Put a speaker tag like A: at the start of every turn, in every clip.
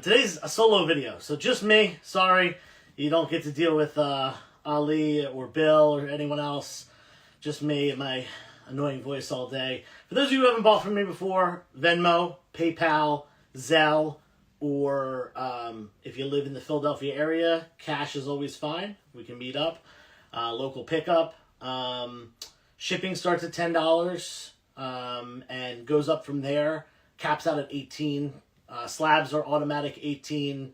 A: today's a solo video, so just me. Sorry, you don't get to deal with Ali or Bill or anyone else. Just me and my annoying voice all day. For those of you who haven't bought from me before, Venmo, PayPal, Zelle, or if you live in the Philadelphia area, cash is always fine. We can meet up. Local pickup. Shipping starts at $10 and goes up from there. Caps out at 18. Slabs are automatic 18.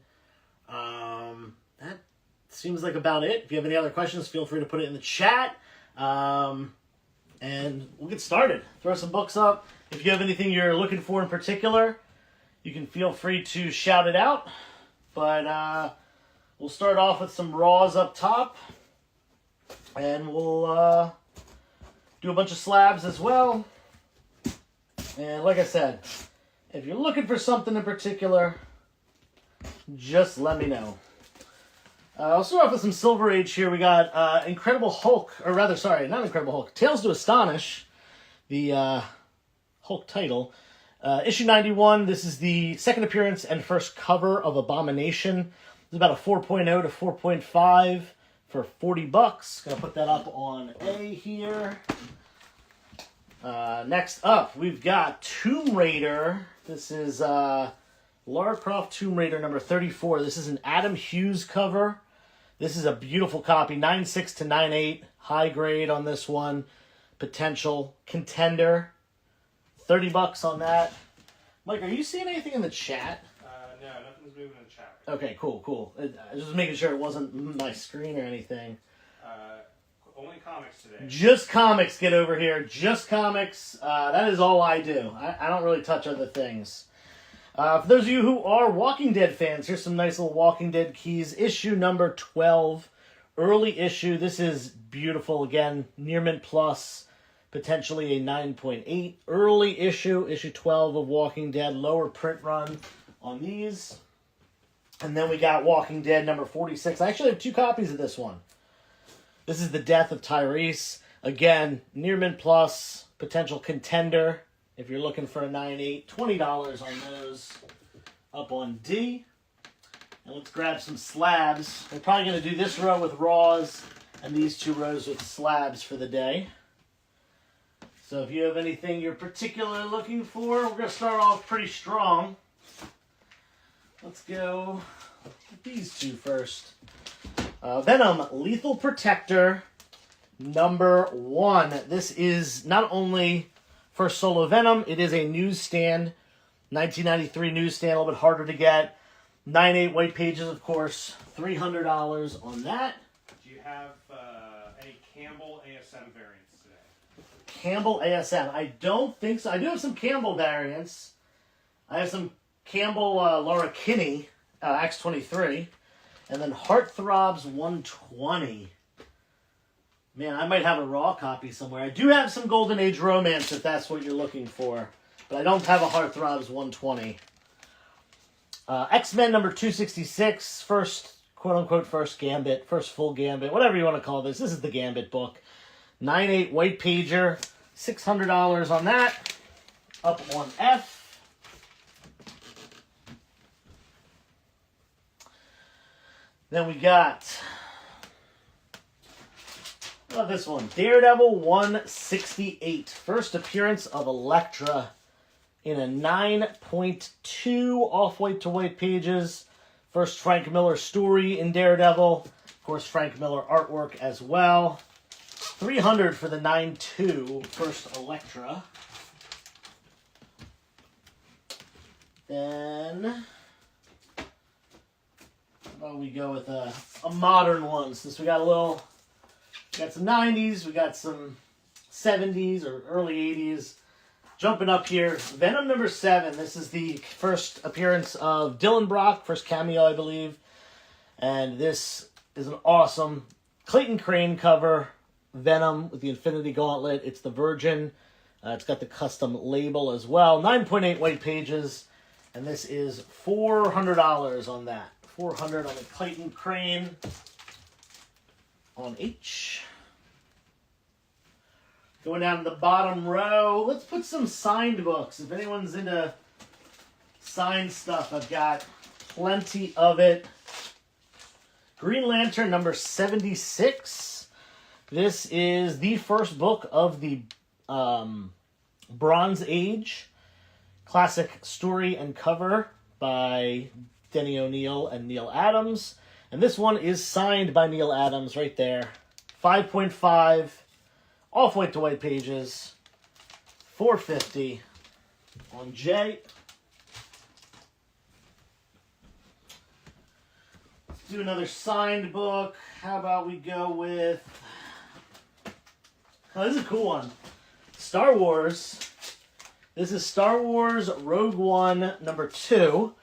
A: That seems like about it. If you have any other questions, feel free to put it in the chat. And we'll get started. Throw some books up. If you have anything you're looking for in particular, you can feel free to shout it out. But we'll start off with some raws up top. And we'll do a bunch of slabs as well. And like I said, if you're looking for something in particular, just let me know. I'll start off with some Silver Age here. We got Incredible Hulk, or rather, sorry, not Incredible Hulk, Tales to Astonish, the Hulk title. Issue 91, this is the second appearance and first cover of Abomination. It's about a 4.0 to 4.5 for $40. Gonna put that up on A here. Next up, we've got Tomb Raider. This is Lara Croft Tomb Raider number 34. This is an Adam Hughes cover. This is a beautiful copy, 9.6 to 9.8. High grade on this one. Potential contender. $30 on that. Mike, are you seeing anything in the chat?
B: No, nothing's moving in the chat.
A: Okay, cool. I was just making sure it wasn't my screen or anything.
B: Only comics today.
A: Just comics, get over here. Just comics. That is all I do. I don't really touch other things. For those of you who are Walking Dead fans, here's some nice little Walking Dead keys. Issue number 12. Early issue. This is beautiful. Again, Near Mint Plus. Potentially a 9.8. Early issue. Issue 12 of Walking Dead. Lower print run on these. And then we got Walking Dead number 46. I actually have 2 copies of this one. This is the Death of Tyrese. Again, Near Mint Plus, potential contender. If you're looking for a 9.8, $20 on those. Up on D. And let's grab some slabs. We're probably going to do this row with raws and these 2 rows with slabs for the day. So if you have anything you're particularly looking for, we're going to start off pretty strong. Let's go with these 2 first. Venom, Lethal Protector, number 1. This is not only first solo Venom, it is a newsstand, 1993 newsstand, a little bit harder to get. 9.8 white pages, of course, $300 on that.
B: Do you have any Campbell ASM variants today?
A: Campbell ASM, I don't think so. I do have some Campbell variants. I have some Campbell Laura Kinney, X23. And then Heartthrobs 120. Man, I might have a raw copy somewhere. I do have some Golden Age Romance if that's what you're looking for. But I don't have a Heartthrobs 120. X-Men number 266. First, quote-unquote, first Gambit. First full Gambit. Whatever you want to call this. This is the Gambit book. 9.8 white pager. $600 on that. Up on F. Then we got, I love this one, Daredevil 168. First appearance of Elektra in a 9.2 off-white to white pages. First Frank Miller story in Daredevil. Of course, Frank Miller artwork as well. $300 for the 9.2 first Elektra. Then we go with a modern one, since we got some 90s, we got some 70s or early 80s. Jumping up here, Venom number 7. This is the first appearance of Dylan Brock, first cameo, I believe. And this is an awesome Clayton Crane cover, Venom with the Infinity Gauntlet. It's the Virgin. It's got the custom label as well. 9.8 white pages, and this is $400 on that. 400 on the Clayton Crane on H. Going down to the bottom row, let's put some signed books. If anyone's into signed stuff, I've got plenty of it. Green Lantern number 76. This is the first book of the Bronze Age. Classic story and cover by Denny O'Neil and Neil Adams. And this one is signed by Neil Adams right there. 5.5, off-white to white pages, $4.50 on J. Let's do another signed book. How about we go with... Oh, this is a cool one. Star Wars. This is Star Wars Rogue One number 2.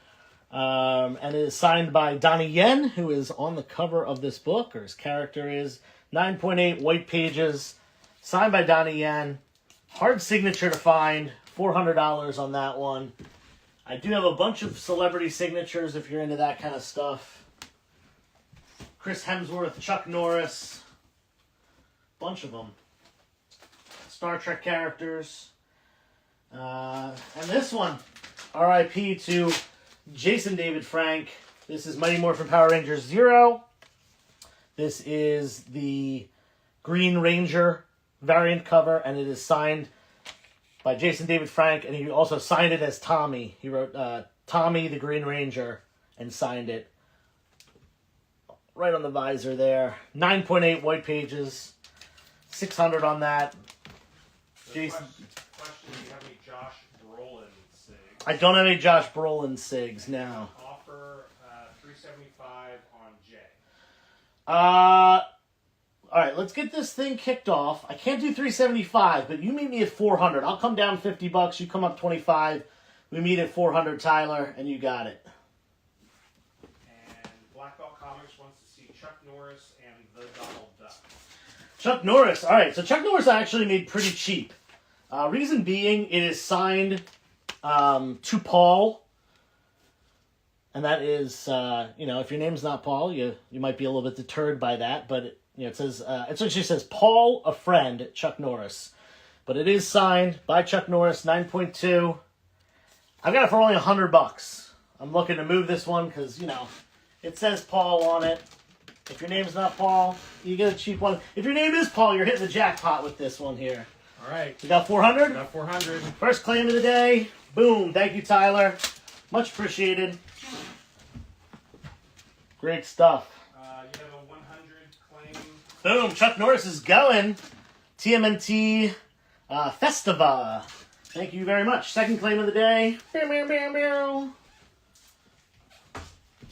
A: And it is signed by Donnie Yen, who is on the cover of this book, or his character is. 9.8 white pages. Signed by Donnie Yen. Hard signature to find. $400 on that one. I do have a bunch of celebrity signatures if you're into that kind of stuff. Chris Hemsworth, Chuck Norris. Bunch of them. Star Trek characters. And this one, R.I.P. to Jason David Frank. This is Mighty Morphin Power Rangers Zero. This is the Green Ranger variant cover, and it is signed by Jason David Frank, and he also signed it as Tommy. He wrote Tommy the Green Ranger and signed it right on the visor there. 9.8 white pages. $600 on that. Jason.
B: Question, do you have any Josh Brolin SIGs?
A: I don't have any Josh Brolin SIGs now.
B: Offer $375 on J.
A: All right, let's get this thing kicked off. I can't do $375, but you meet me at $400. I'll come down $50. You come up $25. We meet at $400, Tyler, and you got it.
B: And Black Belt Comics wants to see Chuck Norris and the Donald Duck.
A: Chuck Norris. All right, so Chuck Norris I actually made pretty cheap. Reason being, it is signed to Paul. And that is, if your name's not Paul, you might be a little bit deterred by that. But, it says, it actually says, Paul, a friend, Chuck Norris. But it is signed by Chuck Norris, 9.2. I've got it for only $100. I'm looking to move this one because, it says Paul on it. If your name's not Paul, you get a cheap one. If your name is Paul, you're hitting the jackpot with this one here.
B: All right.
A: We got 400?
B: Got 400.
A: First claim of the day. Boom. Thank you, Tyler. Much appreciated. Great stuff.
B: You have a 100 claim.
A: Boom. Chuck Norris is going. TMNT Festiva. Thank you very much. Second claim of the day. Meow, meow, meow, meow.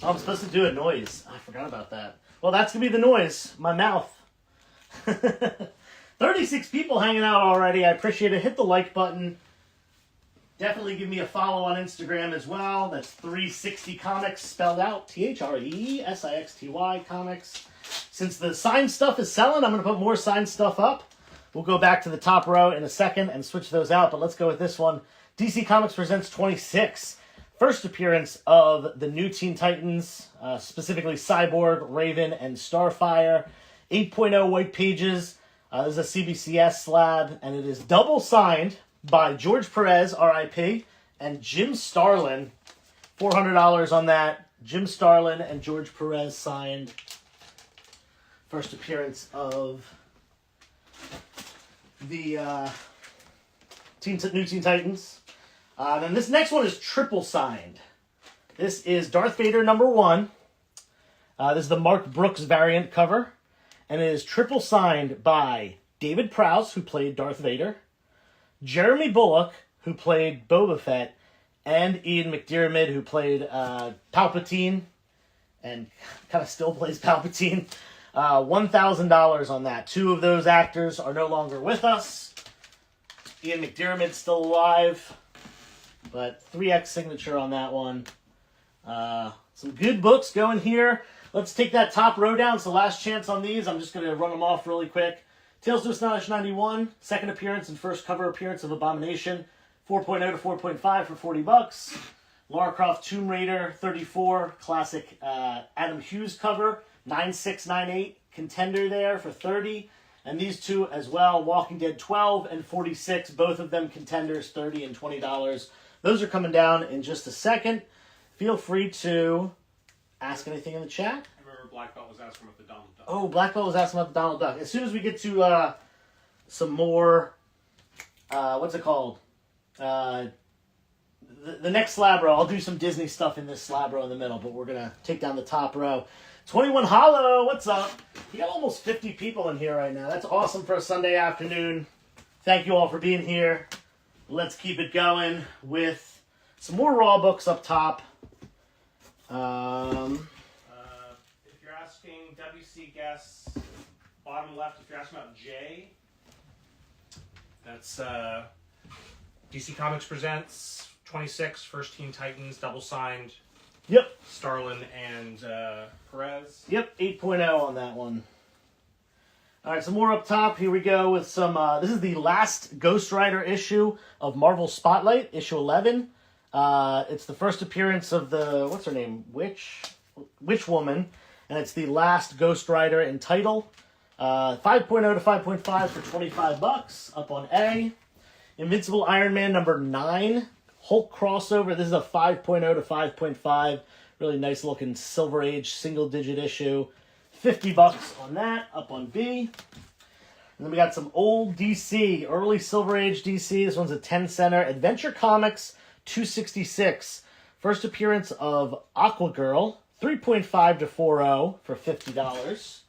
A: Oh, I'm supposed to do a noise. I forgot about that. Well, that's going to be the noise. My mouth. 36 people hanging out already. I appreciate it. Hit the like button. Definitely give me a follow on Instagram as well. That's 360 Comics spelled out. THRESIXTY Comics. Since the signed stuff is selling, I'm going to put more signed stuff up. We'll go back to the top row in a second and switch those out. But let's go with this one. DC Comics presents 26. First appearance of the new Teen Titans, specifically Cyborg, Raven, and Starfire. 8.0 white pages. This is a CBCS slab, and it is double signed by George Perez, R.I.P., and Jim Starlin. $400 on that. Jim Starlin and George Perez signed. First appearance of the New Teen Titans. Then this next one is triple signed. This is Darth Vader #1. This is the Mark Brooks variant cover. And it is triple signed by David Prowse, who played Darth Vader, Jeremy Bulloch, who played Boba Fett, and Ian McDiarmid, who played Palpatine, and kind of still plays Palpatine. $1,000 on that. Two of those actors are no longer with us. Ian McDiarmid's still alive, but 3X signature on that one. Some good books going here. Let's take that top row down. It's the last chance on these. I'm just going to run them off really quick. Tales to Astonish 91, second appearance and first cover appearance of Abomination, 4.0 to 4.5 for $40. Lara Croft Tomb Raider 34, classic Adam Hughes cover, 9698, contender there for $30. And these two as well, Walking Dead 12 and 46, both of them contenders, $30 and $20. Those are coming down in just a second. feel free to ask anything in the chat.
B: I remember Black Belt was asking about the Donald Duck.
A: Oh, Black Belt was asking about the Donald Duck. As soon as we get to some more, what's it called? The next slab row, I'll do some Disney stuff in this slab row in the middle, but we're going to take down the top row. 21 Hollow, what's up? We got almost 50 people in here right now. That's awesome for a Sunday afternoon. Thank you all for being here. Let's keep it going with some more Raw books up top.
B: If you're asking WC guests, bottom left, if you're asking about Jay, that's DC Comics Presents 26, First Teen Titans, double signed.
A: Yep.
B: Starlin and Perez.
A: Yep, 8.0 on that one. All right, some more up top. Here we go with some... this is the last Ghost Rider issue of Marvel Spotlight, issue 11. It's the first appearance of the... What's her name? Witch Woman. And it's the last Ghost Rider in title. 5.0 to 5.5 for $25 up on A. Invincible Iron Man number 9. Hulk crossover. This is a 5.0 to 5.5. Really nice looking Silver Age single digit issue. $50 on that, up on B. And then we got some old DC, early Silver Age DC. This one's a 10 center. Adventure Comics 266. First appearance of Aquagirl. 3.5 to 4.0 for $50.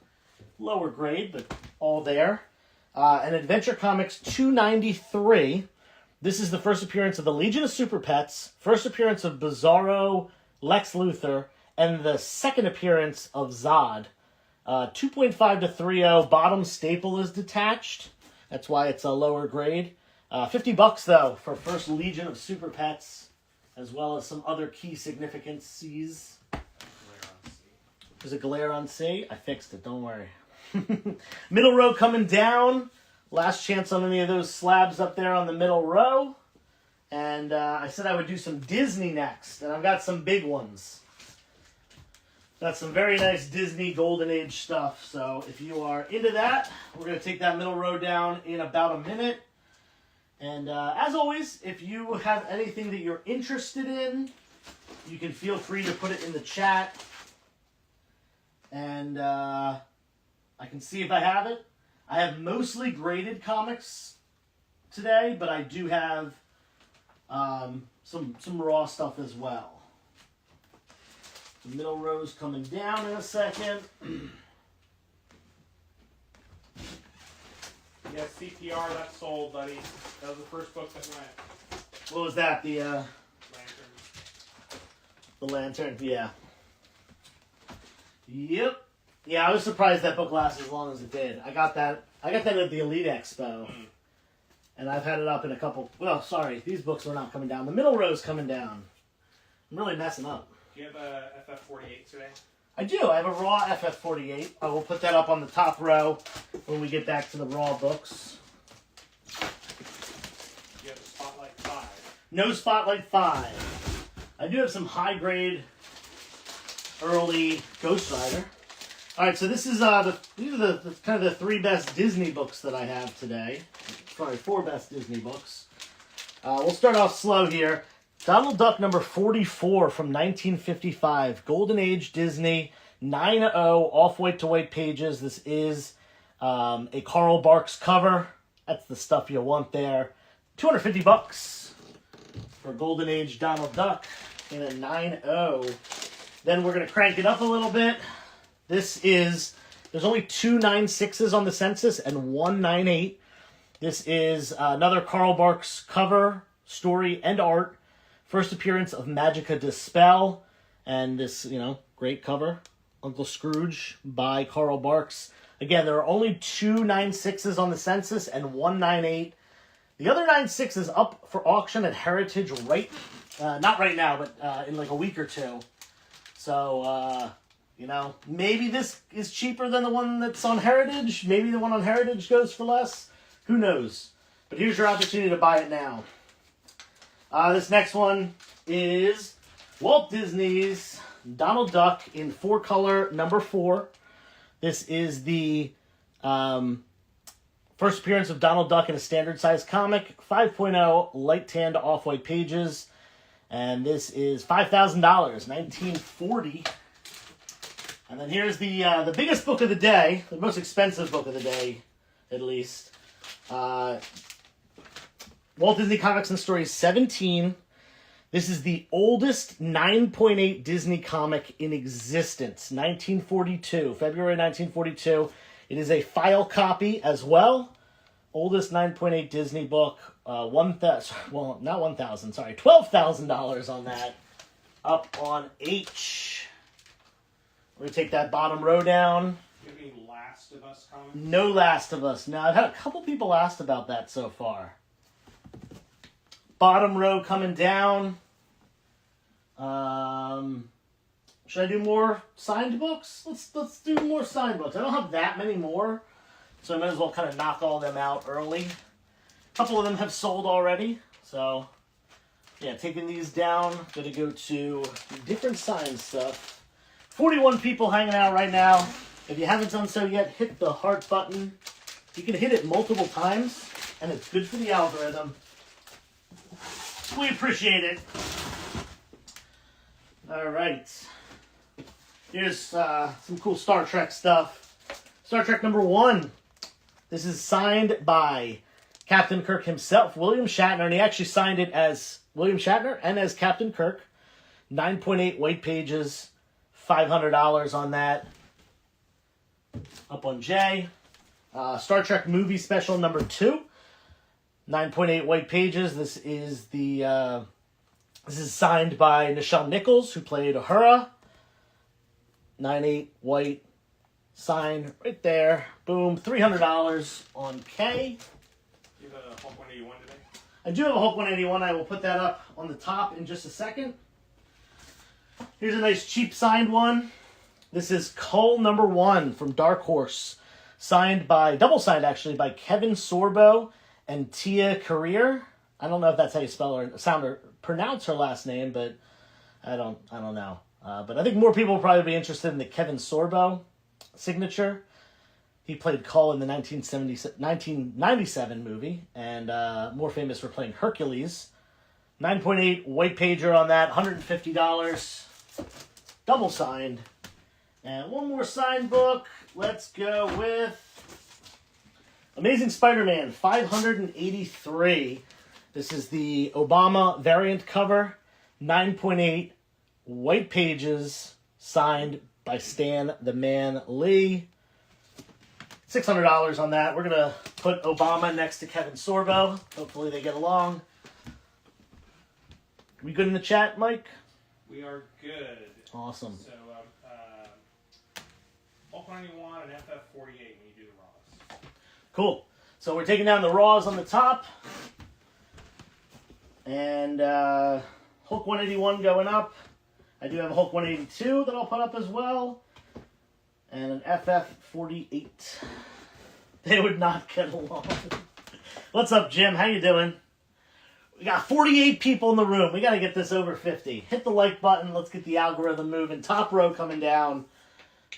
A: Lower grade, but all there. And Adventure Comics 293. This is the first appearance of the Legion of Super Pets, first appearance of Bizarro, Lex Luthor, and the second appearance of Zod. 2.5 to 3.0, bottom staple is detached. That's why it's a lower grade. $50 though for first Legion of Super Pets, as well as some other key significances. There's a glare on C. I fixed it, don't worry. Middle row coming down. Last chance on any of those slabs up there on the middle row. And I said I would do some Disney next. And I've got some big ones. Got some very nice Disney Golden Age stuff. So if you are into that, we're going to take that middle row down in about a minute. And as always, if you have anything that you're interested in, you can feel free to put it in the chat. And I can see if I have it. I have mostly graded comics today, but I do have some raw stuff as well. The middle row's coming down in a second.
B: Yeah, CPR, that's sold, buddy. That was the first book that went.
A: What was that? The
B: Lantern.
A: The Lantern, yeah. Yep. Yeah, I was surprised that book lasted as long as it did. I got that at the Elite Expo. And I've had it up in a couple... Well, sorry, these books are not coming down. The middle row's coming down. I'm really messing up.
B: Do you have a FF48 today?
A: I do. I have a raw FF48. I will put that up on the top row when we get back to the raw books.
B: Do you have a Spotlight 5?
A: No Spotlight 5. I do have some high-grade early Ghost Rider. All right, so this is these are the kind of the 3 best Disney books that I have today. Sorry, 4 best Disney books. We'll start off slow here. Donald Duck number 44 from 1955. Golden Age Disney, 9.0, off-white to white pages. This is a Carl Barks cover. That's the stuff you want there. $250 for Golden Age Donald Duck in a 9.0. Then we're going to crank it up a little bit. This is, there's only 2 9.6s on the census and 1 9.8. This is another Carl Barks cover, story, and art. First appearance of Magica Dispel. And this, great cover. Uncle Scrooge by Carl Barks. Again, there are only 2 9.6s on the census and 1 9.8. The other 9.6 is up for auction at Heritage not right now, but in like a week or two. So, maybe this is cheaper than the one that's on Heritage. Maybe the one on Heritage goes for less. Who knows? But here's your opportunity to buy it now. This next one is Walt Disney's Donald Duck in 4-color number 4. This is the first appearance of Donald Duck in a standard size comic. 5.0 light tan to off-white pages. And this is $5,000, 1940. And then here's the biggest book of the day, the most expensive book of the day, at least. Walt Disney Comics and Stories 17. This is the oldest 9.8 Disney comic in existence, 1942, February 1942. It is a file copy as well. Oldest 9.8 Disney book, $12,000 on that. Up on H. We're going to take that bottom row down.
B: Do you have any Last of Us comics?
A: No Last of Us. Now, I've had a couple people asked about that so far. Bottom row coming down. Should I do more signed books? Let's do more signed books. I don't have that many more, so I might as well kind of knock all them out early. A couple of them have sold already, so yeah, taking these down. Gonna go to different signed stuff. 41 people hanging out right now. If you haven't done so yet, hit the heart button. You can hit it multiple times, and it's good for the algorithm. We appreciate it. All right. Here's some cool Star Trek stuff. Star Trek #1. This is signed by Captain Kirk himself, William Shatner, and he actually signed it as William Shatner and as Captain Kirk. 9.8 white pages, $500 on that. Up on J. Star Trek movie special #2. 9.8 white pages. This is signed by Nichelle Nichols, who played Uhura. 9.8 white sign right there. Boom. $300 on K.
B: You have a Hulk 181 today?
A: I do have a Hulk 181. I will put that up on the top in just a second. Here's a nice cheap signed one. This is Cull #1 from Dark Horse. Double signed actually, by Kevin Sorbo and Tia Carrere. I don't know if that's how you spell or sound or pronounce her last name, but I don't know. But I think more people will probably be interested in the Kevin Sorbo signature. He played Cull in the 1997 movie, and more famous for playing Hercules. 9.8 white pager on that, $150. Double signed. And one more signed book. Let's go with Amazing Spider-Man 583. This is the Obama variant cover. 9.8 white pages, signed by Stan the Man Lee. $600 on that. We're going to put Obama next to Kevin Sorbo. Hopefully they get along. We good in the chat, Mike?
B: We are good.
A: Awesome.
B: So, Hulk 91 and FF48 when you do the Raws.
A: Cool. So we're taking down the Raws on the top. And Hulk 181 going up. I do have a Hulk 182 that I'll put up as well. And an FF48. They would not get along. What's up, Jim? How you doing? We got 48 people in the room. We got to get this over 50. Hit the like button. Let's get the algorithm moving. Top row coming down.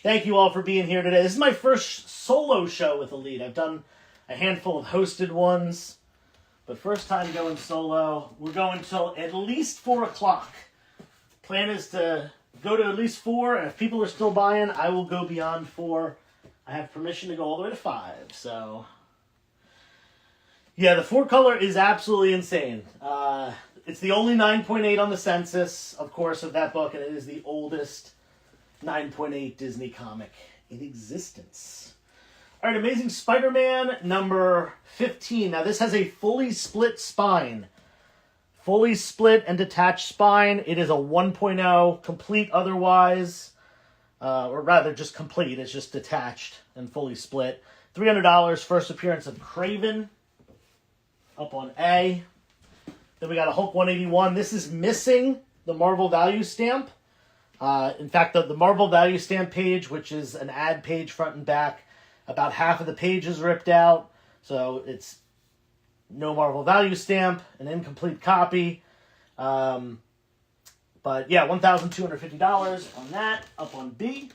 A: Thank you all for being here today. This is my first solo show with Elite. I've done a handful of hosted ones, but first time going solo. We're going till at least 4 o'clock. Plan is to go to at least 4, and if people are still buying, I will go beyond 4. I have permission to go all the way to 5, so... Yeah, the 4 color is absolutely insane. It's the only 9.8 on the census, of course, of that book, and it is the oldest 9.8 Disney comic in existence. All right, Amazing Spider-Man number 15. Now, this has a fully split spine. Fully split and detached spine. It is a 1.0, complete otherwise. Or rather, just complete. It's just detached and fully split. $300, first appearance of Kraven. Up on A. Then we got a Hulk 181. This is missing the Marvel value stamp. In fact, the Marvel value stamp page, which is an ad page front and back, about half of the page is ripped out. So it's no Marvel value stamp, an incomplete copy. But yeah, $1,250 on that. Up on B.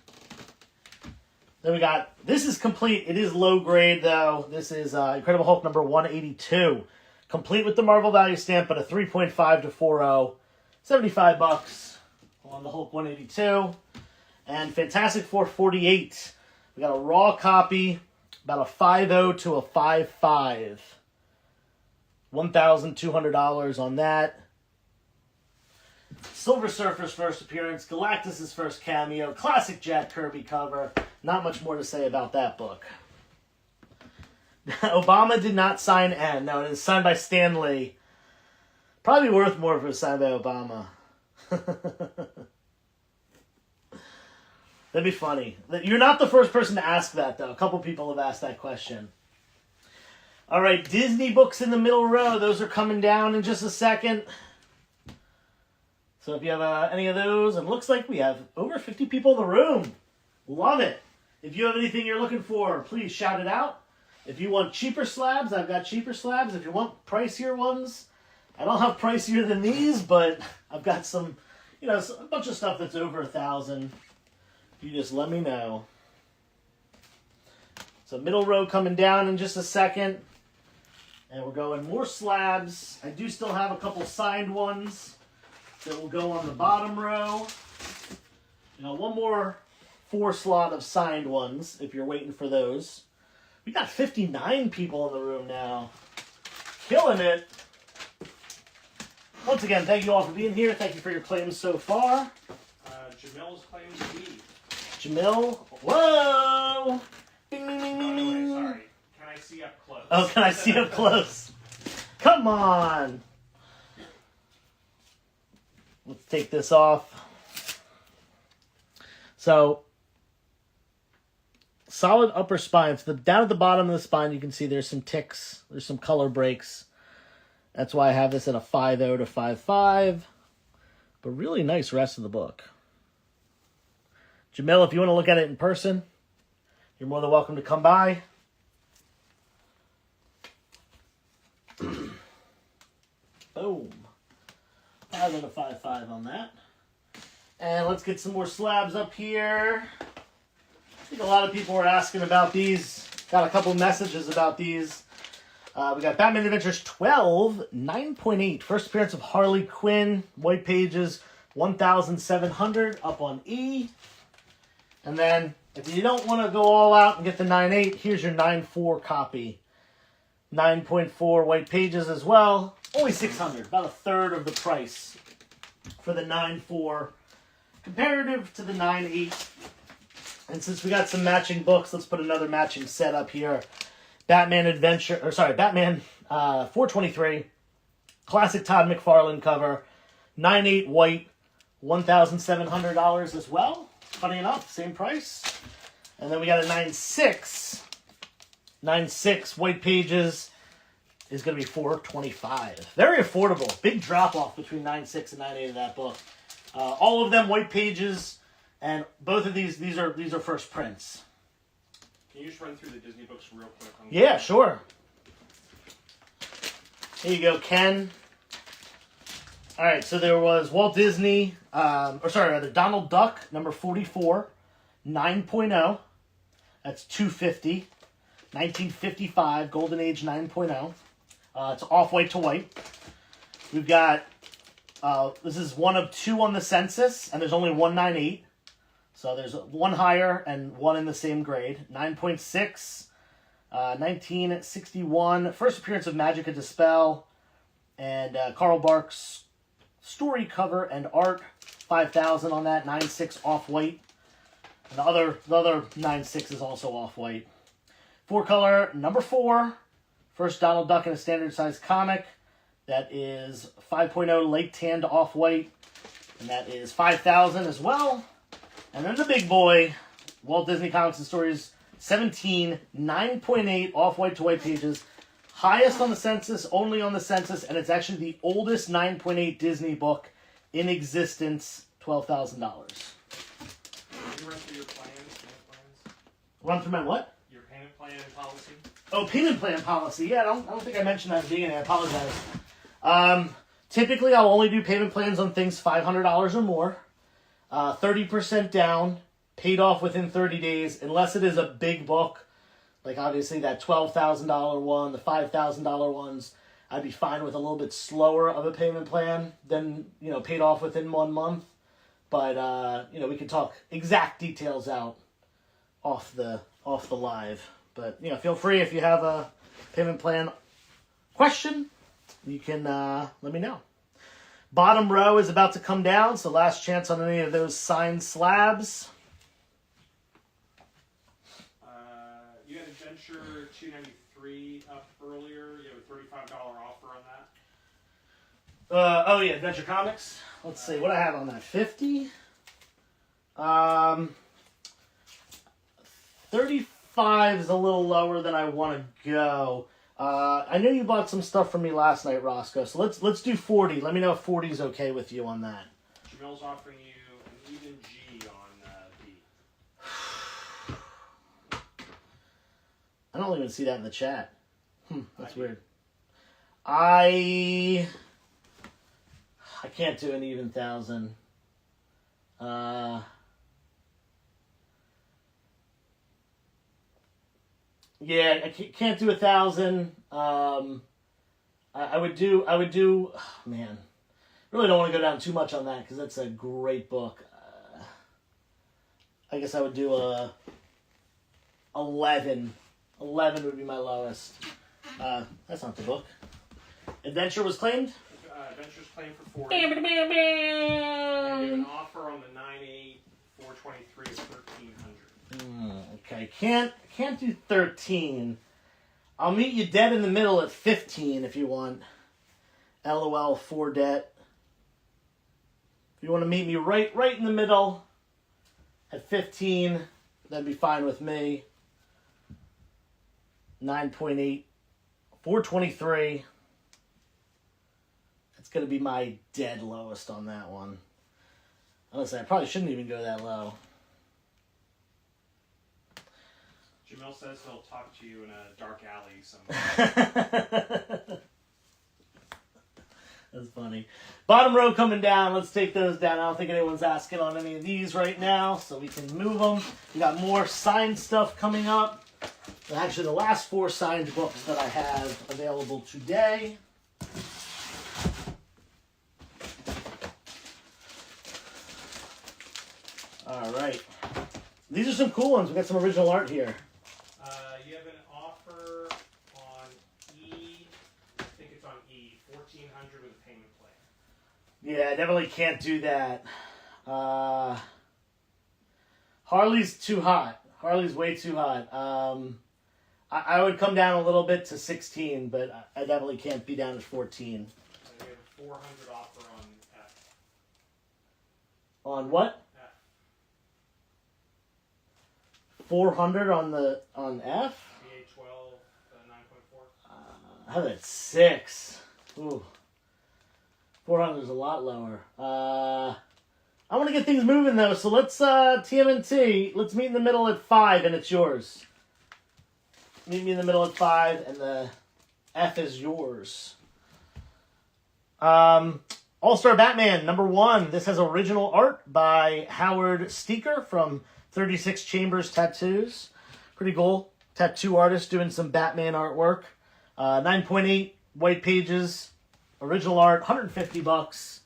A: Then we got, this is complete. It is low grade though. This is Incredible Hulk number 182. Complete with the Marvel value stamp, but a 3.5 to 4.0. $75 on the Hulk 182. And Fantastic Four 48. We got a raw copy, about a 5.0 to a 5.5. $1,200 on that. Silver Surfer's first appearance, Galactus' first cameo, classic Jack Kirby cover. Not much more to say about that book. Obama did not sign N. No, it is signed by Stan Lee. Probably worth more if it was signed by Obama. That'd be funny. You're not the first person to ask that, though. A couple people have asked that question. All right, Disney books in the middle row. Those are coming down in just a second. So if you have any of those, it looks like we have over 50 people in the room. Love it. If you have anything you're looking for, please shout it out. If you want cheaper slabs, I've got cheaper slabs. If you want pricier ones, I don't have pricier than these, but I've got some, a bunch of stuff that's over $1,000. You just let me know. So middle row coming down in just a second. And we're going more slabs. I do still have a couple signed ones that will go on the bottom row. One more 4 slot of signed ones if you're waiting for those. We got 59 people in the room now. Killing it. Once again, thank you all for being here. Thank you for your claims so far.
B: Jamil's claims lead.
A: Jamil, whoa! Ding, ding, ding, ding,
B: Anyway,
A: ding.
B: sorry. Can I see up close?
A: Oh, can I see up close? Come on! Let's take this off. So, solid upper spine. So down at the bottom of the spine, you can see there's some ticks. There's some color breaks. That's why I have this at a 5.0 to 5.5. But really nice rest of the book. Jamil, if you want to look at it in person, you're more than welcome to come by. Boom. 5.0 to 5.5 on that. And let's get some more slabs up here. I think a lot of people were asking about these. Got a couple messages about these. We got Batman Adventures 12, 9.8. First appearance of Harley Quinn. White pages, 1,700 up on E. And then, if you don't want to go all out and get the 9.8, here's your 9.4 copy. 9.4 white pages as well. Only 600, about a third of the price for the 9.4 comparative to the 9.8. And since we got some matching books, let's put another matching set up here. Batman 423. Classic Todd McFarlane cover. 9.8 white, $1,700 as well. Funny enough, same price. And then we got a 9.6. 9.6 white pages is going to be $425. Very affordable. Big drop off between 9.6 and 9.8 of that book. All of them white pages, and both of these are first prints.
B: Can you just run through the Disney books real quick?
A: Yeah, sure. Here you go, Ken. All right, so there was Walt Disney, Donald Duck, number 44, 9.0. That's $250. 1955, Golden Age 9.0. It's off-white to white. We've got, this is one of 2 on the census, and there's only one 9.8. So there's one higher and one in the same grade. 9.6, 1961. First appearance of Magica De Spell and Carl Barks story cover and art. 5,000 on that. 9.6 off-white. And the other 9.6 is also off-white. 4-color, number 4. First Donald Duck in a standard size comic. That is 5.0 Lake Tanned off-white. And that is 5,000 as well. And then the big boy, Walt Disney Comics and Stories 17, 9.8 off-white to white pages. Highest on the census, only on the census, and it's actually the oldest 9.8 Disney book in existence, $12,000.
B: Can you run through your plans?
A: Run through my what?
B: Your payment plan and policy?
A: Oh, payment plan policy. Yeah, I don't think I mentioned that at the beginning. I apologize. Typically, I'll only do payment plans on things $500 or more. 30% down, paid off within 30 days, unless it is a big book, like obviously that $12,000 one, the $5,000 ones. I'd be fine with a little bit slower of a payment plan than, paid off within 1 month. But, we can talk exact details out off the live. But, feel free if you have a payment plan question, you can let me know. Bottom row is about to come down, so last chance on any of those signed slabs.
B: You had Adventure 293 up earlier. You have a $35 offer on that.
A: Oh yeah, Adventure Comics. Let's see what I have on that. 50. 35 is a little lower than I want to go. I know you bought some stuff from me last night, Roscoe. So let's do 40. Let me know if 40 is okay with you on that.
B: Jamil's offering you an even G on B.
A: I don't even see that in the chat. That's weird. I can't do an even 1,000. Yeah, I can't do 1,000. I would do. Oh, man, really don't want to go down too much on that because that's a great book. I guess I would do 11. 11 would be my lowest. That's not the book. Adventure was claimed.
B: Adventure's claimed for 40. And you have an offer on the 9.8 423 of 1,300.
A: Okay, can't do 13. I'll meet you dead in the middle at 15 if you want. LOL for debt. If you want to meet me right in the middle at 15, that'd be fine with me. 9.8 423. That's gonna be my dead lowest on that one. Honestly, I probably shouldn't even go that low.
B: Jamil says he'll talk to you in a dark alley somewhere.
A: That's funny. Bottom row coming down. Let's take those down. I don't think anyone's asking on any of these right now, so we can move them. We got more signed stuff coming up. Actually, the last 4 signed books that I have available today. All right. These are some cool ones. We got some original art here.
B: You have an offer on E. I think it's on E. 1,400 with a payment plan.
A: Yeah, I definitely can't do that. Harley's too hot. Harley's way too hot. I would come down a little bit to 16, but I definitely can't be down to 14.
B: You have a 400 offer on F.
A: On what?
B: F.
A: 400 on F?
B: BA12, 9.4.
A: I have it at 6. Ooh. 400 is a lot lower. I want to get things moving though, so let's TMNT. Let's meet in the middle at 5, and it's yours. Meet me in the middle at 5, and the F is yours. All-Star Batman #1. This has original art by Howard Steeker from 36 Chambers Tattoos. Pretty cool. Tattoo artist doing some Batman artwork. 9.8 white pages. Original art, $150.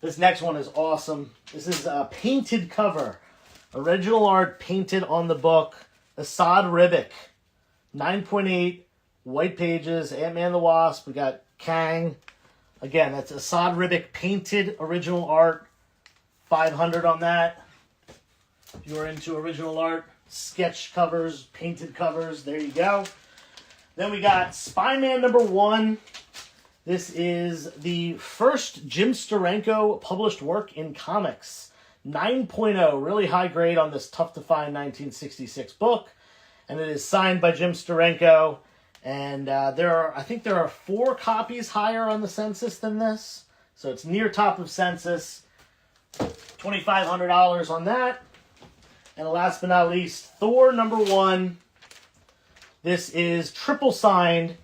A: This next one is awesome. This is a painted cover. Original art painted on the book. Assad Ribic. 9.8 white pages. Ant-Man the Wasp. We got Kang. Again, that's Assad Ribic painted original art. 500 on that. If you're into original art, sketch covers, painted covers, there you go. Then we got Spy-Man #1. This is the first Jim Steranko published work in comics. 9.0, really high grade on this tough-to-find 1966 book. And it is signed by Jim Steranko. And I think there are 4 copies higher on the census than this. So it's near top of census. $2,500 on that. And last but not least, Thor #1. This is triple signed.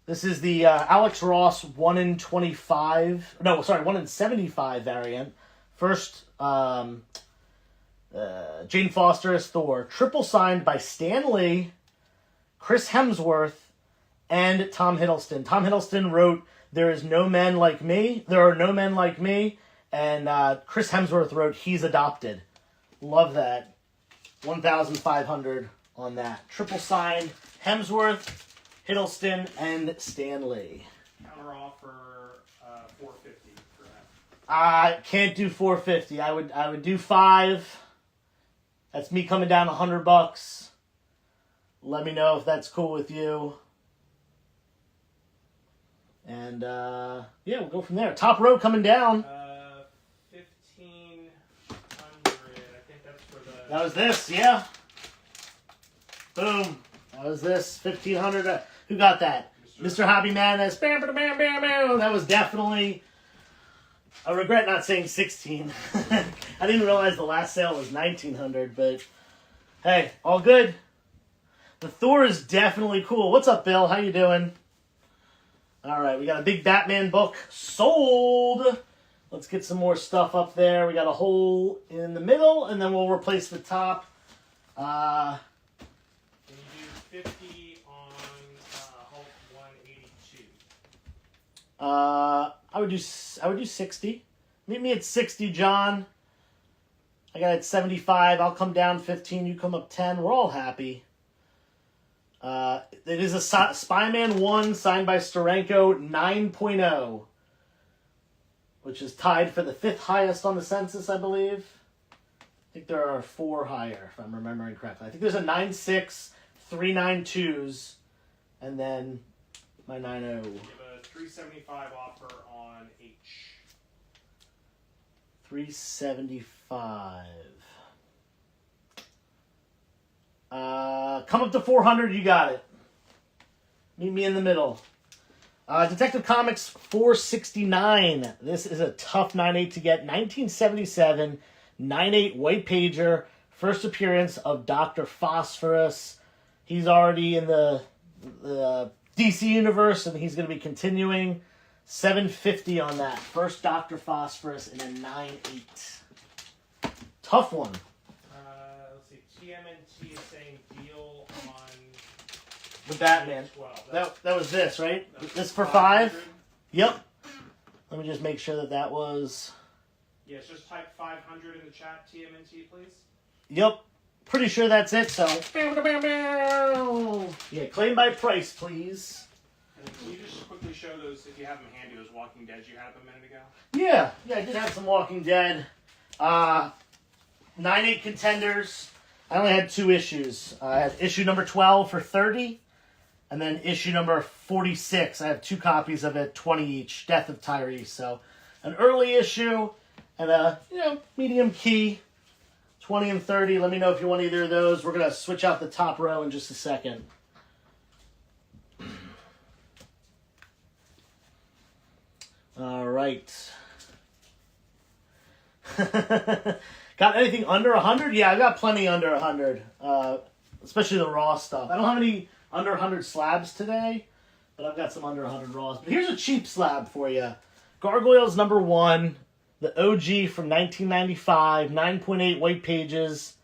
A: This is the Alex Ross 1 in 25. No, sorry, 1 in 75 variant. First, Jane Foster as Thor. Triple signed by Stan Lee, Chris Hemsworth, and Tom Hiddleston. Tom Hiddleston wrote There Is No Men Like Me. There Are No Men Like Me. And Chris Hemsworth wrote He's Adopted. Love that. 1,500 on that. Triple signed Hemsworth, Hiddleston, and Stan Lee.
B: Counter offer $450 for that.
A: I can't do 450. I would do 5. That's me coming down $100. Let me know if that's cool with you. And yeah, we'll go from there. Top row coming down.
B: 1,500. I think that's for the.
A: That was this, yeah. Boom. That was this. 1,500. Who got that? Mr. Hobby Man. That's bam, bam, bam, bam, bam. That was definitely. I regret not saying 16. I didn't realize the last sale was 1,900, but hey, all good. The Thor is definitely cool. What's up, Bill? How you doing? All right, we got a big Batman book sold. Let's get some more stuff up there. We got a hole in the middle, and then we'll replace the top.
B: Can you do 50 on Hulk 182?
A: I would do 60. Meet me at 60, John. I got it at 75. I'll come down 15. You come up 10. We're all happy. It is a Spy-Man 1 signed by Steranko 9.0, which is tied for the 5th highest on the census, I believe. I think there are 4 higher, if I'm remembering correctly. I think there's a 9.6, 3 9.2s, and then my 9.0.
B: You have a $375 offer on H.
A: 375. Come up to 400, you got it. Meet me in the middle. Detective Comics 469. This is a tough 9.8 to get. 1977, 9.8 white pager. First appearance of Dr. Phosphorus. He's already in the DC universe, and he's going to be continuing. 750 on that. First Dr. Phosphorus in a 9.8. Tough one.
B: Let's see. TMNT is saying deal on
A: The Batman.
B: 12.
A: That was this, right?
B: That's
A: This for
B: 500.
A: 5? Yep. Let me just make sure that was...
B: Yes, just type 500 in the chat, TMNT, please.
A: Yep. Pretty sure that's it, so... Yeah, claim by price, please.
B: And can you just quickly show those, if you have them handy, those Walking Dead you had a minute ago?
A: Yeah, I did have some Walking Dead. 9.8 contenders. I only had 2 issues. I had issue number 12 for 30, and then issue number 46. I have 2 copies of it, 20 each. Death of Tyrese. So, an early issue and a medium key, 20 and 30. Let me know if you want either of those. We're gonna switch out the top row in just a second. All right. Got anything under 100? Yeah, I got plenty under 100, especially the raw stuff. I don't have any under 100 slabs today, but I've got some under 100 raws. But here's a cheap slab for you. Gargoyles number 1, the OG from 1995, 9.8 white pages.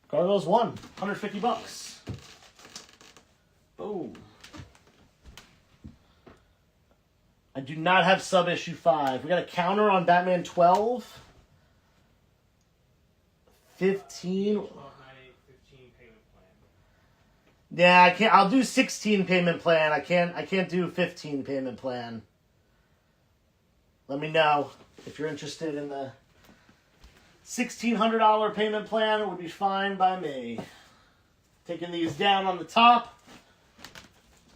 A: Gargoyles 1, $150. Boom. I do not have sub issue 5. We got a counter on Batman 12. 15.
B: 12, 9, 8, 15 payment plan.
A: Yeah, I can't. I'll do 16 payment plan. I can't do 15 payment plan. Let me know if you're interested in the $1,600 payment plan. It would be fine by me. Taking these down on the top.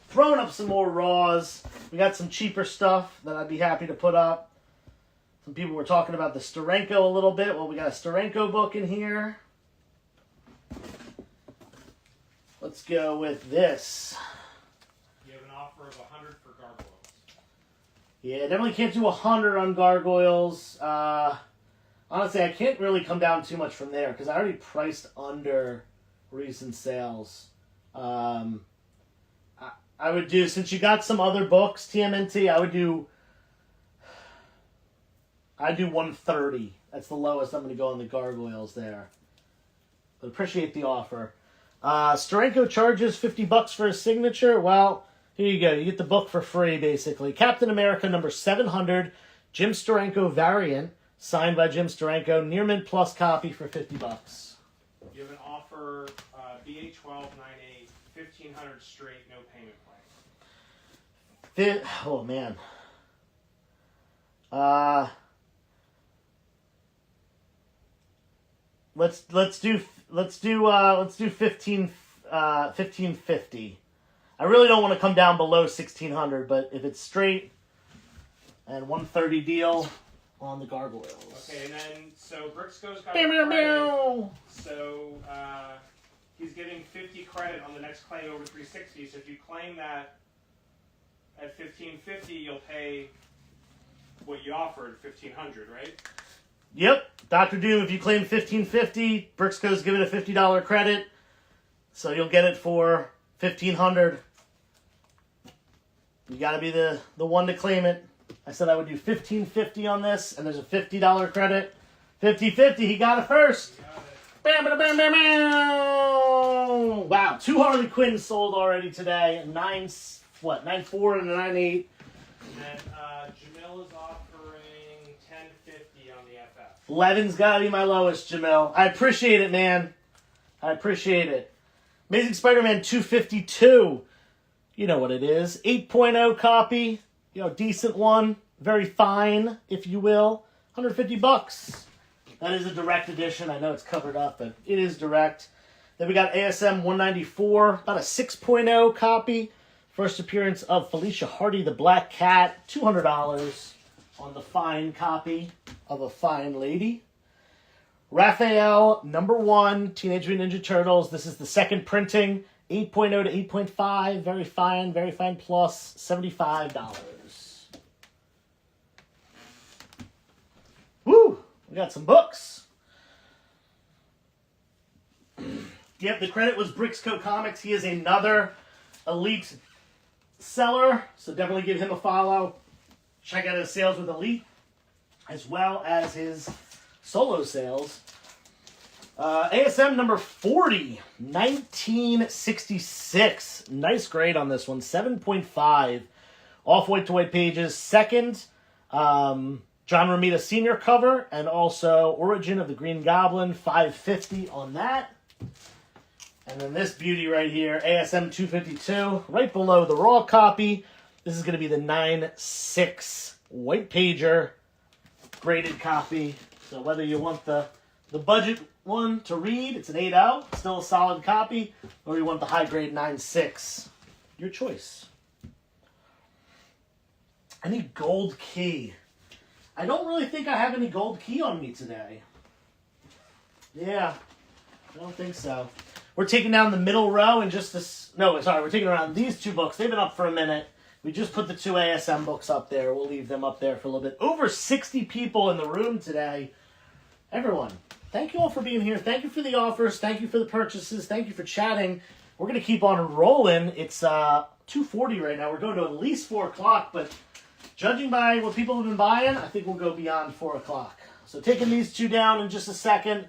A: Throwing up some more raws. We got some cheaper stuff that I'd be happy to put up. Some people were talking about the Steranko a little bit. Well, we got a Steranko book in here. Let's go with this.
B: You have an offer of 100 for Gargoyles.
A: Yeah, definitely can't do 100 on Gargoyles. Honestly, I can't really come down too much from there because I already priced under recent sales. I would do, since you got some other books, TMNT, I'd do 130. That's the lowest I'm going to go on the Gargoyles there. But appreciate the offer. Steranko charges $50 for a signature. Well, Here you go. You get the book for free, basically. Captain America number 700, Jim Steranko variant, signed by Jim Steranko, near mint plus copy for $50.
B: You have an offer, BA1298, 1,500 straight, no payment plan.
A: Oh man. Let's do 1550. I really don't want to come down below 1600, but if it's straight and 130 deal on the gargoyles.
B: Okay, and then so Brixco's got
A: Meow, meow,
B: credit.
A: meow.
B: So he's getting 50 credit on the next claim over 360. So if you claim that at 1550, you'll pay what you offered, 1500, right?
A: Yep, Dr. Doom. If you claim 1550, Brixco's giving a $50 credit, so you'll get it for 1500. You got to be the one to claim it. I said I would do 1550 on this, and there's a $50 credit. 50-50, he got it first. Bam, bam, bam, bam, bam. Wow, 2 Harley Quinns sold already today. 9.4 and a 9.8.
B: And then Jamil is offering 1050 on the FF.
A: 11's got to be my lowest, Jamil. I appreciate it, man. I appreciate it. Amazing Spider-Man 252. You know what it is. 8.0 copy. You know, decent one. Very fine, if you will. $150. That is a direct edition. I know it's covered up, but it is direct. Then we got ASM 194. About a 6.0 copy. First appearance of Felicia Hardy, the Black Cat. $200 on the fine copy of a fine lady. Raphael, number 1, Teenage Mutant Ninja Turtles. This is the second printing. 8.0 to 8.5. Very fine plus. $75. Woo! We got some books. Yep, the credit was Brixco Comics. He is another elite seller, so definitely give him a follow. Check out his sales with Elite, as well as his solo sales. ASM number 40, 1966. Nice grade on this one, 7.5. Off-white to white pages. Second, John Romita Sr. cover, and also Origin of the Green Goblin, 550 on that. And then this beauty right here, ASM 252, right below the raw copy. This is going to be the 9.6 white pager graded copy. So whether you want the budget one to read, it's an 8.0, still a solid copy, or you want the high grade 9.6, your choice. I need gold key. I don't really think I have any gold key on me today. Yeah, I don't think so. We're taking down the middle row and just this. No, sorry, we're taking around these 2 books. They've been up for a minute. We just put the 2 ASM books up there. We'll leave them up there for a little bit. Over 60 people in the room today. Everyone, thank you all for being here. Thank you for the offers. Thank you for the purchases. Thank you for chatting. We're going to keep on rolling. It's 2:40 right now. We're going to at least 4 o'clock, but judging by what people have been buying, I think we'll go beyond 4 o'clock. So taking these 2 down in just a second,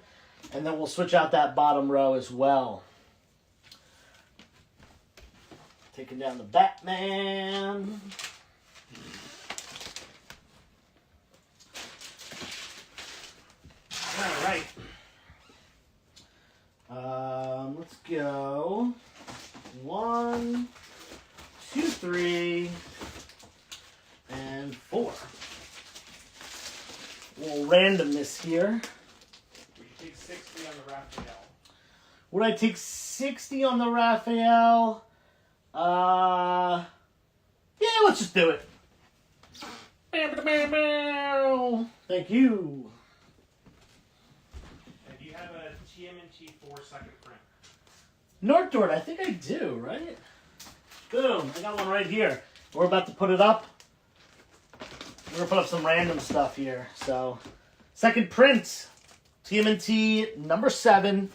A: and then we'll switch out that bottom row as well. Taking down the Batman. All right. Let's go. 1, 2, 3, and 4. A little randomness here.
B: Would you take 60 on the Raphael?
A: Would I take 60 on the Raphael? Yeah, let's just do it. Thank you.
B: And do you have a TMNT 4 second print?
A: Northdort, I think I do, right? Boom, I got one right here. We're about to put it up. We're going to put up some random stuff here. So, second print, TMNT number 7.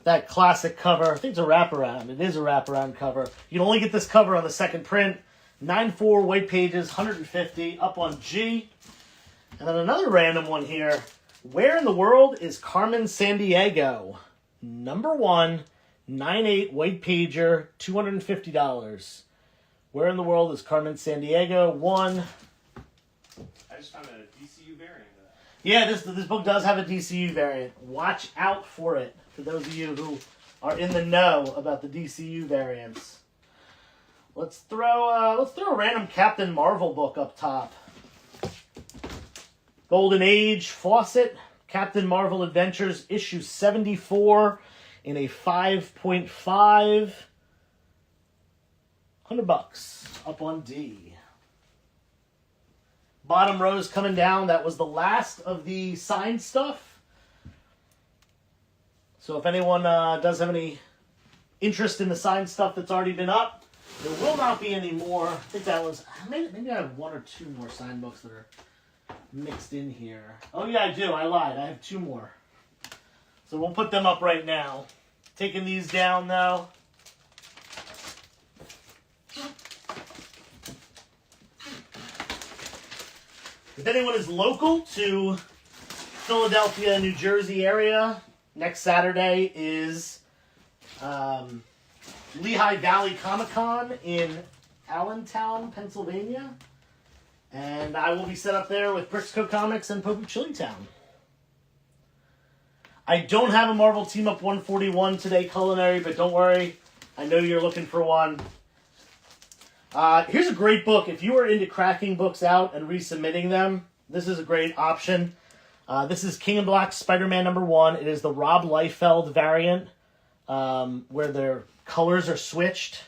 A: That classic cover. I think it's a wraparound. It is a wraparound cover. You can only get this cover on the second print. 9.4 white pages, 150, up on G. And then another random one here. Where in the world is Carmen Sandiego? Number 1, 9.8 white pager, $250. Where in the world is Carmen Sandiego? 1.
B: I just found a DCU variant of that.
A: Yeah, this book does have a DCU variant. Watch out for it, for those of you who are in the know about the DCU variants. Let's throw a random Captain Marvel book up top. Golden Age Fawcett, Captain Marvel Adventures, issue 74 in a 5.5. $100 up on D. Bottom rows coming down. That was the last of the signed stuff. So if anyone does have any interest in the signed stuff that's already been up, there will not be any more. I think that was, maybe I have 1 or 2 more signed books that are mixed in here. Oh yeah, I do. I lied. I have 2 more. So we'll put them up right now. Taking these down though. If anyone is local to Philadelphia, New Jersey area, next Saturday is Lehigh Valley Comic Con in Allentown, Pennsylvania. And I will be set up there with Briscoe Comics and Pope of Chillytown. I don't have a Marvel Team Up 141 today, Culinary, but don't worry. I know you're looking for one. Here's a great book. If you are into cracking books out and resubmitting them, this is a great option. This is King in Black Spider-Man #1. It is the Rob Liefeld variant, where their colors are switched.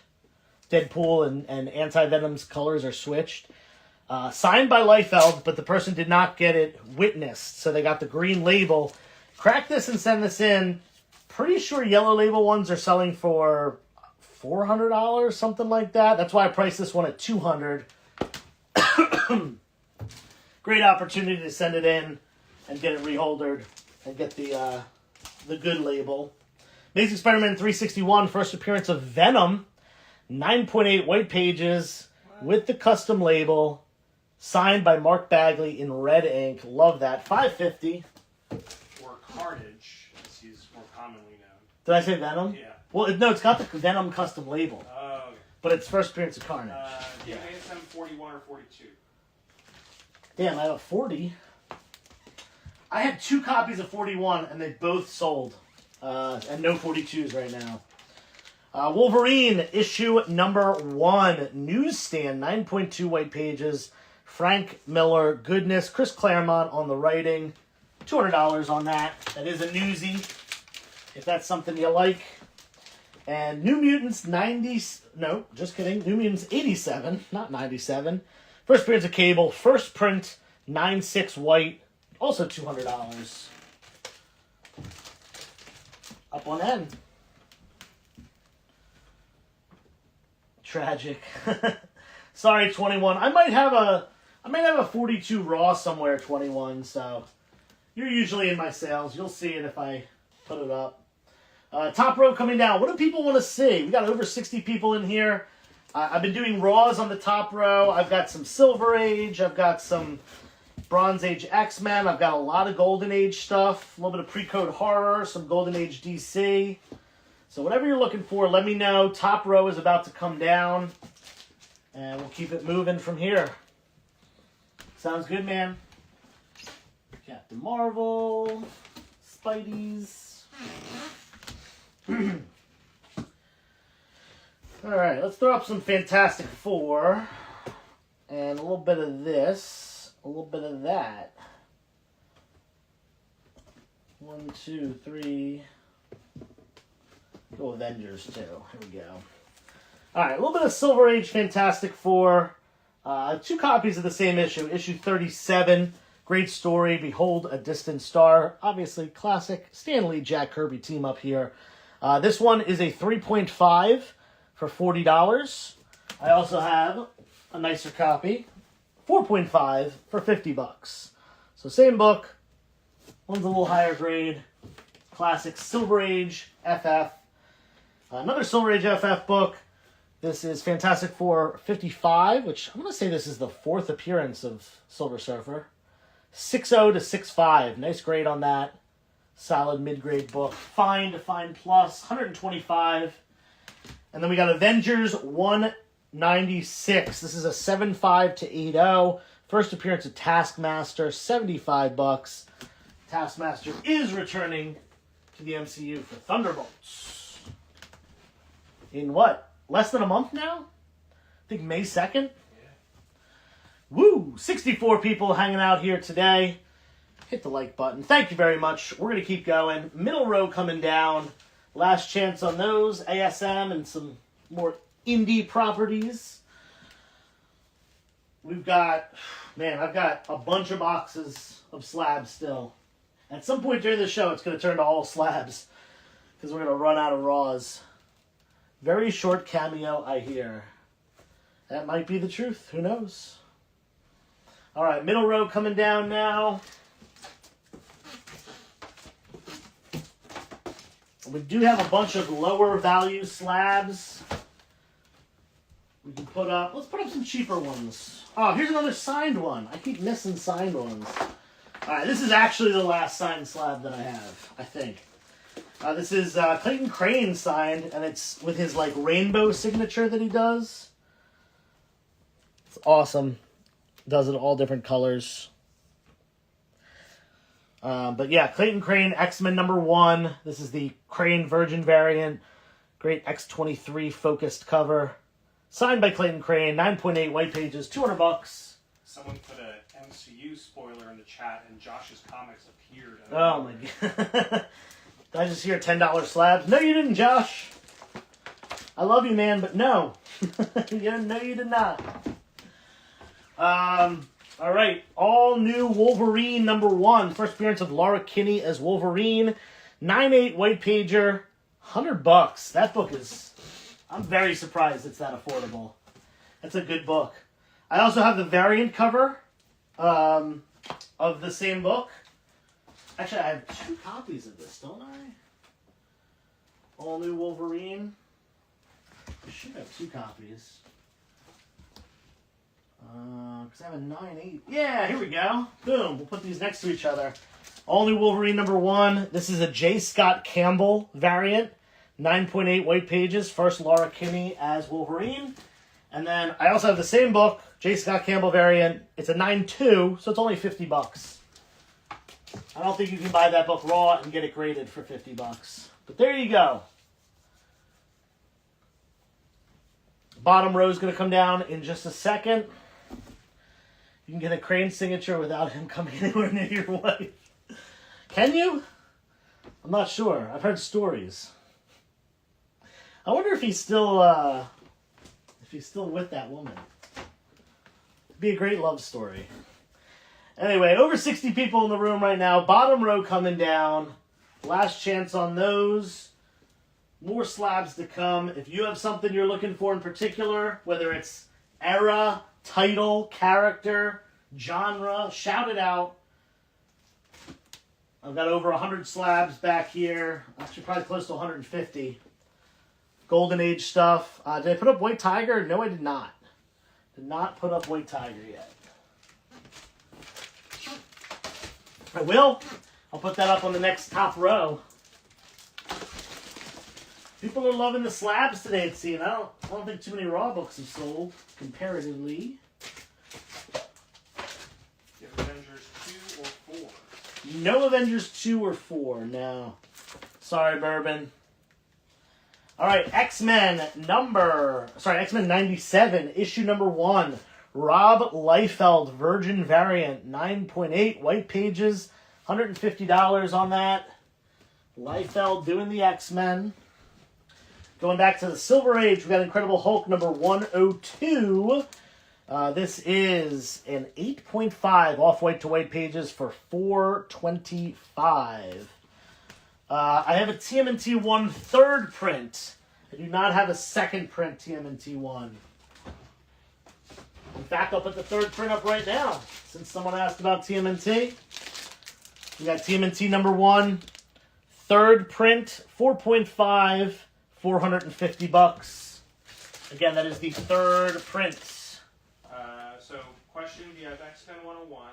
A: Deadpool and Anti-Venom's colors are switched. Signed by Liefeld, but the person did not get it witnessed, so they got the green label. Crack this and send this in. Pretty sure yellow label ones are selling for $400, something like that. That's why I priced this one at $200. Great opportunity to send it in and get it reholdered and get the good label. Amazing Spider-Man 361, first appearance of Venom, 9.8 white pages with the custom label, signed by Mark Bagley in red ink. Love that. $5.50.
B: Or Carnage, as he's more commonly known.
A: Did I say Venom?
B: Yeah.
A: Well, no, it's got the Venom custom label,
B: Oh, okay.
A: but it's first appearance of Carnage.
B: Do you have ASM 41 or 42?
A: Damn, I have a 40. I had 2 copies of 41, and they both sold. And no 42s right now. Wolverine, issue #1. Newsstand, 9.2 white pages. Frank Miller, goodness. Chris Claremont on the writing. $200 on that. That is a newsie, if that's something you like. And New Mutants 90... No, just kidding. New Mutants 87, not 97. First appearance of Cable. First print, 9.6 white. Also $200. Up on end. Tragic. Sorry, 21. I might have a 42 raw somewhere, 21, so you're usually in my sales. You'll see it if I put it up. Top row coming down. What do people want to see? We got over 60 people in here. I've been doing raws on the top row. I've got some Silver Age. I've got some Bronze Age X-Men. I've got a lot of Golden Age stuff. A little bit of pre-code horror. Some Golden Age DC. So whatever you're looking for, let me know. Top row is about to come down. And we'll keep it moving from here. Sounds good, man. Captain Marvel. Spideys. Alright, let's throw up some Fantastic Four. And a little bit of this. A little bit of that. 1, 2, 3. Go Avengers too. Here we go. Alright, a little bit of Silver Age Fantastic Four. 2 copies of the same issue. Issue 37. Great story. Behold a Distant Star. Obviously, classic Stan Lee, Jack Kirby team up here. This one is a 3.5 for $40. I also have a nicer copy. 4.5 for $50. So same book. One's a little higher grade. Classic Silver Age FF. Another Silver Age FF book. This is Fantastic Four 55, which I'm going to say this is the 4th appearance of Silver Surfer. 6.0 to 6.5. Nice grade on that. Solid mid-grade book. Fine to Fine Plus. 125. And then we got Avengers 1 96. This is a 7.5 to 8.0. First appearance of Taskmaster, $75. Taskmaster is returning to the MCU for Thunderbolts. In what? Less than a month now? I think May 2nd?
B: Yeah.
A: Woo! 64 people hanging out here today. Hit the like button. Thank you very much. We're going to keep going. Middle row coming down. Last chance on those. ASM and some more indie properties. We've got... Man, I've got a bunch of boxes of slabs still. At some point during the show, it's going to turn to all slabs. Because we're going to run out of raws. Very short cameo, I hear. That might be the truth. Who knows? All right, middle row coming down now. We do have a bunch of lower value slabs. We can put up... Let's put up some cheaper ones. Oh, here's another signed one. I keep missing signed ones. All right, this is actually the last signed slab that I have, I think. This is Clayton Crane signed, and it's with his like rainbow signature that he does. It's awesome. Does it all different colors. But yeah, Clayton Crane, X-Men #1. This is the Crane Virgin variant. Great X-23 focused cover. Signed by Clayton Crane, 9.8 white pages, $200.
B: Someone put an MCU spoiler in the chat, and Josh's comics appeared.
A: Oh my god. Did I just hear $10 slabs? No, you didn't, Josh. I love you, man, but no. No, you did not. All right. All new Wolverine #1. First appearance of Laura Kinney as Wolverine. 9.8 white pager. $100. That book is... I'm very surprised it's that affordable. That's a good book. I also have the variant cover of the same book. Actually, I have 2 copies of this, don't I? All new Wolverine. I should have 2 copies. Because I have a 9.8. Yeah, here we go. Boom. We'll put these next to each other. All new Wolverine #1. This is a J. Scott Campbell variant. 9.8 white pages. First Laura Kinney as Wolverine. And then I also have the same book, J. Scott Campbell variant. It's a 9.2, so it's only $50. I don't think you can buy that book raw and get it graded for $50. But there you go. Bottom row is going to come down in just a second. You can get a Crane signature without him coming anywhere near your wife. Can you? I'm not sure. I've heard stories. I wonder if he's still with that woman. It'd be a great love story. Anyway, over 60 people in the room right now. Bottom row coming down. Last chance on those. More slabs to come. If you have something you're looking for in particular, whether it's era, title, character, genre, shout it out. I've got over 100 slabs back here. Actually, probably close to 150. Golden Age stuff. Did I put up White Tiger? No, I did not. Did not put up White Tiger yet. I will. I'll put that up on the next top row. People are loving the slabs today, it seems. I don't think too many raw books have sold, comparatively.
B: You have Avengers 2 or 4?
A: No Avengers 2 or 4, no. Sorry, Bourbon. Alright, X-Men 97, issue #1. Rob Liefeld, Virgin variant, 9.8 white pages, $150 on that. Liefeld doing the X-Men. Going back to the Silver Age, we got Incredible Hulk #102. This is an 8.5 off-white to white pages for $425. I have a TMNT 1 third print. I do not have a second print TMNT 1. In fact, I'll put the third print up right now, since someone asked about TMNT. We got TMNT #1, third print, 4.5, $450. Again, that is the third print.
B: So, question, do you have X-Men 101?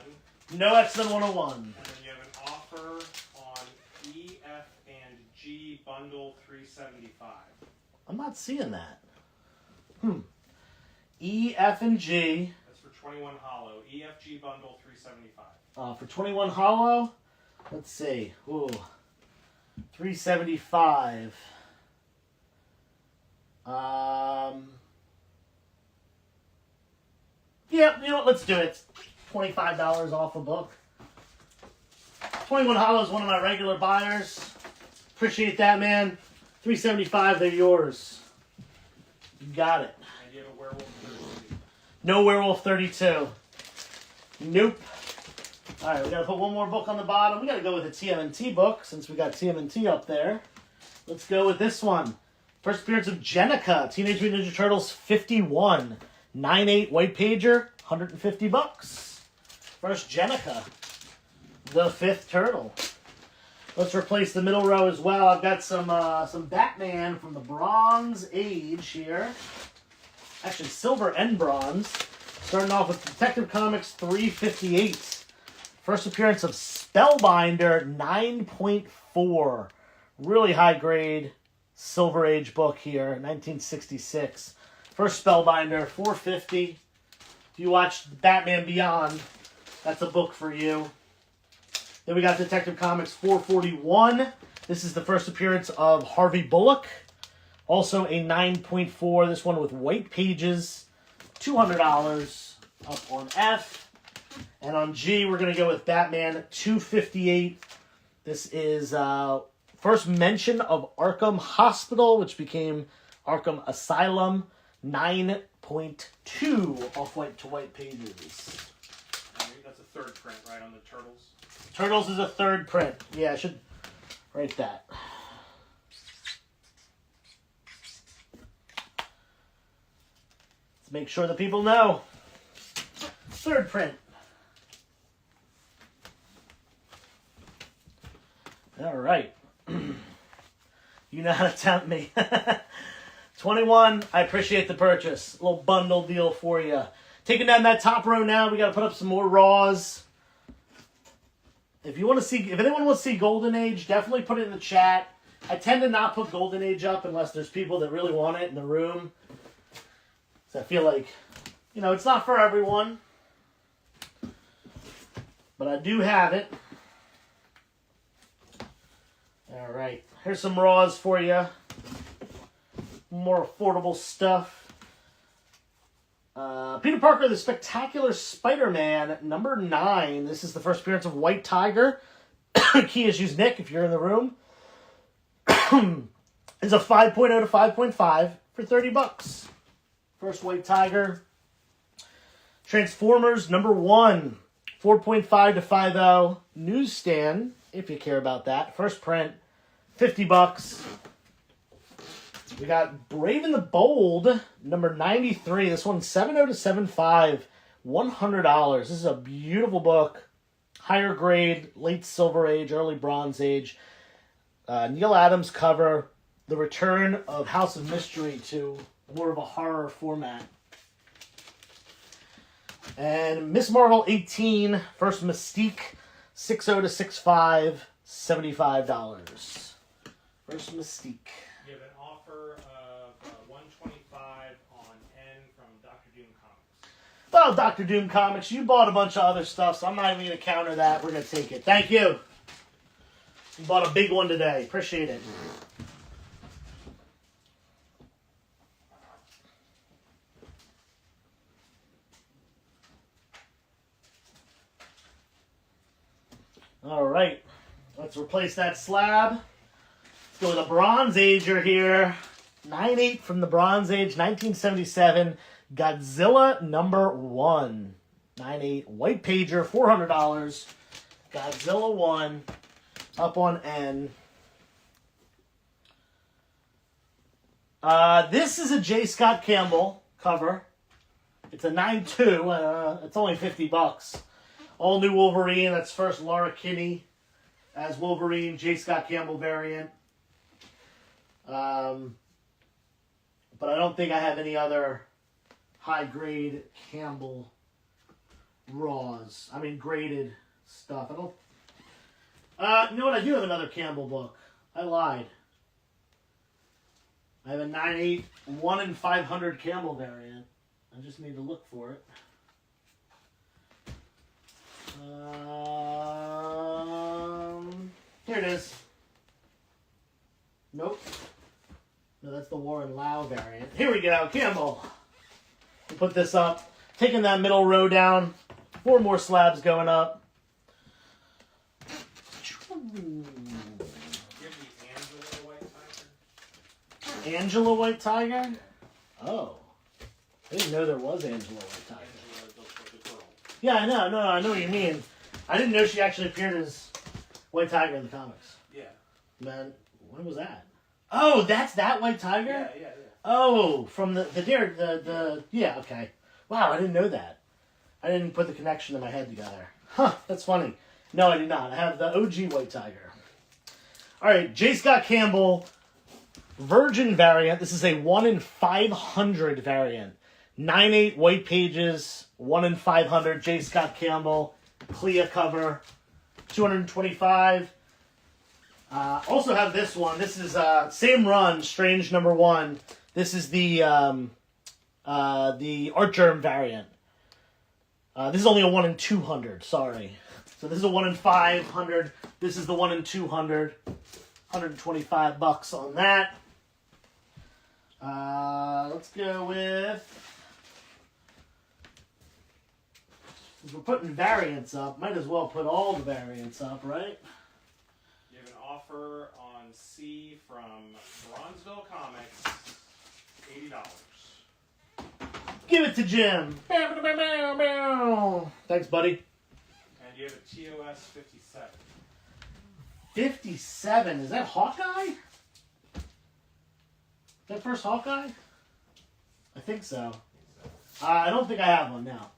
A: No X-Men 101.
B: And then you have an offer on E, F, and G bundle $375.
A: I'm not seeing that. E, F, and G.
B: That's for 21 hollow. EFG bundle 375.
A: For 21 hollow, let's see. Ooh, 375. Yeah, you know what? Let's do it. $25 off a book. 21 hollow is one of my regular buyers. Appreciate that, man. 375. They're yours. You got it.
B: And you have a werewolf 32.
A: No Werewolf 32. Nope. All right, we got to put one more book on the bottom. We got to go with a TMNT book since we got TMNT up there. Let's go with this one. First appearance of Jennika, Teenage Mutant Ninja Turtles 51. 9/8 white pager, $150. First Jennika, the fifth turtle. Let's replace the middle row as well. I've got some Batman from the Bronze Age here. Actually, silver and bronze. Starting off with Detective Comics 358. First appearance of Spellbinder 9.4. Really high grade Silver Age book here, 1966. First Spellbinder, $450. If you watched Batman Beyond, that's a book for you. Then we got Detective Comics 441. This is the first appearance of Harvey Bullock. Also a 9.4. This one with white pages. $200 up on F. And on G, we're going to go with Batman 258. This is first mention of Arkham Hospital, which became Arkham Asylum. 9.2 off white to white pages.
B: That's a third print, right, on the Turtles?
A: Turtles is a third print. Yeah, I should write that. Let's make sure the people know. Third print. All right. You know how to tempt me. 21, I appreciate the purchase. A little bundle deal for you. Taking down that top row now, we got to put up some more Raws. If anyone wants to see Golden Age, definitely put it in the chat. I tend to not put Golden Age up unless there's people that really want it in the room. So I feel like, it's not for everyone. But I do have it. All right. Here's some Raws for you. More affordable stuff. Peter Parker, the Spectacular Spider-Man, number 9. This is the first appearance of White Tiger. Key issues, Nick, if you're in the room. It's a 5.0 to 5.5 for $30. First White Tiger. Transformers, number 1. 4.5 to 5.0. Newsstand, if you care about that. First print, $50. We got Brave and the Bold, number 93. This one's 7.0 to 7.5, $100. This is a beautiful book. Higher grade, late Silver Age, early Bronze Age. Neil Adams cover. The return of House of Mystery to more of a horror format. And Miss Marvel 18, first Mystique, 6.0 to 6.5, $75. First Mystique.
B: You have an offer of $125 on N from Dr. Doom Comics.
A: Well, Dr. Doom Comics, you bought a bunch of other stuff, so I'm not even going to counter that. We're going to take it. Thank you. You bought a big one today. Appreciate it. All right. Let's replace that slab. Let's go with a Bronze Ager here. 9.8 from the Bronze Age, 1977. Godzilla number 1. 9.8 white pager, $400. Godzilla 1. Up on N. This is a J. Scott Campbell cover. It's a 9.2. It's only $50. All new Wolverine. That's first Laura Kinney as Wolverine, J. Scott Campbell variant. But I don't think I have any other high-grade Campbell Raws. I mean, graded stuff. I don't... you know what? I do have another Campbell book. I lied. I have a 9.8, 1 in 500 Campbell variant. I just need to look for it. Here it is. Nope. No, that's the Warren Lau variant. Here we go, Campbell. We'll put this up. Taking that middle row down. 4 more slabs going up. Angela White Tiger? Oh. I didn't know there was Angela White Tiger. Yeah, I know. No, I know what you mean. I didn't know she actually appeared as White Tiger in the comics.
B: Yeah.
A: Man, when was that? Oh, that's that White Tiger?
B: Yeah.
A: Oh, from the yeah, okay. Wow, I didn't know that. I didn't put the connection in my head together. Huh, that's funny. No, I did not. I have the OG White Tiger. All right, J. Scott Campbell, Virgin variant. This is a 1 in 500 variant. 9/8 white pages, 1 in 500. J. Scott Campbell, Clea cover, 225. Also have this one. This is same run, Strange #1. This is the Art Germ variant. This is only a 1 in 200. Sorry. So this is a 1 in 500. This is the 1 in 200. $125 on that. Let's go with. Since we're putting variants up, might as well put all the variants up, right?
B: You have an offer on C from Bronzeville Comics, $80.
A: Give it to Jim. Thanks, buddy.
B: And you have a TOS 57.
A: 57. Is that Hawkeye? Is that first Hawkeye? I think so. I don't think I have one now.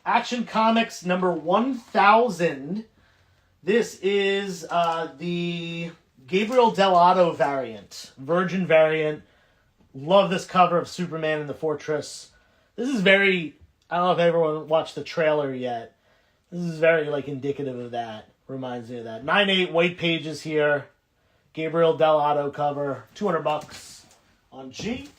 A: Action Comics number 1000. This is the Gabriel Dell'Otto variant. Virgin variant. Love this cover of Superman in the Fortress. This is very... I don't know if everyone watched the trailer yet. This is very indicative of that. Reminds me of that. 9/8 white pages here. Gabriel Dell'Otto cover. $200 on G.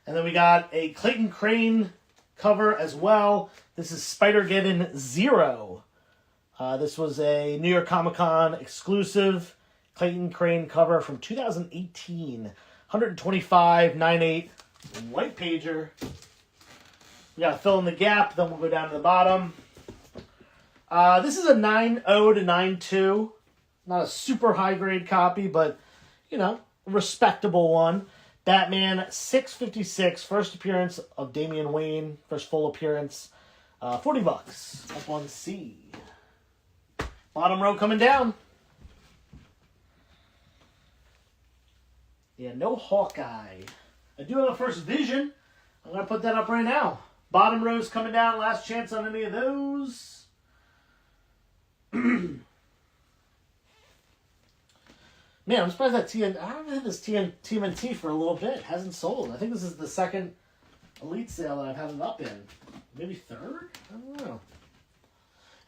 A: And then we got a Clayton Crane cover as well. This is Spider-Geddon 0. This was a New York Comic Con exclusive Clayton Crane cover from 2018. 125, 9/8 white pager. We got to fill in the gap, then we'll go down to the bottom. This is a 9/0 to 9/2. Not a super high grade copy, but, a respectable one. Batman 656, first appearance of Damian Wayne, first full appearance. $40. Up on C. Bottom row coming down. Yeah, no Hawkeye. I do have a first Vision. I'm going to put that up right now. Bottom row's coming down. Last chance on any of those. Man, I'm surprised that I haven't had this TMNT for a little bit. Hasn't sold. I think this is the second Elite sale that I've had it up in. Maybe third? I don't know.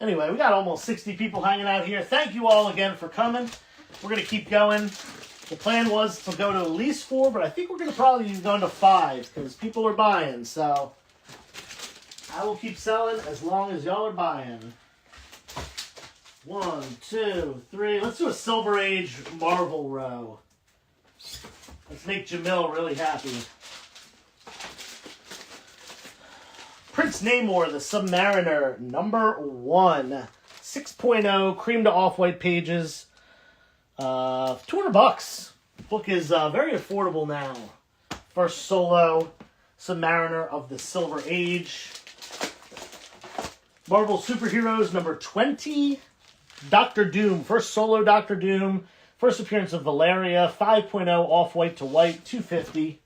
A: Anyway, we got almost 60 people hanging out here. Thank you all again for coming. We're going to keep going. The plan was to go to at least 4, but I think we're going to probably be going to 5 because people are buying. So I will keep selling as long as y'all are buying. 1, 2, 3. Let's do a Silver Age Marvel row. Let's make Jamil really happy. Prince Namor, the Submariner, #1. 6.0, cream to off-white pages. $200. Book is very affordable now. First solo Submariner of the Silver Age. Marvel Superheroes #20. Doctor Doom, first solo Doctor Doom. First appearance of Valeria, 5.0 off-white to white, $250.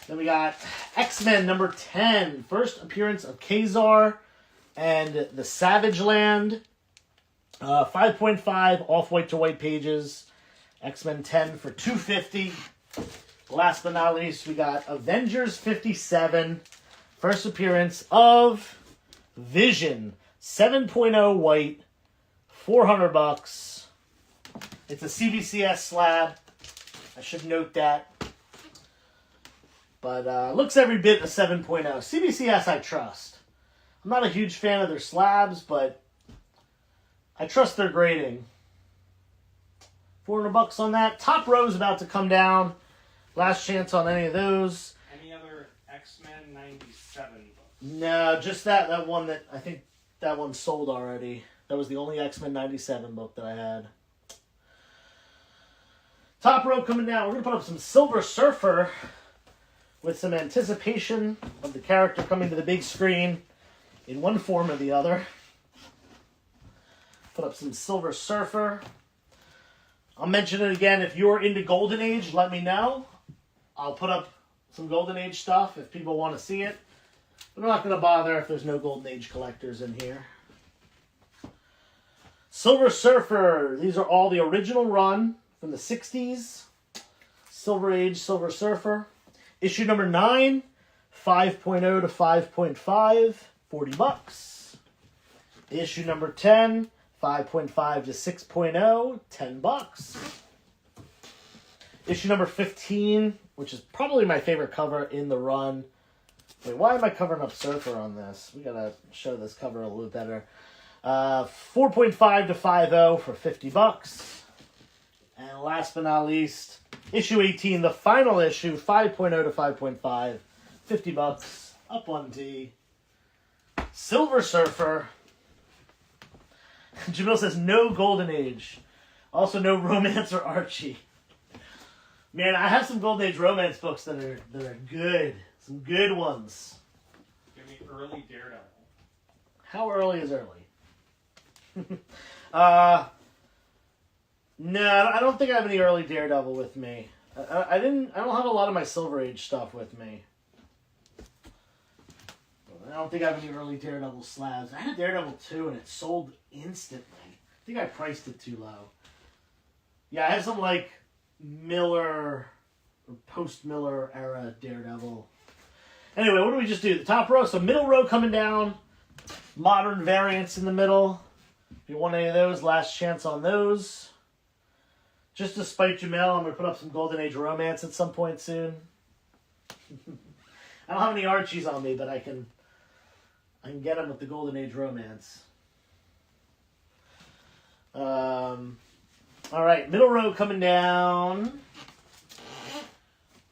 A: Then we got X-Men #10. First appearance of Kazar and the Savage Land. 5.5 off-white to white pages. X-Men 10 for $250. Last but not least, we got Avengers 57. First appearance of Vision. 7.0 white. $400. It's a CBCS slab. I should note that. But looks every bit a 7.0. CBCS I trust. I'm not a huge fan of their slabs, but I trust their grading. $400 on that. Top row's about to come down. Last chance on any of those.
B: Any other X-Men 97 books?
A: No, just that one that I think that one sold already. That was the only X-Men 97 book that I had. Top row coming down. We're going to put up some Silver Surfer with some anticipation of the character coming to the big screen in one form or the other. Put up some Silver Surfer. I'll mention it again. If you're into Golden Age, let me know. I'll put up some Golden Age stuff if people want to see it. But I'm not going to bother if there's no Golden Age collectors in here. Silver Surfer. These are all the original run from the 60s. Silver Age Silver Surfer. Issue number 9, 5.0 to 5.5, $40. Issue number 10, 5.5 to 6.0, $10. Issue number 15, which is probably my favorite cover in the run. Wait, why am I covering up Surfer on this? We gotta show this cover a little better. 4.5 to 5.0 for $50. And last but not least, issue 18, the final issue, 5.0 to 5.5, $50. Up one T. Silver Surfer. Jamil says no Golden Age. Also no Romance or Archie. Man, I have some Golden Age romance books that are good. Some good ones.
B: Give me early Daredevil.
A: How early is early? No, I don't think I have any early Daredevil with me. I don't have a lot of my Silver Age stuff with me. I don't think I have any early Daredevil slabs. I had Daredevil 2 and it sold instantly. I think I priced it too low. Yeah, I have some like Miller or post-Miller era Daredevil. Anyway, what do we just do? The top row, so middle row coming down. Modern variants in the middle. If you want any of those, last chance on those. Just to spite Jamel, I'm going to put up some Golden Age romance at some point soon. I don't have any Archies on me, but I can get them with the Golden Age romance. All right, middle row coming down.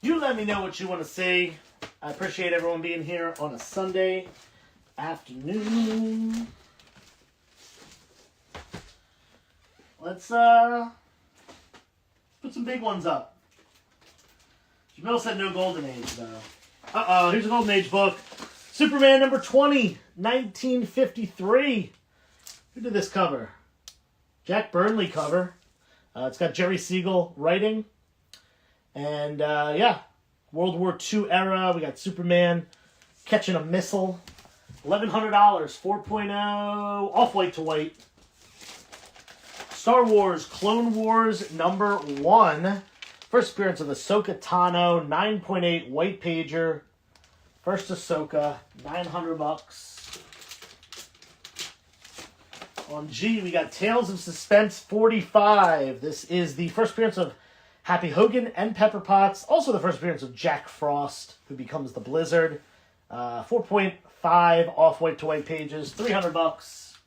A: You let me know what you want to see. I appreciate everyone being here on a Sunday afternoon. Let's put some big ones up. Jamil said no Golden Age, though. Uh-oh, here's a Golden Age book. Superman number 20, 1953. Who did this cover? Jack Burnley cover. It's got Jerry Siegel writing. And, yeah, World War II era. We got Superman catching a missile. $1,100, 4.0, off-white to white. Star Wars Clone Wars number 1. First appearance of Ahsoka Tano, 9.8 white pager. First Ahsoka, $900. On G, we got Tales of Suspense 45. This is the first appearance of Happy Hogan and Pepper Potts. Also the first appearance of Jack Frost, who becomes the Blizzard. 4.5 off-white to white pages, $300.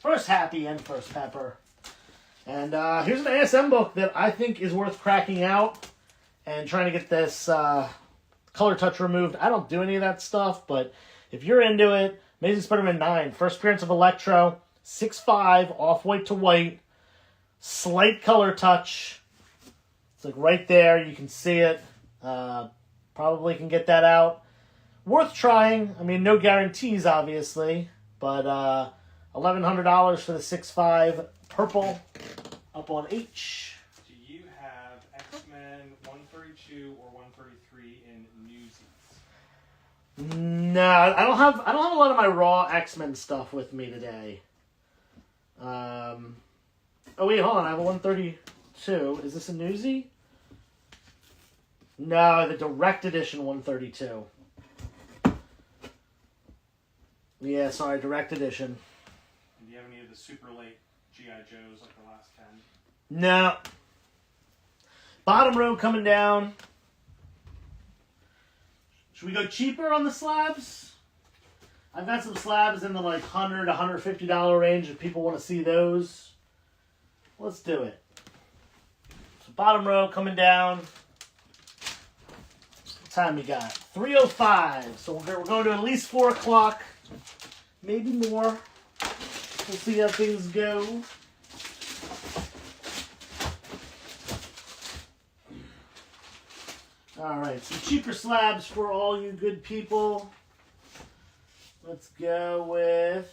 A: First Happy and first Pepper. And here's an ASM book that I think is worth cracking out and trying to get this color touch removed. I don't do any of that stuff, but if you're into it, Amazing Spider-Man 9, first appearance of Electro, 6.5, off-white to white, slight color touch. It's like right there, you can see it. Probably can get that out. Worth trying. I mean, no guarantees, obviously, but $1,100 for the 6.5 purple up on H.
B: Do you have X-Men 132 or 133 in Newsies?
A: No, I don't have a lot of my raw X-Men stuff with me today. Oh wait, hold on. I have a 132. Is this a newsie? No, the direct edition 132. Yeah, sorry, direct edition.
B: Do you have any of the super late G.I. Joes like the last 10?
A: No. Bottom row coming down. Should we go cheaper on the slabs? I've got some slabs in the like $100, $150 range if people want to see those. Let's do it. So bottom row coming down. What time we got? 3:05. So we're going to at least 4 o'clock. Maybe more. We'll see how things go. Alright, some cheaper slabs for all you good people. Let's go with...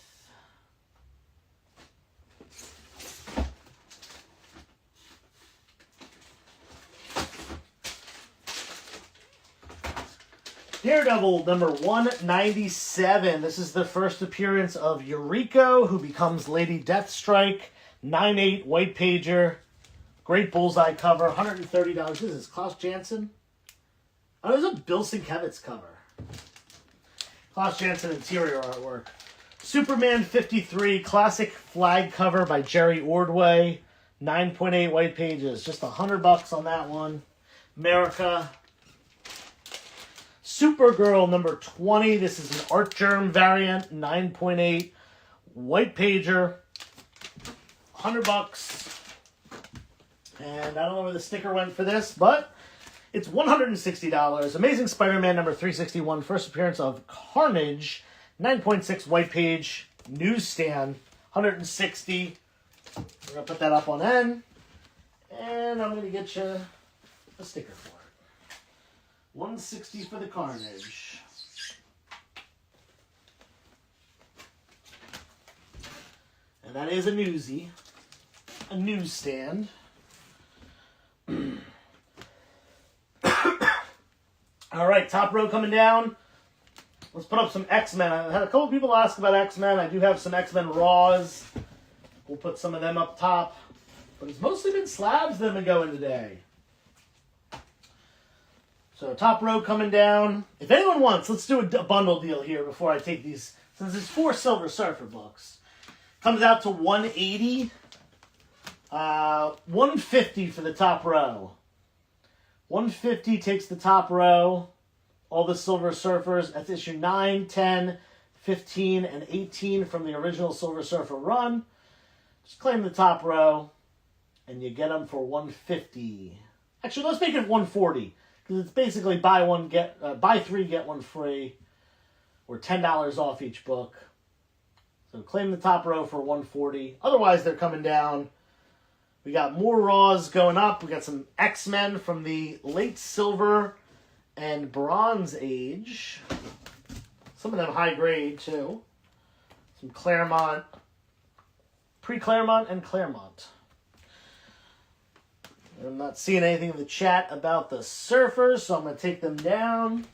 A: Daredevil number 197. This is the first appearance of Yuriko, who becomes Lady Deathstrike. 9/8 white pager. Great bullseye cover. $130. This is Klaus Janson. Oh, there's a Bill Sienkiewicz cover. Klaus Janson interior artwork. Superman 53 classic flag cover by Jerry Ordway. 9.8 white pages. Just $100 on that one. America. Supergirl number 20. This is an Art Germ variant. 9.8 white pager. $100. And I don't know where the sticker went for this, but it's $160. Amazing Spider-Man number 361. First appearance of Carnage. 9.6 white page. Newsstand. $160. We're going to put that up on end. And I'm going to get you a sticker for it. $160 for the Carnage. And that is a newsie. A newsstand. All right, top row coming down. Let's put up some X-Men. I had a couple people ask about X-Men. I do have some X-Men Raws. We'll put some of them up top. But it's mostly been slabs that have been going today. So top row coming down. If anyone wants, let's do a bundle deal here before I take these. Since it's 4 Silver Surfer books. Comes out to $180. $150 for the top row. $150 takes the top row. All the Silver Surfers. That's issue 9, 10, 15, and 18 from the original Silver Surfer run. Just claim the top row, and you get them for $150. Actually, let's make it $140 because it's basically buy 3 get 1 free, or $10 off each book. So claim the top row for $140. Otherwise, they're coming down. We got more Raws going up. We got some X-Men from the late Silver and Bronze Age. Some of them high grade, too. Some Claremont. Pre-Claremont and Claremont. I'm not seeing anything in the chat about the Surfers, so I'm going to take them down.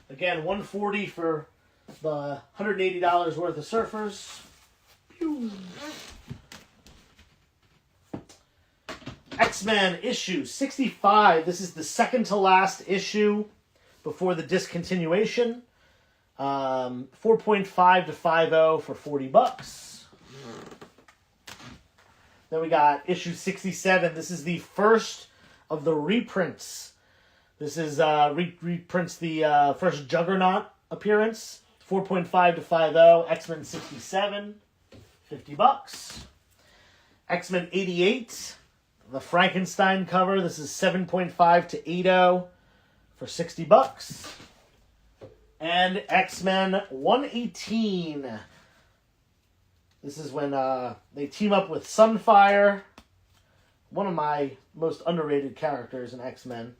A: Again, $140 for the $180 worth of Surfers. Pew. X-Men issue 65. This is the second to last issue before the discontinuation. 4.5 to 5.0 for $40. Then we got issue 67. This is the first of the reprints. This is reprints the first Juggernaut appearance. 4.5 to 5.0. X-Men 67. $50. X-Men 88. The Frankenstein cover. This is 7.5 to 8.0 for $60. And X-Men 118. This is when they team up with Sunfire, one of my most underrated characters in X-Men.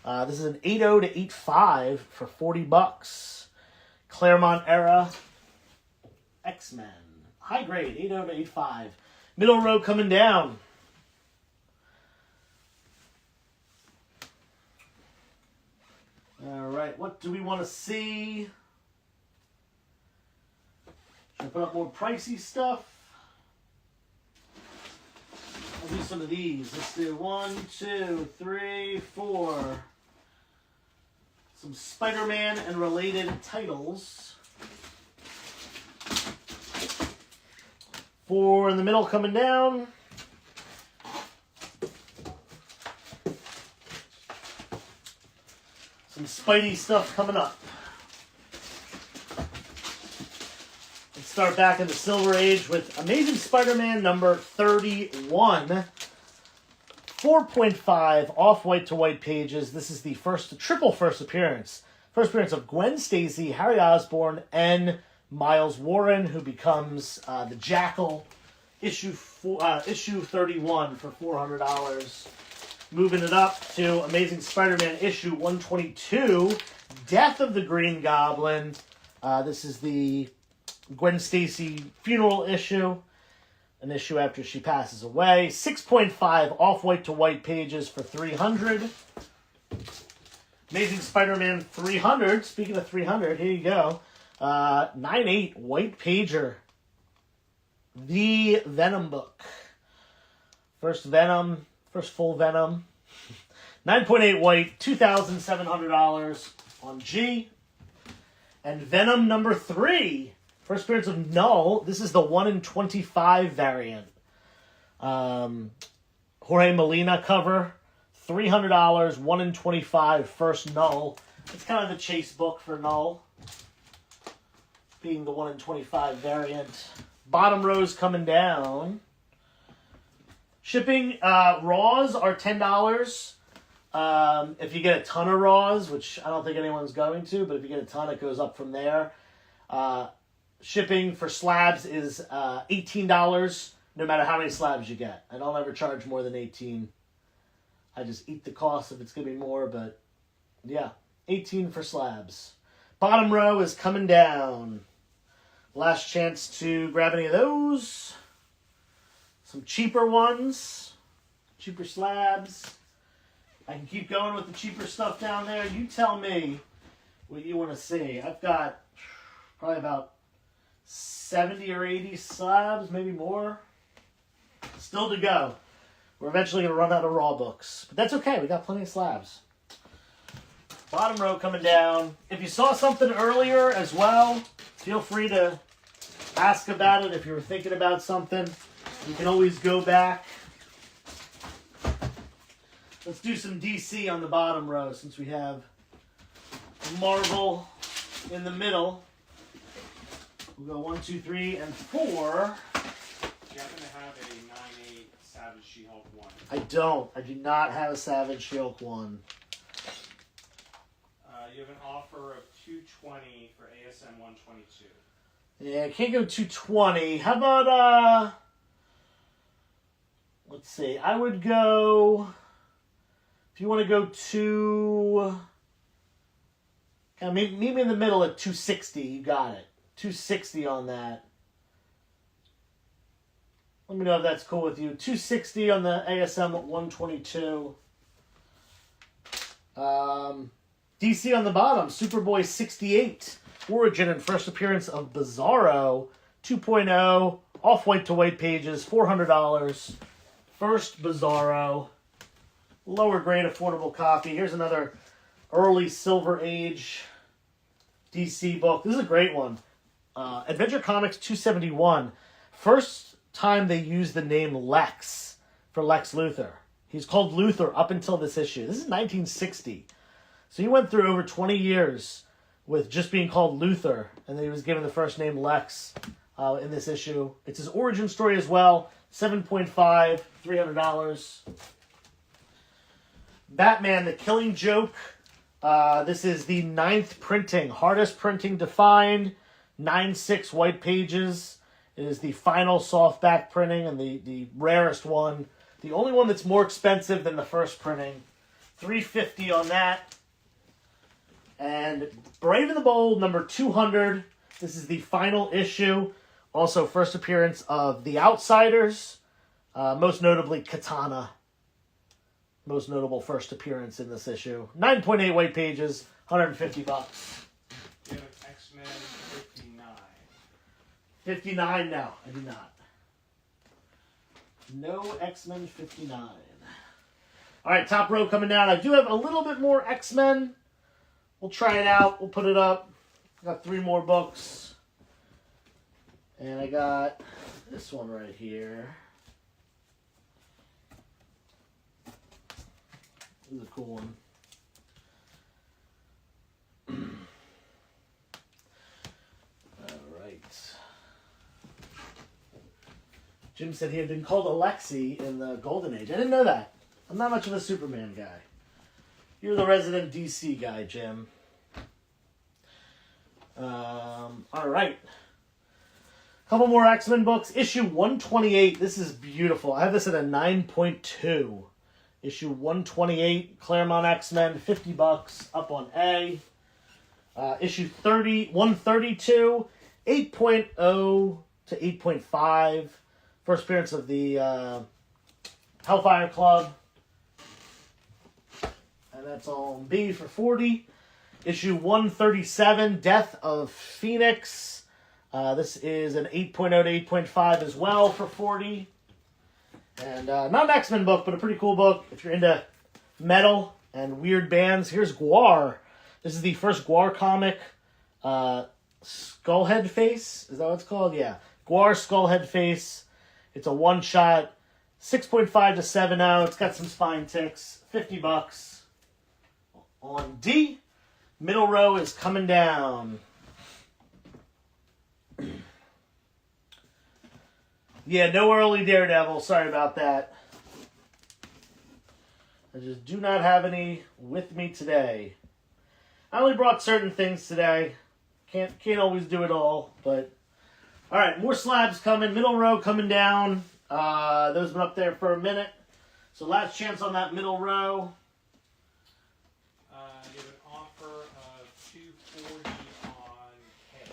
A: This is an 8.0 to 8.5 for $40. Claremont era X-Men. High grade, 8.0 to 8.5. Middle row coming down. All right, what do we want to see? Should I put up more pricey stuff? I'll do some of these. Let's do 1, 2, 3, 4. Some Spider-Man and related titles. 4 in the middle coming down. Some Spidey stuff coming up. Let's start back in the Silver Age with Amazing Spider-Man number 31. 4.5 off-white to white pages. This is the triple first appearance. First appearance of Gwen Stacy, Harry Osborn, and Miles Warren, who becomes the Jackal. Issue 31 for $400. Moving it up to Amazing Spider-Man issue 122, Death of the Green Goblin. This is the Gwen Stacy funeral issue. An issue after she passes away. 6.5 off-white to white pages for $300. Amazing Spider-Man 300. Speaking of 300, here you go. 9.8 white pager. The Venom book. First full Venom. 9.8 white, $2,700 on G. And Venom number 3. First appearance of Null. This is the 1 in 25 variant. Jorge Molina cover. $300, 1 in 25, first Null. It's kind of the chase book for Null, being the 1 in 25 variant. Bottom row's coming down. Shipping, raws are $10. If you get a ton of raws, which I don't think anyone's going to, but if you get a ton, it goes up from there. Shipping for slabs is $18, no matter how many slabs you get. I don't ever charge more than $18. I just eat the cost if it's going to be more, but yeah, $18 for slabs. Bottom row is coming down. Last chance to grab any of those. Some cheaper ones. Cheaper slabs. I can keep going with the cheaper stuff down there. You tell me what you want to see. I've got probably about 70 or 80 slabs, maybe more. Still to go. We're eventually going to run out of raw books. But that's okay. We got plenty of slabs. Bottom row coming down. If you saw something earlier as well, feel free to ask about it if you were thinking about something. You can always go back. Let's do some DC on the bottom row since we have Marvel in the middle. We'll go 1, 2, 3, and 4.
B: Do you happen to have a 9.8 Savage She-Hulk 1?
A: I don't. I do not have a Savage She-Hulk 1.
B: You have an offer of $220 for ASM 122.
A: Yeah, I can't go 220. How about, let's see. I would go, if you want to go meet me in the middle at 260. You got it. 260 on that. Let me know if that's cool with you. 260 on the ASM 122. DC on the bottom. Superboy 68. Origin and first appearance of Bizarro. 2.0. Off-white to white pages. $400. First Bizarro. Lower grade affordable copy. Here's another early Silver Age DC book. This is a great one. Adventure Comics 271. First time they used the name Lex for Lex Luthor. He's called Luthor up until this issue. This is 1960. So he went through over 20 years with just being called Luthor, and then he was given the first name Lex in this issue. It's his origin story as well. 7.5, $300. Batman, The Killing Joke. This is the 9th printing. Hardest printing defined. 9.6 white pages. It is the final softback printing and the rarest one. The only one that's more expensive than the first printing. $350 on that. And Brave and the Bold, number 200. This is the final issue. Also, first appearance of The Outsiders. Most notably, Katana. Most notable first appearance in this issue. 9.8 white pages, $150.
B: You have an X-Men 59.
A: 59 now. I do not. No X-Men 59. All right, top row coming down. I do have a little bit more X-Men. We'll try it out. We'll put it up. I got 3 more books. And I got this one right here. This is a cool one. Jim said he had been called Alexi in the Golden Age. I didn't know that. I'm not much of a Superman guy. You're the resident DC guy, Jim. All right. Couple more X-Men books. Issue 128. This is beautiful. I have this at a 9.2. Issue 128, Claremont X-Men, $50 up on A. Issue 132, 8.0 to 8.5. First appearance of the Hellfire Club. And that's all on B for 40. Issue 137, Death of Phoenix. This is an 8.0 to 8.5 as well for 40. And not an X-Men book, but a pretty cool book if you're into metal and weird bands. Here's Gwar. This is the first Gwar comic. Skullhead Face. Is that what it's called? Yeah. Gwar Skullhead Face. It's a one-shot. 6.5 to 7.0. It's got some spine ticks. $50 on D. Middle row is coming down. Yeah, no early Daredevil. Sorry about that. I just do not have any with me today. I only brought certain things today. Can't always do it all, but all right, more slabs coming. Middle row coming down. Those been up there for a minute. So last chance on that middle row.
B: You have an offer of 240 on K.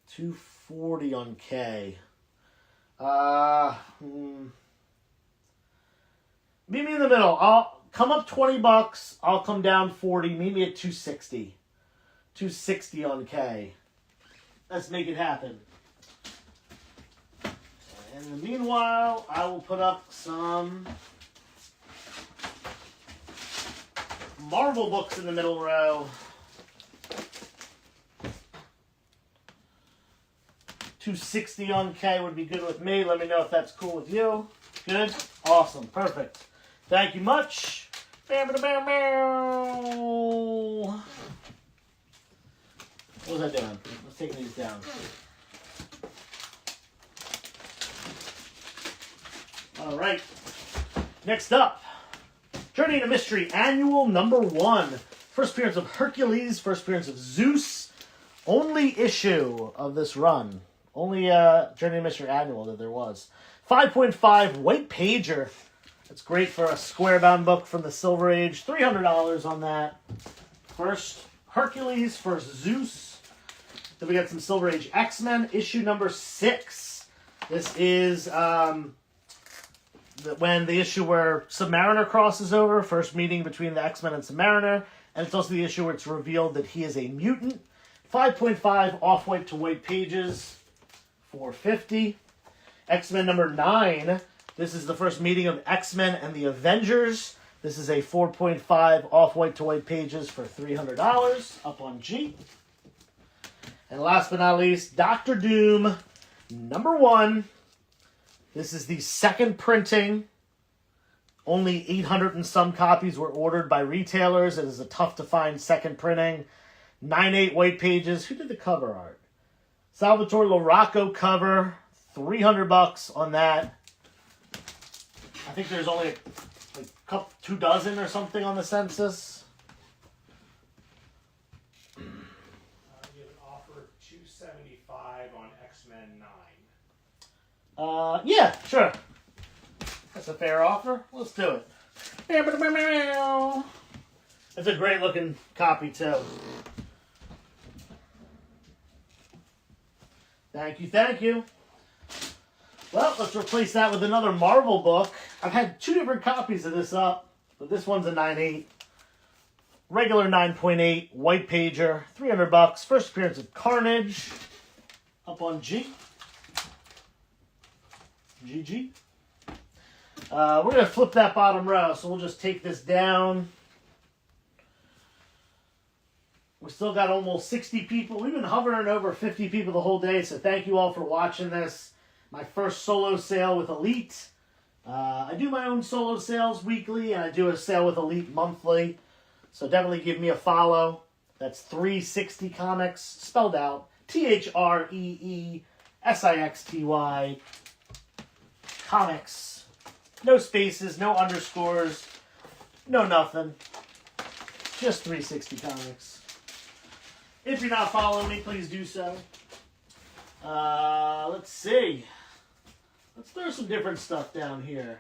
A: 240 on K. Meet me in the middle. I'll come up $20. I'll come down 40. Meet me at 260. 260 on K. Let's make it happen. And in the meanwhile, I will put up some Marvel books in the middle row. 260 on K would be good with me. Let me know if that's cool with you. Good? Awesome. Perfect. Thank you much. What was I doing? Let's take these down. All right. Next up, Journey into Mystery Annual number 1. First appearance of Hercules. First appearance of Zeus. Only issue of this run. Only Journey into Mystery Annual that there was. 5.5 white pager. That's great for a square-bound book from the Silver Age. $300 on that. First Hercules, first Zeus. Then we got some Silver Age X-Men, issue number 6. This is when the issue where Submariner crosses over, first meeting between the X-Men and Submariner, and it's also the issue where it's revealed that he is a mutant. 5.5 off-white to white pages, $450. X-Men number 9. This is the first meeting of X-Men and the Avengers. This is a 4.5 off-white to white pages for $300, up on G. And last but not least, Doctor Doom, number 1. This is the second printing. Only 800 and some copies were ordered by retailers. It is a tough-to-find second printing. 9/8 white pages. Who did the cover art? Salvatore Larocco cover. $300 on that. I think there's only like 2 dozen or something on the census.
B: You have an offer of 275 on X-Men 9.
A: Yeah, sure. That's a fair offer. Let's do it. It's a great looking copy too. Thank you, thank you. Well, let's replace that with another Marvel book. I've had 2 different copies of this up, but this one's a 9/8. Regular 9.8, white pager, $300. First appearance of Carnage, up on G. GG. We're going to flip that bottom row, so we'll just take this down. We still got almost 60 people. We've been hovering over 50 people the whole day, so thank you all for watching this. My first solo sale with Elite. I do my own solo sales weekly, and I do a sale with Elite monthly. So definitely give me a follow. That's 360 Comics, spelled out. THREESIXTY. Comics. No spaces, no underscores, no nothing. Just 360 Comics. If you're not following me, please do so. Let's see. Let's throw some different stuff down here.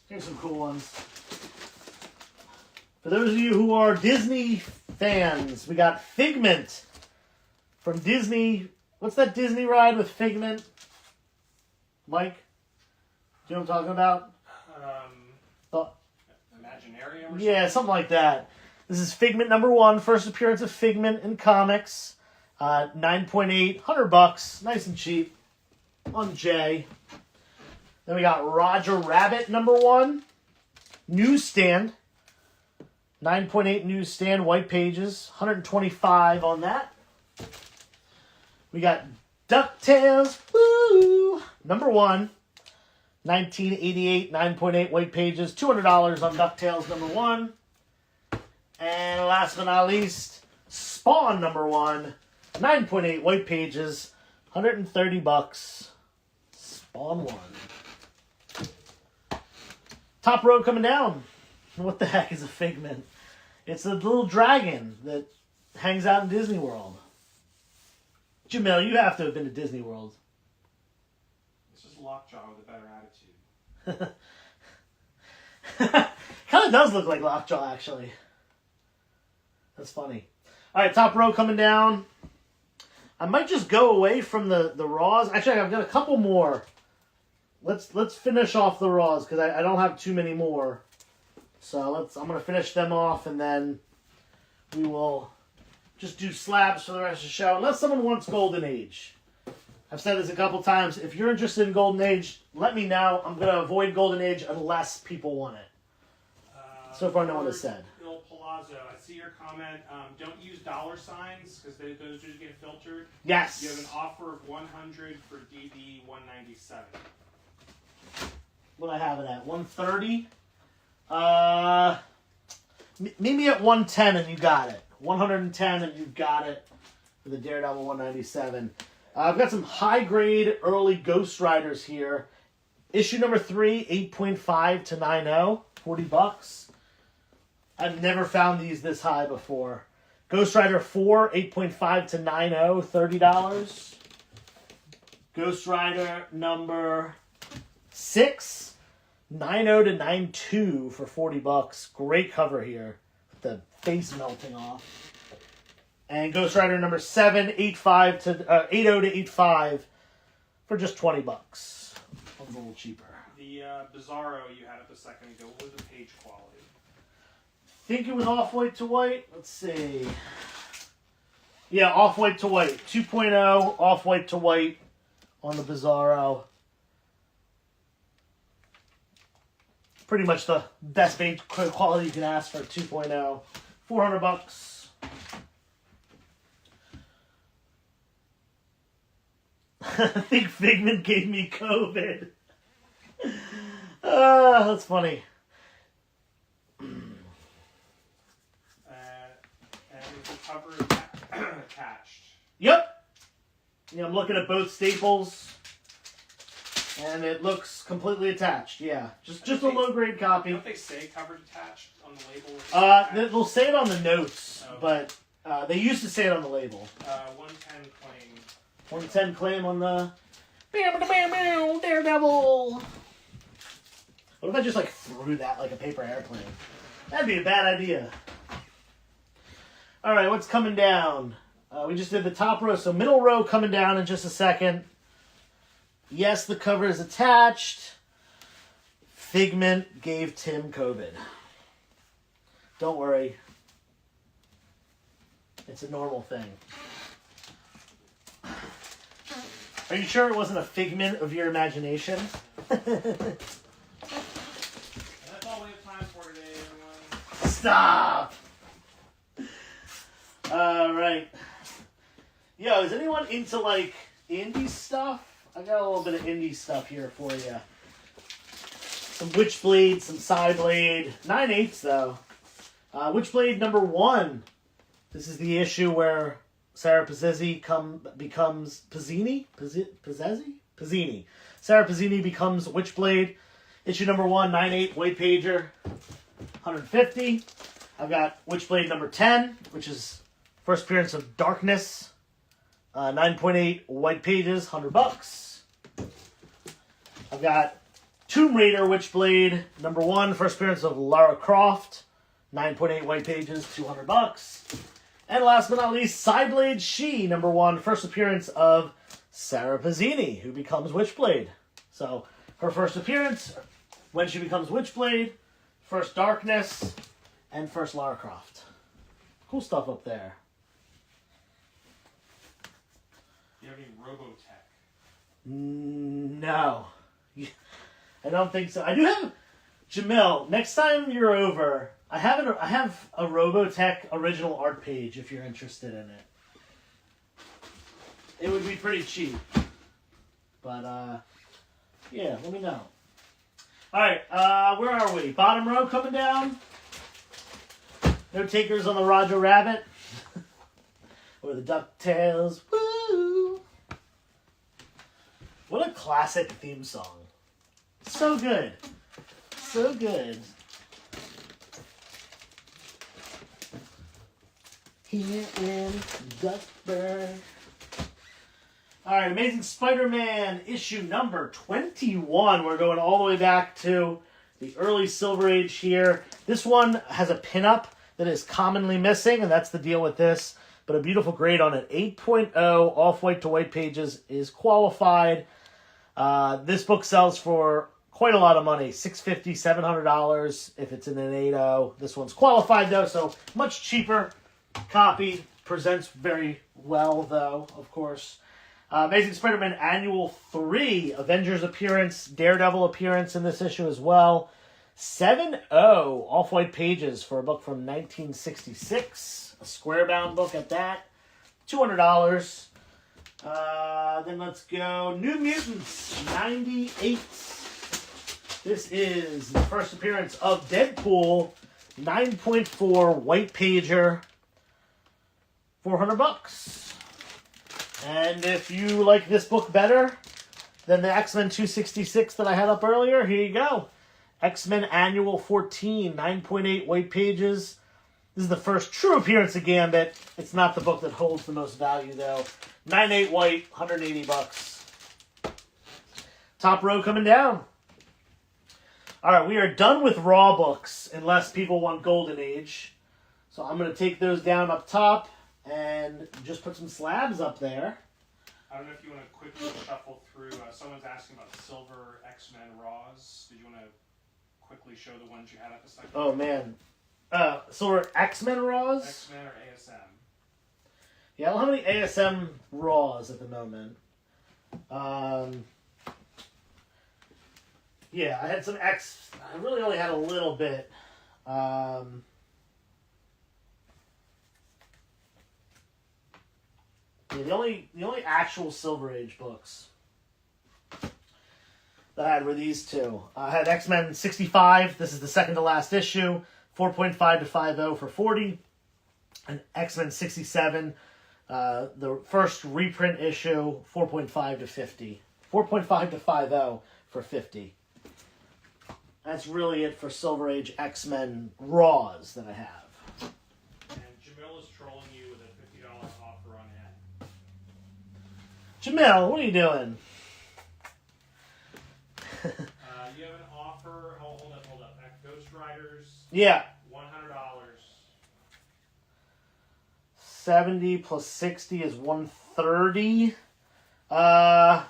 A: Here's some cool ones. For those of you who are Disney fans, we got Figment from Disney. What's that Disney ride with Figment? Mike? Do you know what I'm talking about?
B: Imaginarium or
A: Yeah, something like that. This is Figment #1, first appearance of Figment in comics. 9.8, $100, nice and cheap on J. Then we got Roger Rabbit #1, newsstand. 9.8 newsstand, white pages, 125 on that. We got DuckTales, woo, #1, 1988, 9.8 white pages, $200 on DuckTales #1. And last but not least, Spawn #1, 9.8 white pages, $130. Spawn 1. Top row coming down. What the heck is a Figment? It's a little dragon that hangs out in Disney World. Jamil, you have to have been to Disney World.
B: It's just Lockjaw with a better attitude.
A: Kind of does look like Lockjaw, actually. That's funny. All right, top row coming down. I might just go away from the Raws. Actually, I've got a couple more. Let's finish off the Raws because I don't have too many more. So I'm gonna finish them off and then we will just do slabs for the rest of the show. Unless someone wants Golden Age. I've said this a couple times. If you're interested in Golden Age, let me know. I'm gonna avoid Golden Age unless people want it. So far, no one has said.
B: Bill Palazzo, I see your comment. Don't use $signs because those just get filtered.
A: Yes.
B: You have an offer of 100 for DD 197.
A: What I have it at 130. Meet me at 110 and you got it. 110 and you got it for the Daredevil 197. I've got some high grade early Ghost Riders here. Issue #3, 8.5 to 9.0, $40. I've never found these this high before. Ghost Rider 4, 8.5 to 9.0, $30. Ghost Rider #6. 9.0 to 9.2 for $40. Great cover here. The face melting off. And Ghost Rider #7, 8.0 to 8.5 for just $20. That was a little cheaper.
B: The Bizarro you had up a second ago, what was the page quality?
A: I think it was off-white to white. Let's see. Yeah, off-white to white. 2.0, off-white to white on the Bizarro. Pretty much the best page quality you can ask for 2.0. $400. I think Figment gave me COVID. That's funny.
B: And is the cover attached?
A: Yep. Yeah, I'm looking at both staples. And it looks completely attached. Yeah, just a low grade copy.
B: Don't they say cover attached on the label?
A: They'll say it on the notes, but they used to say it on the label.
B: 110 claim.
A: 110 claim on the Daredevil. What if I just threw that like a paper airplane? That'd be a bad idea. All right, what's coming down? We just did the top row, so middle row coming down in just a second. Yes, the cover is attached. Figment gave Tim COVID. Don't worry. It's a normal thing. Are you sure it wasn't a figment of your imagination?
B: That's all we have time for today, everyone.
A: Stop! Alright. Yo, is anyone into indie stuff? I got a little bit of indie stuff here for you. Some Witchblade, some Psyblade. 9/8 though. Witchblade #1. This is the issue where Sarah Pazzini becomes Pizzini? Pizzini. Sarah Pazzini becomes Witchblade. Issue number 1, 9.8 white pager, 150. I've got Witchblade number 10, which is first appearance of Darkness, 9.8 white pages, $100. I've got Tomb Raider Witchblade number 1, first appearance of Lara Croft, 9.8 white pages, $200. And last but not least, Cyblade She number 1, first appearance of Sarah Pazzini, who becomes Witchblade. So her first appearance, when she becomes Witchblade, first Darkness, and first Lara Croft. Cool stuff up there.
B: Do you have any Robotech?
A: No. I don't think so. I do have... Jamil, next time you're over, I have a Robotech original art page if you're interested in it. It would be pretty cheap. But, yeah, let me know. Alright, where are we? Bottom row coming down. No takers on the Roger Rabbit. Or the DuckTales. Woo! What a classic theme song. So good. So good. Here in Duckburg. Alright, Amazing Spider-Man issue number 21. We're going all the way back to the early Silver Age here. This one has a pinup that is commonly missing, and that's the deal with this. But a beautiful grade on it. 8.0, off-white to white pages is qualified. This book sells for quite a lot of money. $650, $700 if it's in an 8.0. This one's qualified, though, so much cheaper copy. Presents very well, though, of course. Amazing Spider-Man Annual 3, Avengers appearance, Daredevil appearance in this issue as well. 7.0 off-white pages for a book from 1966. A square-bound book at that. $200. Then let's go New Mutants 98. This is the first appearance of Deadpool. 9.4 white pager. $400. And if you like this book better than the X-Men 266 that I had up earlier, here you go. X-Men Annual 14, 9.8 white pages. This is the first true appearance of Gambit. It's not the book that holds the most value, though. 9.8 white, $180. Top row coming down. All right, we are done with Raw books, unless people want Golden Age. So I'm going to take those down up top and just put some slabs up there.
B: I don't know if you want to quickly shuffle through. Someone's asking about Silver X-Men Raws. Did you want to quickly show the ones you had at the second?
A: Oh, man. Silver X-Men Raws?
B: X-Men or ASM?
A: Yeah, I don't have any ASM Raws at the moment. Yeah, I had some X... I really only had a little bit. Yeah, the only actual Silver Age books that I had were these two. I had X-Men 65. This is the second to last issue. 4.5 to 5.0 for $40. And X-Men 67, the first reprint issue, 4.5 to $50. 4.5 to 5.0 for $50. That's really it for Silver Age X-Men Raws that I have.
B: And Jamil is trolling you with a $50 offer on it.
A: Jamil, what are you doing?
B: You have an offer. Hold up. At Ghost Riders.
A: Yeah.
B: $100.
A: 70 plus 60 is 130. How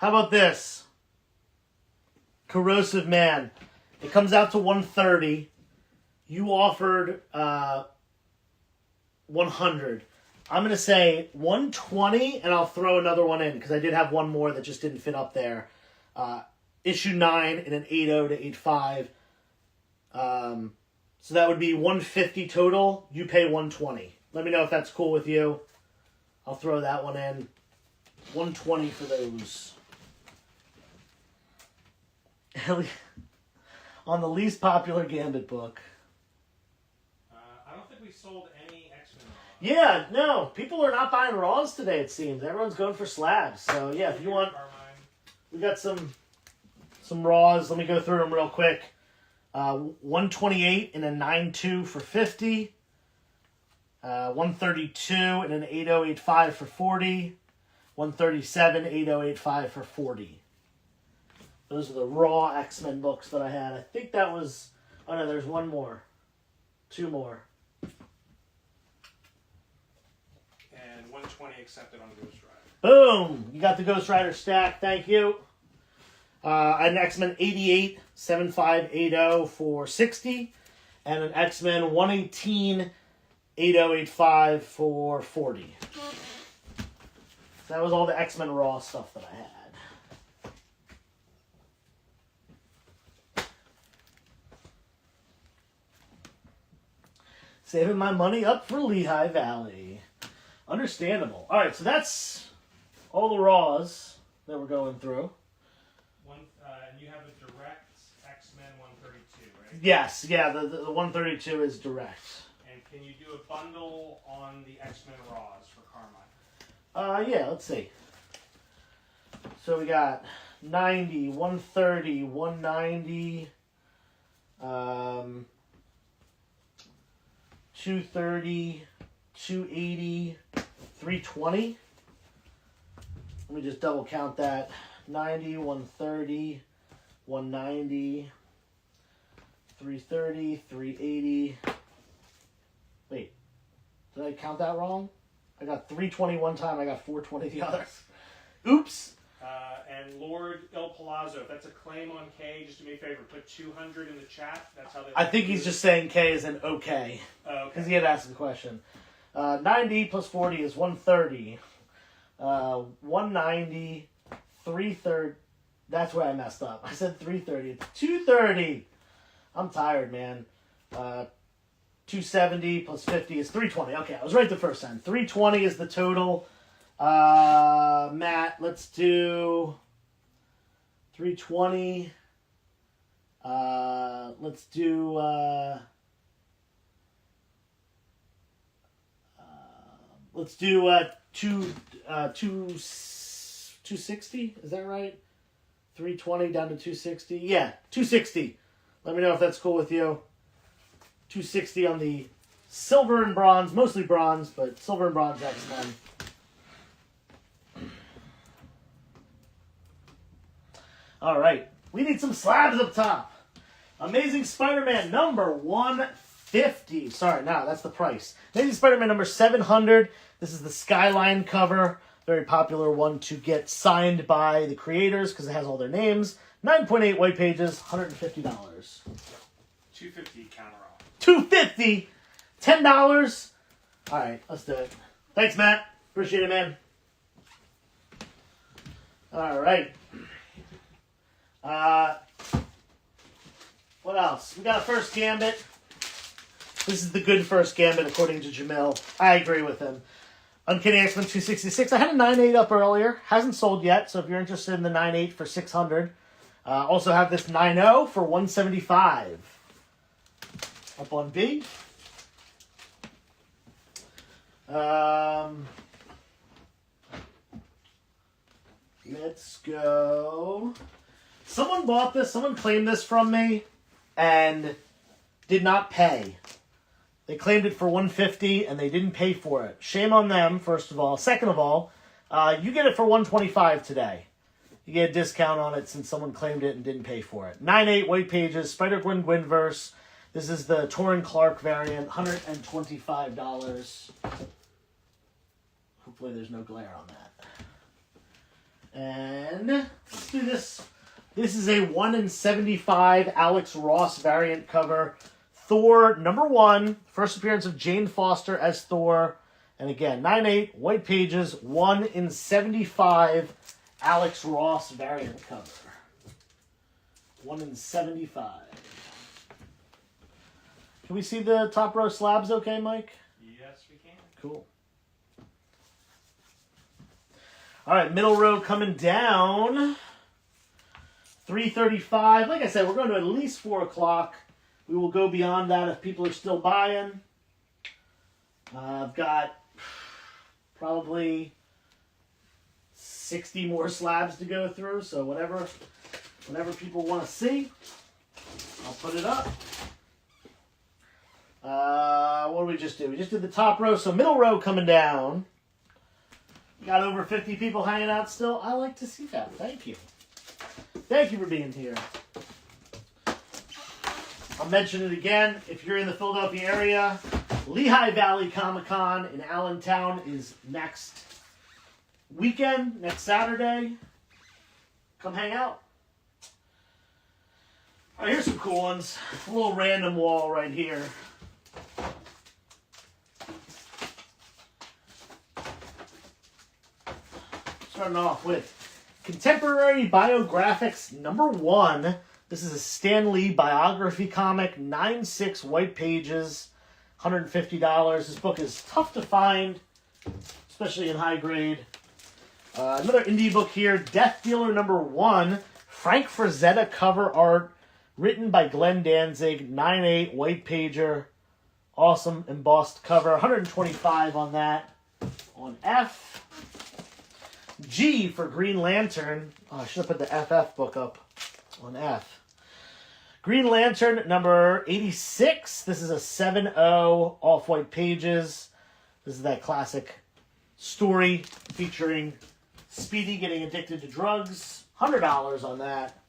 A: about this? Corrosive Man. It comes out to 130. You offered 100. I'm going to say 120, and I'll throw another one in, because I did have one more that just didn't fit up there. Issue 9 in an 8.0 to 8.5. So that would be 150 total. You pay 120. Let me know if that's cool with you. I'll throw that one in. 120 for those. On the least popular Gambit book.
B: sold any X-Men Raw.
A: Yeah, no, people are not buying Raws today, it seems. Everyone's going for slabs. So, yeah, if you want, we got some Raws. Let me go through them real quick. 128 in a 9.2 for 50. 132 in an 8085 for 40. 137, 8085 for 40. Those are the Raw X-Men books that I had. I think that was... Oh, no, there's one more. Two more.
B: And 120 accepted on Ghost Rider.
A: Boom! You got the Ghost Rider stack. Thank you. An X-Men 88, 7580 for 60. And an X-Men 118, 8085 for 40. So that was all the X-Men Raw stuff that I had. Saving my money up for Lehigh Valley. Understandable. All right, so that's all the Raws that we're going through.
B: And you have a direct X-Men 132, right?
A: Yes, yeah, the 132 is direct.
B: And can you do a bundle on the X-Men Raws for Carmine?
A: Yeah, let's see. So we got 90, 130, 190, 230, 280, 320. Let me just double count that. 90, 130, 190, 330, 380. Wait, did I count that wrong? I got 320 one time, I got 420 the other. Oops.
B: And Lord Il Palazzo, if that's a claim on K, just do me a favor, put 200 in the chat. That's how they.
A: I think he's just saying K is an okay.
B: Oh,
A: Because
B: okay.
A: he had asked the question. 90 plus 40 is 130. 190, 330. That's where I messed up. I said 330. It's 230. I'm tired, man. 270 plus 50 is 320. Okay, I was right the first time. 320 is the total. Matt, let's do 320. Let's do 260. Is that right? 320 down to 260. Yeah, 260. Let me know if that's cool with you. 260 on the silver and bronze, mostly bronze, but silver and bronze X-Men. All right, we need some slabs up top. Amazing Spider-Man number 150. Sorry, no, that's the price. Amazing Spider-Man number 700. This is the Skyline cover. Very popular one to get signed by the creators because it has all their names. 9.8 white pages, $150.
B: 250 counter off.
A: $250. $10. All right, let's do it. Thanks, Matt. Appreciate it, man. All right. What else? We got a First Gambit. This is the good First Gambit, according to Jamil. I agree with him. Uncanny X-Men 266. I had a 9.8 up earlier. Hasn't sold yet, so if you're interested in the 9.8 for $600. Also have this 9.0 for $175. Up on B. Let's go. Someone bought this. Someone claimed this from me and did not pay. They claimed it for $150 and they didn't pay for it. Shame on them, first of all. Second of all, you get it for $125 today. You get a discount on it since someone claimed it and didn't pay for it. 9.8 white pages, Spider-Gwen Gwynverse. This is the Torrin Clark variant, $125. Hopefully there's no glare on that. And let's do this. This is a 1 in 75 Alex Ross variant cover. Thor number 1, first appearance of Jane Foster as Thor. And again, 9.8 white pages, 1 in 75 Alex Ross variant cover. 1 in 75. Can we see the top row slabs okay, Mike?
B: Yes, we can.
A: Cool. All right, middle row coming down. 335. Like I said, we're going to at least 4 o'clock. We will go beyond that if people are still buying. I've got probably 60 more slabs to go through, so whatever people want to see, I'll put it up. What did we just do? We just did the top row, so middle row coming down. Got over 50 people hanging out still. I like to see that. Thank you. Thank you for being here. I'll mention it again. If you're in the Philadelphia area, Lehigh Valley Comic-Con in Allentown is next weekend, next Saturday. Come hang out. All right, here's some cool ones. A little random wall right here. Starting off with Contemporary Biographics #1. This is a Stan Lee biography comic, 9/6 white pages, $150. This book is tough to find, especially in high grade. Another indie book here, Death Dealer #1, Frank Frazetta cover art, written by Glenn Danzig, 9/8 white pager, awesome embossed cover, 125 on that. On F. G for Green Lantern. Oh, I should have put the FF book up on F. Green Lantern number 86. This is a 7/0 off-white pages. This is that classic story featuring Speedy getting addicted to drugs. $100 on that.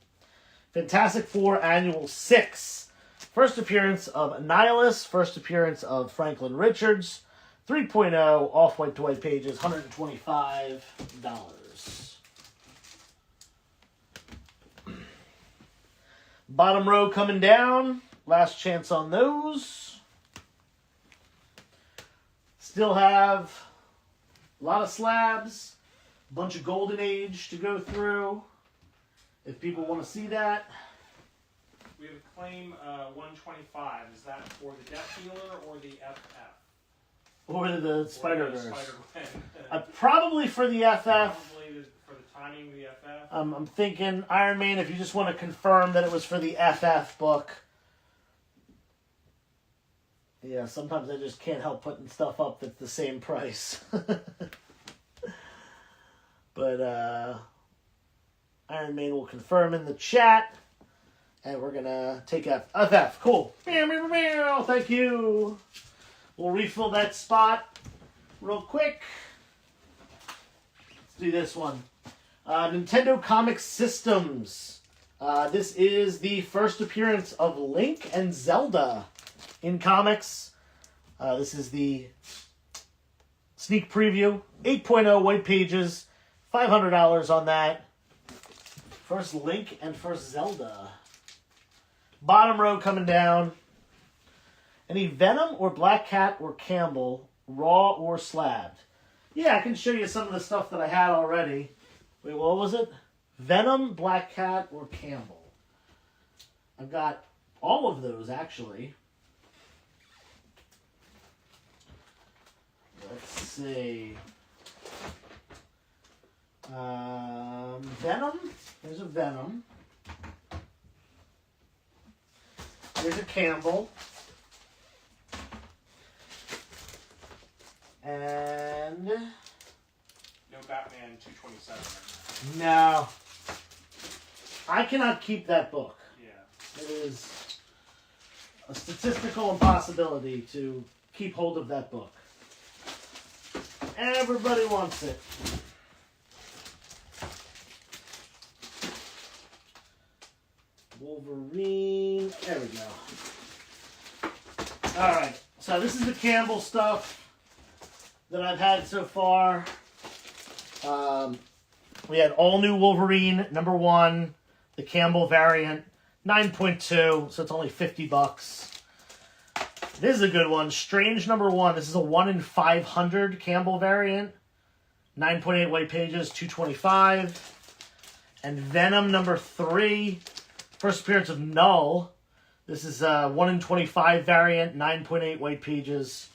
A: Fantastic Four Annual 6. First appearance of Annihilus. First appearance of Franklin Richards. 3.0 off-white to white pages. $125. Bottom row coming down. Last chance on those. Still have a lot of slabs. A bunch of Golden Age to go through. If people want to see that.
B: We have a claim 125. Is that for the Death Dealer or the FF?
A: Or the Spider-Verse.
B: Spider-Man.
A: Probably for the FF.
B: Probably for the timing of the FF.
A: I'm thinking Iron Man, if you just want to confirm that it was for the FF book. Yeah, sometimes I just can't help putting stuff up that's the same price. But Iron Man will confirm in the chat. And we're going to take FF. Cool. Thank you. We'll refill that spot real quick. Let's do this one. Nintendo Comic Systems. This is the first appearance of Link and Zelda in comics. This is the sneak preview. 8.0 white pages. $500 on that. First Link and first Zelda. Bottom row coming down. Any Venom or Black Cat or Campbell, raw or slabbed? Yeah, I can show you some of the stuff that I had already. Wait, what was it? Venom, Black Cat, or Campbell? I've got all of those, actually. Let's see. Venom. There's a Venom. There's a Campbell. And
B: No Batman 227 right
A: now. No. I cannot keep that book.
B: Yeah.
A: It is a statistical impossibility to keep hold of that book. Everybody wants it. Wolverine. There we go. Alright. So this is the Campbell stuff that I've had so far. We had all new Wolverine #1, the Campbell variant, 9.2, so it's only $50. This is a good one. Strange #1. This is a 1 in 500 Campbell variant, 9.8 white pages, $225. And Venom #3, first appearance of Null. This is a 1 in 25 variant, 9.8 white pages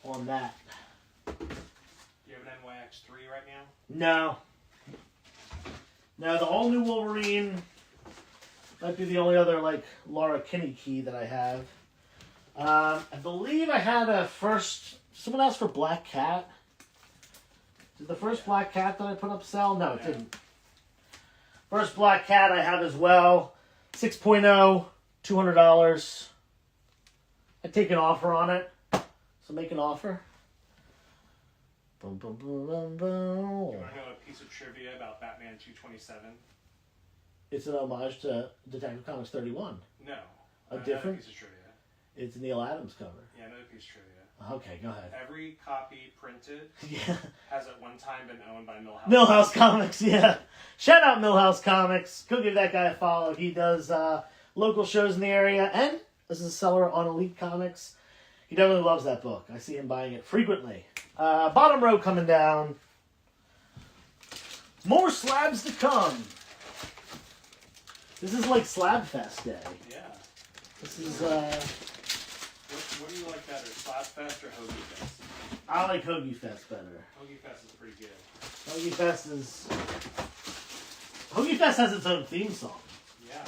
A: on that.
B: Do you have an NYX3 right now?
A: No. No, the all-new Wolverine might be the only other, like, Laura Kinney key that I have. I believe I had a first someone ask for Black Cat? Did the first Black Cat that I put up sell? No, it
B: Yeah.
A: didn't. First Black Cat I have as well. 6.0, $200. I take an offer on it. So make an offer. Boom, boom, boom, boom, boom.
B: You want to know a piece of trivia about Batman 227?
A: It's an homage to Detective Comics 31.
B: No.
A: A
B: Another
A: different?
B: piece of trivia.
A: It's Neil Adams cover.
B: Yeah, another piece of trivia.
A: Okay, go ahead.
B: Every copy printed
A: Yeah.
B: has at one time been owned by Millhouse.
A: Millhouse Comics, yeah. Shout out Millhouse Comics. Go give that guy a follow. He does local shows in the area, and this is a seller on Elite Comics. He definitely loves that book. I see him buying it frequently. Bottom row coming down. More slabs to come. This is like Slab Fest Day.
B: Yeah.
A: This is,
B: What do you like better, Slab Fest or Hoagie Fest?
A: I like Hoagie Fest better.
B: Hoagie Fest is pretty good.
A: Hoagie Fest has its own theme song.
B: Yeah.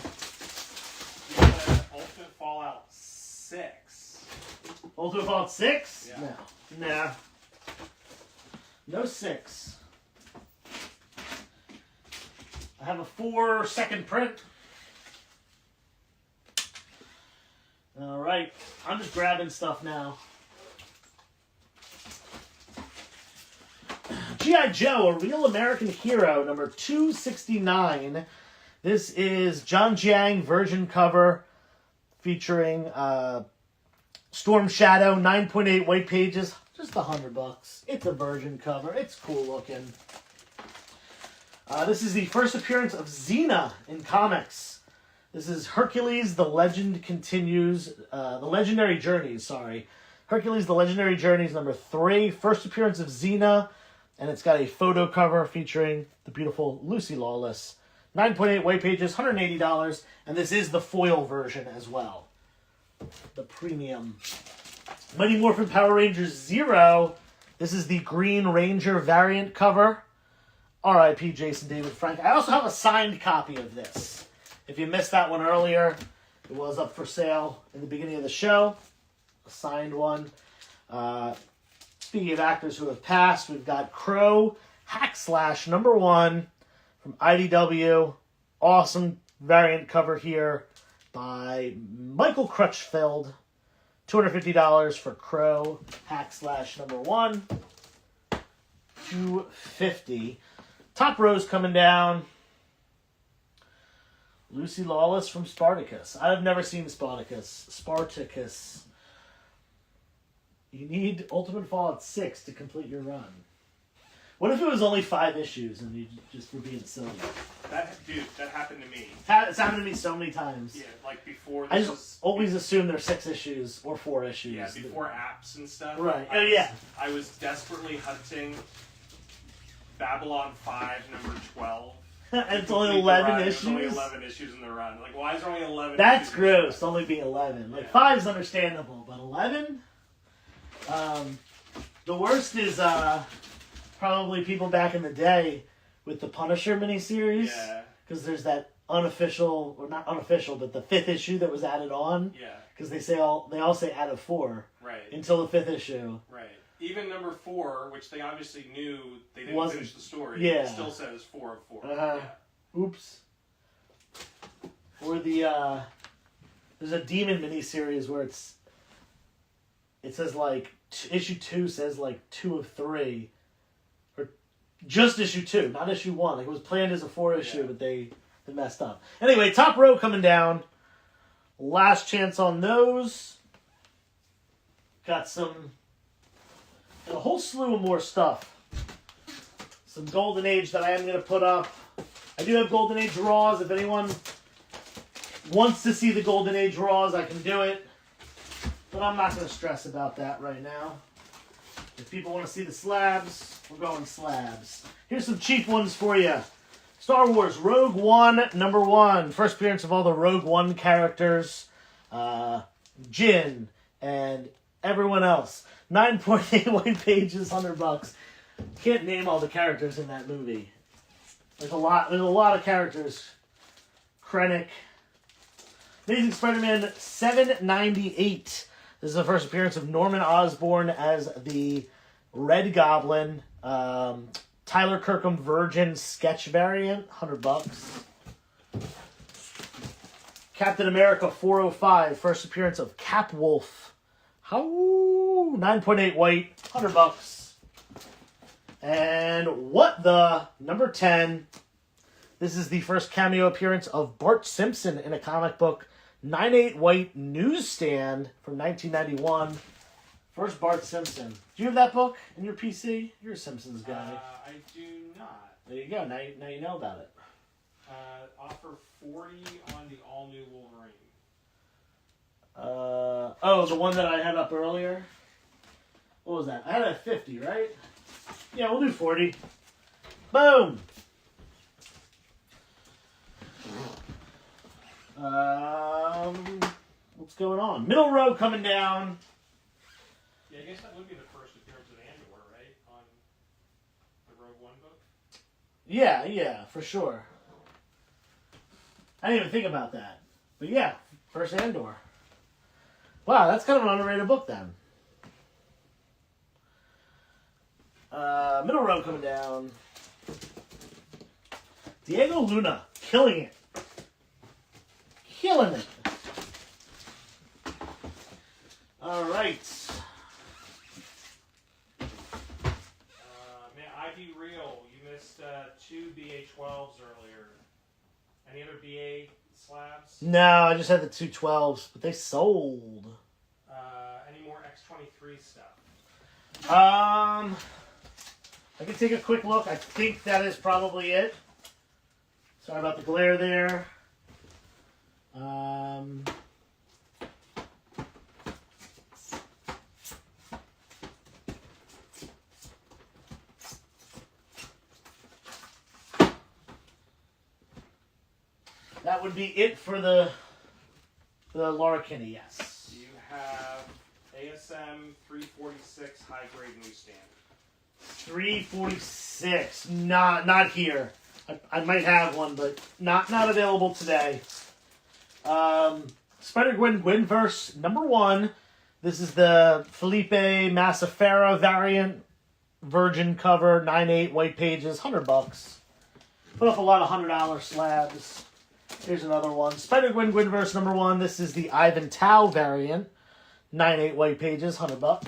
B: You know the Ultimate Fallout 6.
A: Ultimate Fallout 6?
B: Yeah.
A: No. Nah. No 6. I have a 4-second print. Alright. I'm just grabbing stuff now. G.I. Joe, A Real American Hero, number 269. This is John Jiang Virgin cover featuring Storm Shadow, 9.8 white pages, just $100. It's a Virgin cover. It's cool looking. This is the first appearance of Xena in comics. This is Hercules, The Legend Continues, The Legendary Journeys, sorry. Hercules, The Legendary Journeys, number 3. First appearance of Xena, and it's got a photo cover featuring the beautiful Lucy Lawless. 9.8 white pages, $180, and this is the foil version as well. The premium. Mighty Morphin Power Rangers Zero. This is the Green Ranger variant cover. R.I.P. Jason David Frank. I also have a signed copy of this. If you missed that one earlier, it was up for sale in the beginning of the show. A signed one. Speaking of actors who have passed, we've got Crow, Hackslash, number 1 from IDW. Awesome variant cover here by Michael Crutchfield. $250 for Crow, Hackslash, number 1. $250. Top row's coming down. Lucy Lawless from Spartacus. I've never seen Spartacus. You need Ultimate Fallout 6 to complete your run. What if it was only 5 issues and you just were being silly?
B: That happened to me.
A: It's happened to me so many times.
B: Yeah, like before
A: I
B: this
A: just
B: was...
A: always assume there's 6 issues or 4 issues.
B: Yeah, before apps and stuff.
A: Right. Oh, yeah.
B: I was desperately hunting Babylon 5, number 12.
A: And it's only
B: Complete the
A: 11
B: run.
A: issues?
B: There's only 11 issues in the run. Like, why is there only 11
A: That's
B: issues?
A: gross, only being 11. Like,
B: Yeah.
A: 5's understandable, but 11? The worst is probably people back in the day with the Punisher miniseries.
B: Yeah.
A: Because there's that unofficial, or not unofficial, but the 5th issue that was added on.
B: Yeah.
A: Because they all say out of 4
B: Right.
A: until the 5th issue.
B: Right. Even number 4, which they obviously knew they didn't
A: Wasn't-
B: finish the story,
A: yeah.
B: it still says 4 of 4.
A: Yeah. Oops. Or the there's a Demon miniseries where it says like issue 2 says like 2 of 3, or just issue 2, not issue 1. Like it was planned as a 4 issue, but they messed up. Anyway, top row coming down. Last chance on those. Got a whole slew of more stuff. Some Golden Age that I am going to put up. I do have Golden Age Raws. If anyone wants to see the Golden Age Raws, I can do it. But I'm not going to stress about that right now. If people want to see the slabs, we're going slabs. Here's some cheap ones for you. Star Wars Rogue One, number 1. First appearance of all the Rogue One characters. Jin and everyone else. 9.8 white pages, $100. Can't name all the characters in that movie. There's a lot of characters. Krennic. Amazing Spider-Man 798. This is the first appearance of Norman Osborn as the Red Goblin. Tyler Kirkham Virgin sketch variant, $100. Captain America 405, first appearance of Cap Wolf. How 9.8 white, $100. And what the number 10. This is the first cameo appearance of Bart Simpson in a comic book. 9.8 white newsstand from 1991. First Bart Simpson. Do you have that book in your PC? You're a Simpsons guy.
B: I do not.
A: There you go. Now you know about it.
B: Offer 40 on the all-new Wolverine.
A: The one that I had up earlier. What was that? I had it at 50, right? Yeah, we'll do 40. Boom. What's going on? Middle row coming down.
B: Yeah, I guess that would be the first appearance of Andor, right? On the Rogue One book?
A: Yeah, for sure. I didn't even think about that. But yeah, first Andor. Wow, that's kind of an underrated book then. Middle row coming down. Diego Luna, killing it. Killing it. All right.
B: Man, ID Real, you missed 2 BA12s earlier. Any other BA slabs?
A: No, I just had the 212s, but they sold.
B: Any more X23 stuff?
A: I can take a quick look. I think that is probably it. Sorry about the glare there. That would be it for the Laura Kinney, yes.
B: You have ASM 346 high grade newsstand.
A: 346. Not here. I might have one, but not available today. Spider-Gwen Gwynverse #1. This is the Felipe Massafera variant. Virgin cover, 9.8 white pages, $100. Put up a lot of $100 slabs. Here's another one. Spider-Gwen Gwynverse #1. This is the Ivan Tao variant. 9.8 white pages, $100.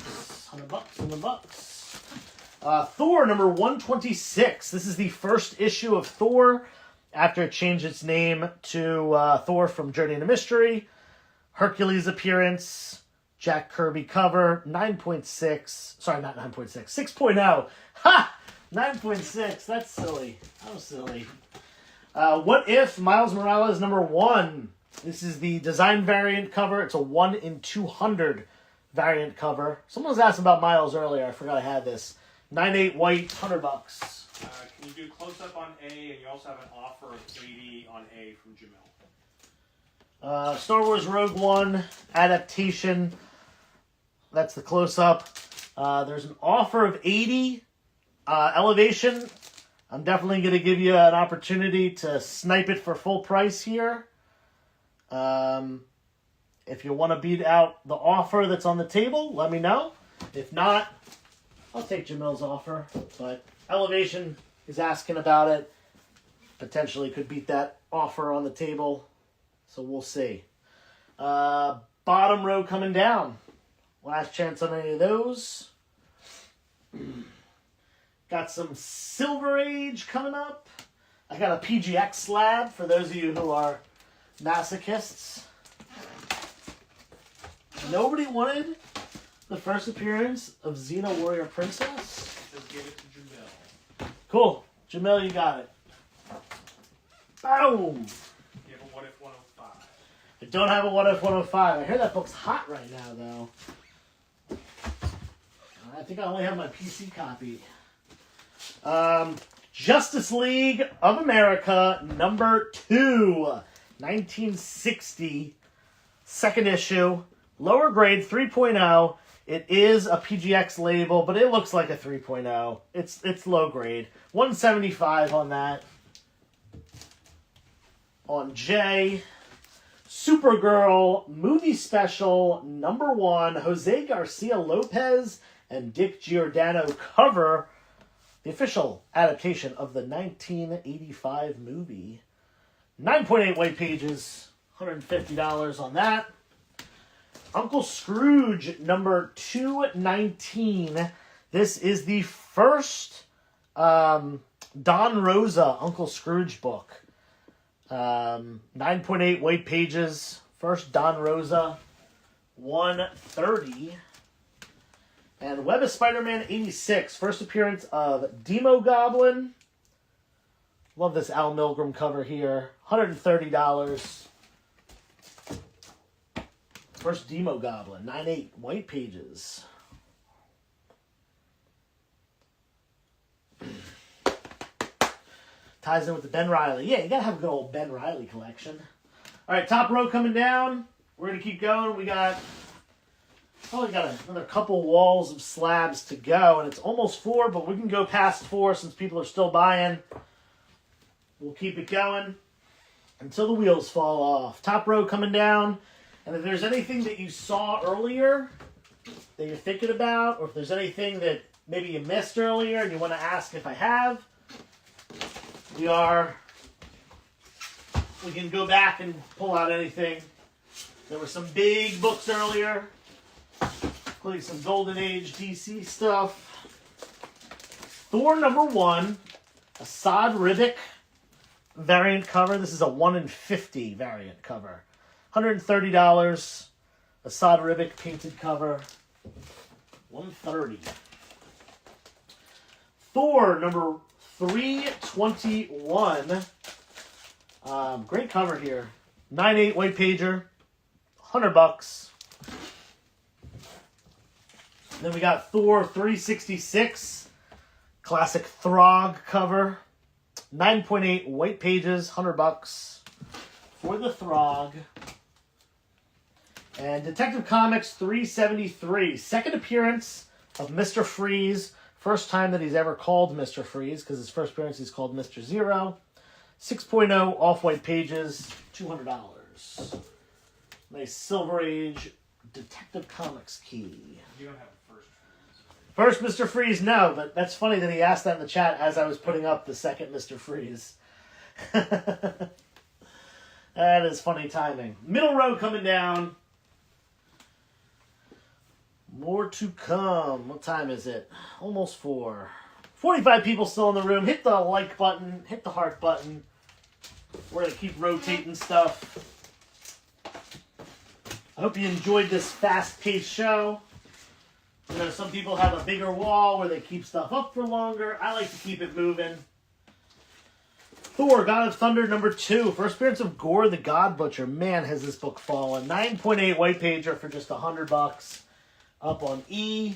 A: $100. Thor #126. This is the first issue of Thor after it changed its name to Thor from Journey into Mystery. Hercules appearance. Jack Kirby cover. 9.6. Sorry, not 9.6. 6.0. Ha! 9.6. That's silly. How silly. What If Miles Morales #1. This is the design variant cover. It's a 1 in 200 variant cover. Someone was asking about Miles earlier. I forgot I had this. 9.8 white, $100.
B: Can you do close up on A, and you also have an offer of 80 on A from Jamil.
A: Star Wars Rogue One adaptation. That's the close up. There's an offer of 80 elevation. I'm definitely going to give you an opportunity to snipe it for full price here. If you want to beat out the offer that's on the table, let me know. If not, I'll take Jamil's offer. But Elevation is asking about it. Potentially could beat that offer on the table. So we'll see. Bottom row coming down. Last chance on any of those. Got some Silver Age coming up. I got a PGX slab for those of you who are masochists. Nobody wanted the first appearance of Xena Warrior Princess.
B: Just give it to Jamil.
A: Cool. Jamil, you got it. Boom!
B: You have a What If 105.
A: I don't have a What If 105. I hear that book's hot right now, though. I think I only have my PC copy. Justice League of America #2. 1960. Second issue. Lower grade, 3.0. It is a PGX label, but it looks like a 3.0. It's low grade. 175 on that. On J. Supergirl movie special #1, Jose Garcia Lopez and Dick Giordano cover, the official adaptation of the 1985 movie. 9.8 white pages, $150 on that. Uncle Scrooge #219. This is the first Don Rosa Uncle Scrooge book. 9.8 white pages. First Don Rosa, $130. And Web of Spider-Man 86. First appearance of Demo Goblin. Love this Al Milgrom cover here. $130. First Demo Goblin. 9.8 white pages. Ties in with the Ben Reilly. Yeah, you gotta have a good old Ben Reilly collection. All right, top row coming down. We're gonna keep going. We got another couple walls of slabs to go, and it's almost 4, but we can go past 4 since people are still buying. We'll keep it going until the wheels fall off. Top row coming down, and if there's anything that you saw earlier that you're thinking about, or if there's anything that maybe you missed earlier and you want to ask if I have, we can go back and pull out anything. There were some big books earlier, including some Golden Age DC stuff. Thor #1, Assad Ribic variant cover. This is a 1 in 50 variant cover. $130. Assad Ribic painted cover. $130. Thor #321. Great cover here. 9.8 white pager. $100. Then we got Thor 366. Classic Throg cover. 9.8 white pages. $100 for the Throg. And Detective Comics 373. Second appearance of Mr. Freeze. First time that he's ever called Mr. Freeze, because his first appearance he's called Mr. Zero. 6.0 off-white pages, $200. Nice Silver Age Detective Comics key.
B: You don't have a first.
A: First Mr. Freeze, no, but that's funny that he asked that in the chat as I was putting up the second Mr. Freeze. That is funny timing. Middle row coming down. More to come. What time is it? Almost 4. 45 people still in the room. Hit the like button. Hit the heart button. We're going to keep rotating stuff. I hope you enjoyed this fast-paced show. You know, some people have a bigger wall where they keep stuff up for longer. I like to keep it moving. Thor, God of Thunder #2. First appearance of Gore the God Butcher. Man, has this book fallen. 9.8 white pager for just $100. Up on E.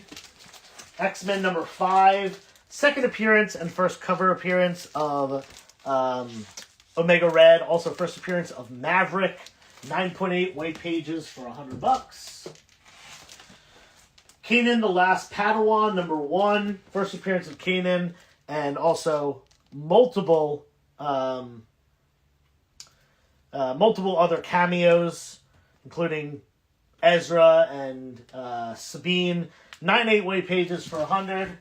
A: X-Men #5. Second appearance and first cover appearance of Omega Red. Also first appearance of Maverick. 9.8 white pages for $100. Kanan the Last Padawan #1. First appearance of Kanan, and also multiple other cameos, including Ezra and Sabine. 9.8 white pages for $100.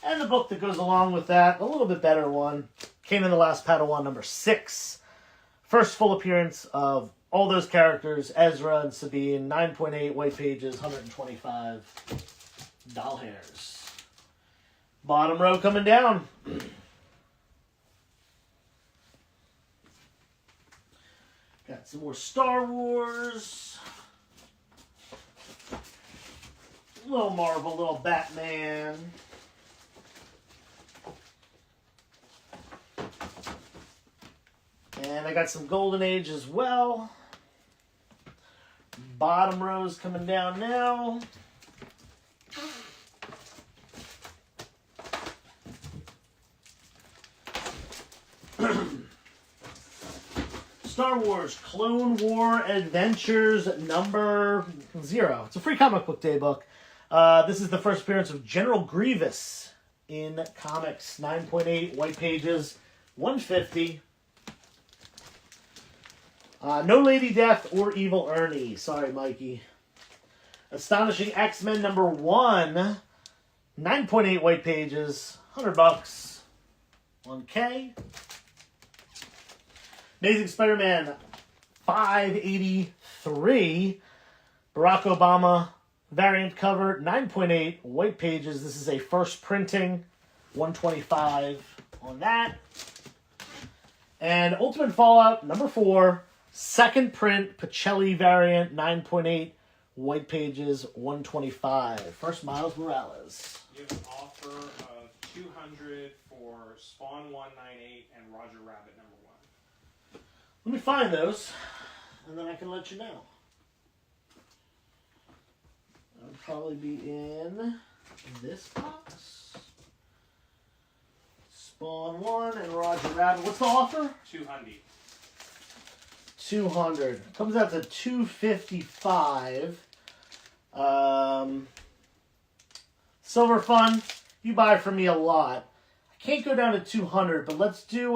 A: And the book that goes along with that, a little bit better one, Kanan the Last Padawan #6. First full appearance of all those characters, Ezra and Sabine. 9.8 white pages, $125. Doll hairs. Bottom row coming down. Got some more Star Wars. Little Marvel, little Batman. And I got some Golden Age as well. Bottom row's coming down now. Star Wars Clone War Adventures #0. It's a free comic book day book. This is the first appearance of General Grievous in comics. 9.8 white pages, $150. No Lady Death or Evil Ernie. Sorry, Mikey. Astonishing X-Men number 1. 9.8 white pages. $100. 1K. Amazing Spider-Man 583. Barack Obama variant cover. 9.8 white pages. This is a first printing. 125 on that. And Ultimate Fallout number 4. Second print, Pacelli variant, 9.8 white pages, 125. First, Miles Morales.
B: You have an offer of $200 for Spawn 198 and Roger Rabbit number 1.
A: Let me find those, and then I can let you know. That would probably be in this box. Spawn 1 and Roger Rabbit. What's the offer?
B: $200.
A: 200 comes out to 255. Silver Fun, you buy from me a lot. I can't go down to 200, but let's do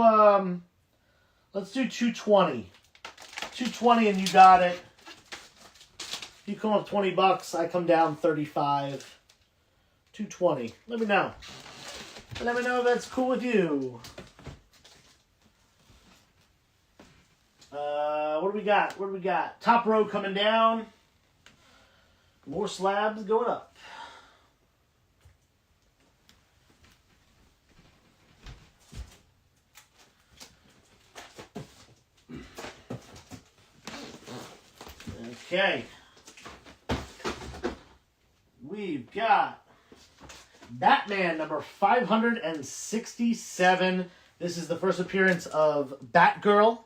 A: 220. 220 and you got it. If you come up $20, I come down 35. 220. Let me know. Let me know if that's cool with you. What do we got? What do we got? Top row coming down. More slabs going up. Okay. We've got Batman number 567. This is the first appearance of Batgirl.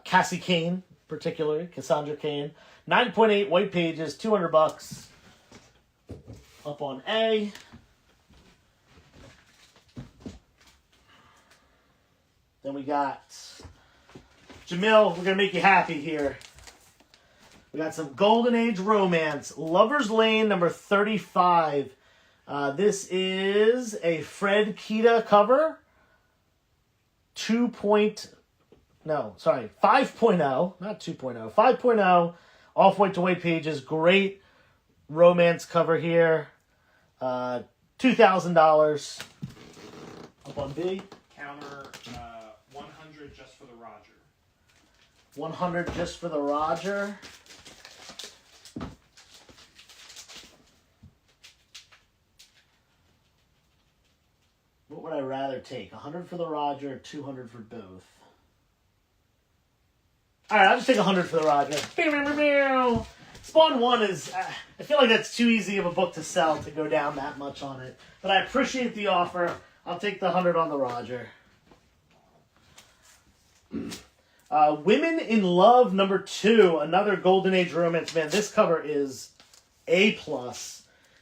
A: Cassie Kane, particularly, Cassandra Cain. 9.8 white pages, $200. Up on A. Then we got Jamil. We're going to make you happy here. We got some Golden Age romance. Lover's Lane, number 35. This is a Fred Kita cover. 5.0, not 2.0. 5.0, off-white to white pages. Great romance cover here. $2,000. Up on B.
B: Counter 100 just for the Roger.
A: 100 just for the Roger. What would I rather take? 100 for the Roger, 200 for both. Alright, I'll just take 100 for the Roger. Spawn 1 is... I feel like that's too easy of a book to sell to go down that much on it. But I appreciate the offer. I'll take the 100 on the Roger. Women in Love number 2. Another Golden Age romance. Man, this cover is A+.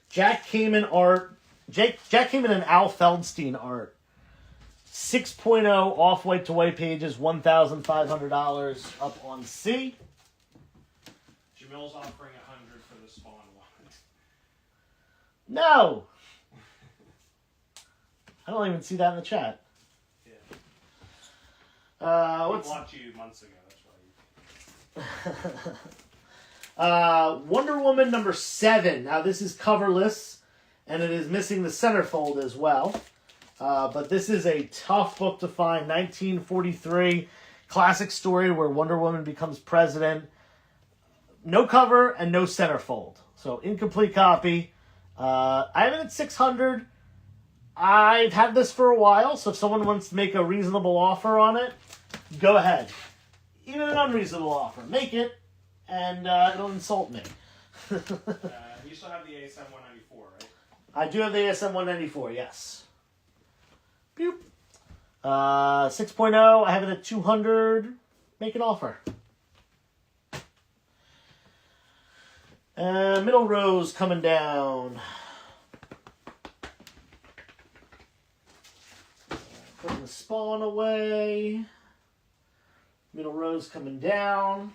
A: Jack Kamen art. Jack Kamen and Al Feldstein art. 6.0 off-white to white pages, $1,500 up on C.
B: Jamil's offering 100 for the Spawn 1.
A: No! I don't even see that in the chat.
B: Yeah.
A: What's...
B: We blocked you months ago, that's why.
A: Wonder Woman number 7. Now this is coverless, and it is missing the centerfold as well. But this is a tough book to find. 1943 classic story where Wonder Woman becomes president. No cover and no centerfold. So incomplete copy. I have it at 600. I've had this for a while, so if someone wants to make a reasonable offer on it, go ahead. Even an unreasonable offer. Make it, and it'll insult me.
B: You still have the ASM 194, right?
A: I do have the ASM 194, yes. Boop. 6.0, I have it at 200. Make an offer. Middle rows coming down. Putting the Spawn away. Middle rows coming down.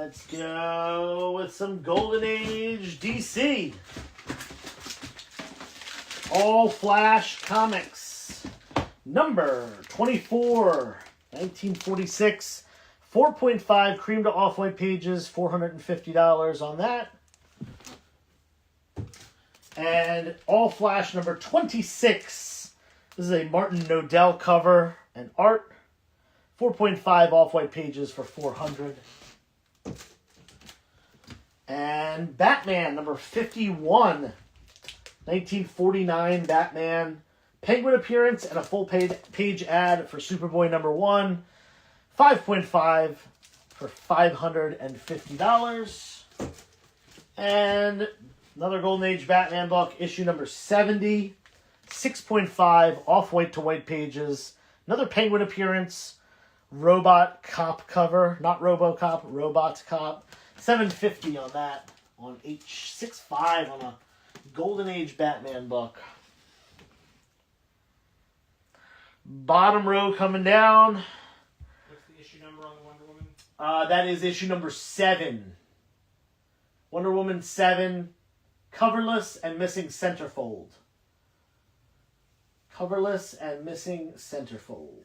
A: Let's go with some Golden Age DC. All Flash Comics. Number 24, 1946. 4.5 cream to off-white pages, $450 on that. And All Flash number 26. This is a Martin Nodell cover and art. 4.5 off-white pages for $400. And Batman number 51. 1949 Batman. Penguin appearance and a full page ad for Superboy number 1. 5.5 for $550. And another Golden Age Batman book, issue number 70. 6.5 off-white to white pages. Another Penguin appearance. Robot Cop cover. Not RoboCop, Robot Cop. $750 on that. On H65 on a Golden Age Batman book. Bottom row coming down.
B: What's the issue number on the Wonder Woman?
A: That is issue number 7. Wonder Woman 7. Coverless and missing centerfold. Coverless and missing centerfold.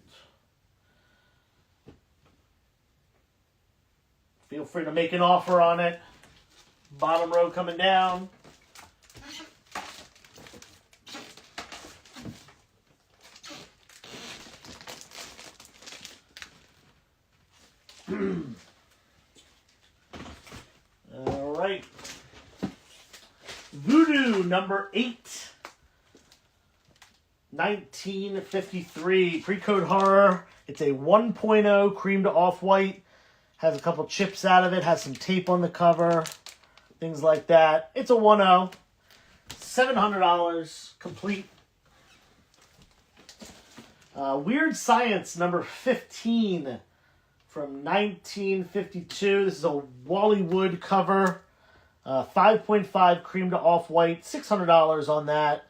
A: Feel free to make an offer on it. Bottom row coming down. All right. Voodoo number 8. 1953 pre-code horror. It's a 1.0 cream to off-white. Has a couple chips out of it. Has some tape on the cover. Things like that. It's a 1.0. $700 complete. Weird Science number 15 from 1952. This is a Wally Wood cover. 5.5 cream to off-white. $600 on that.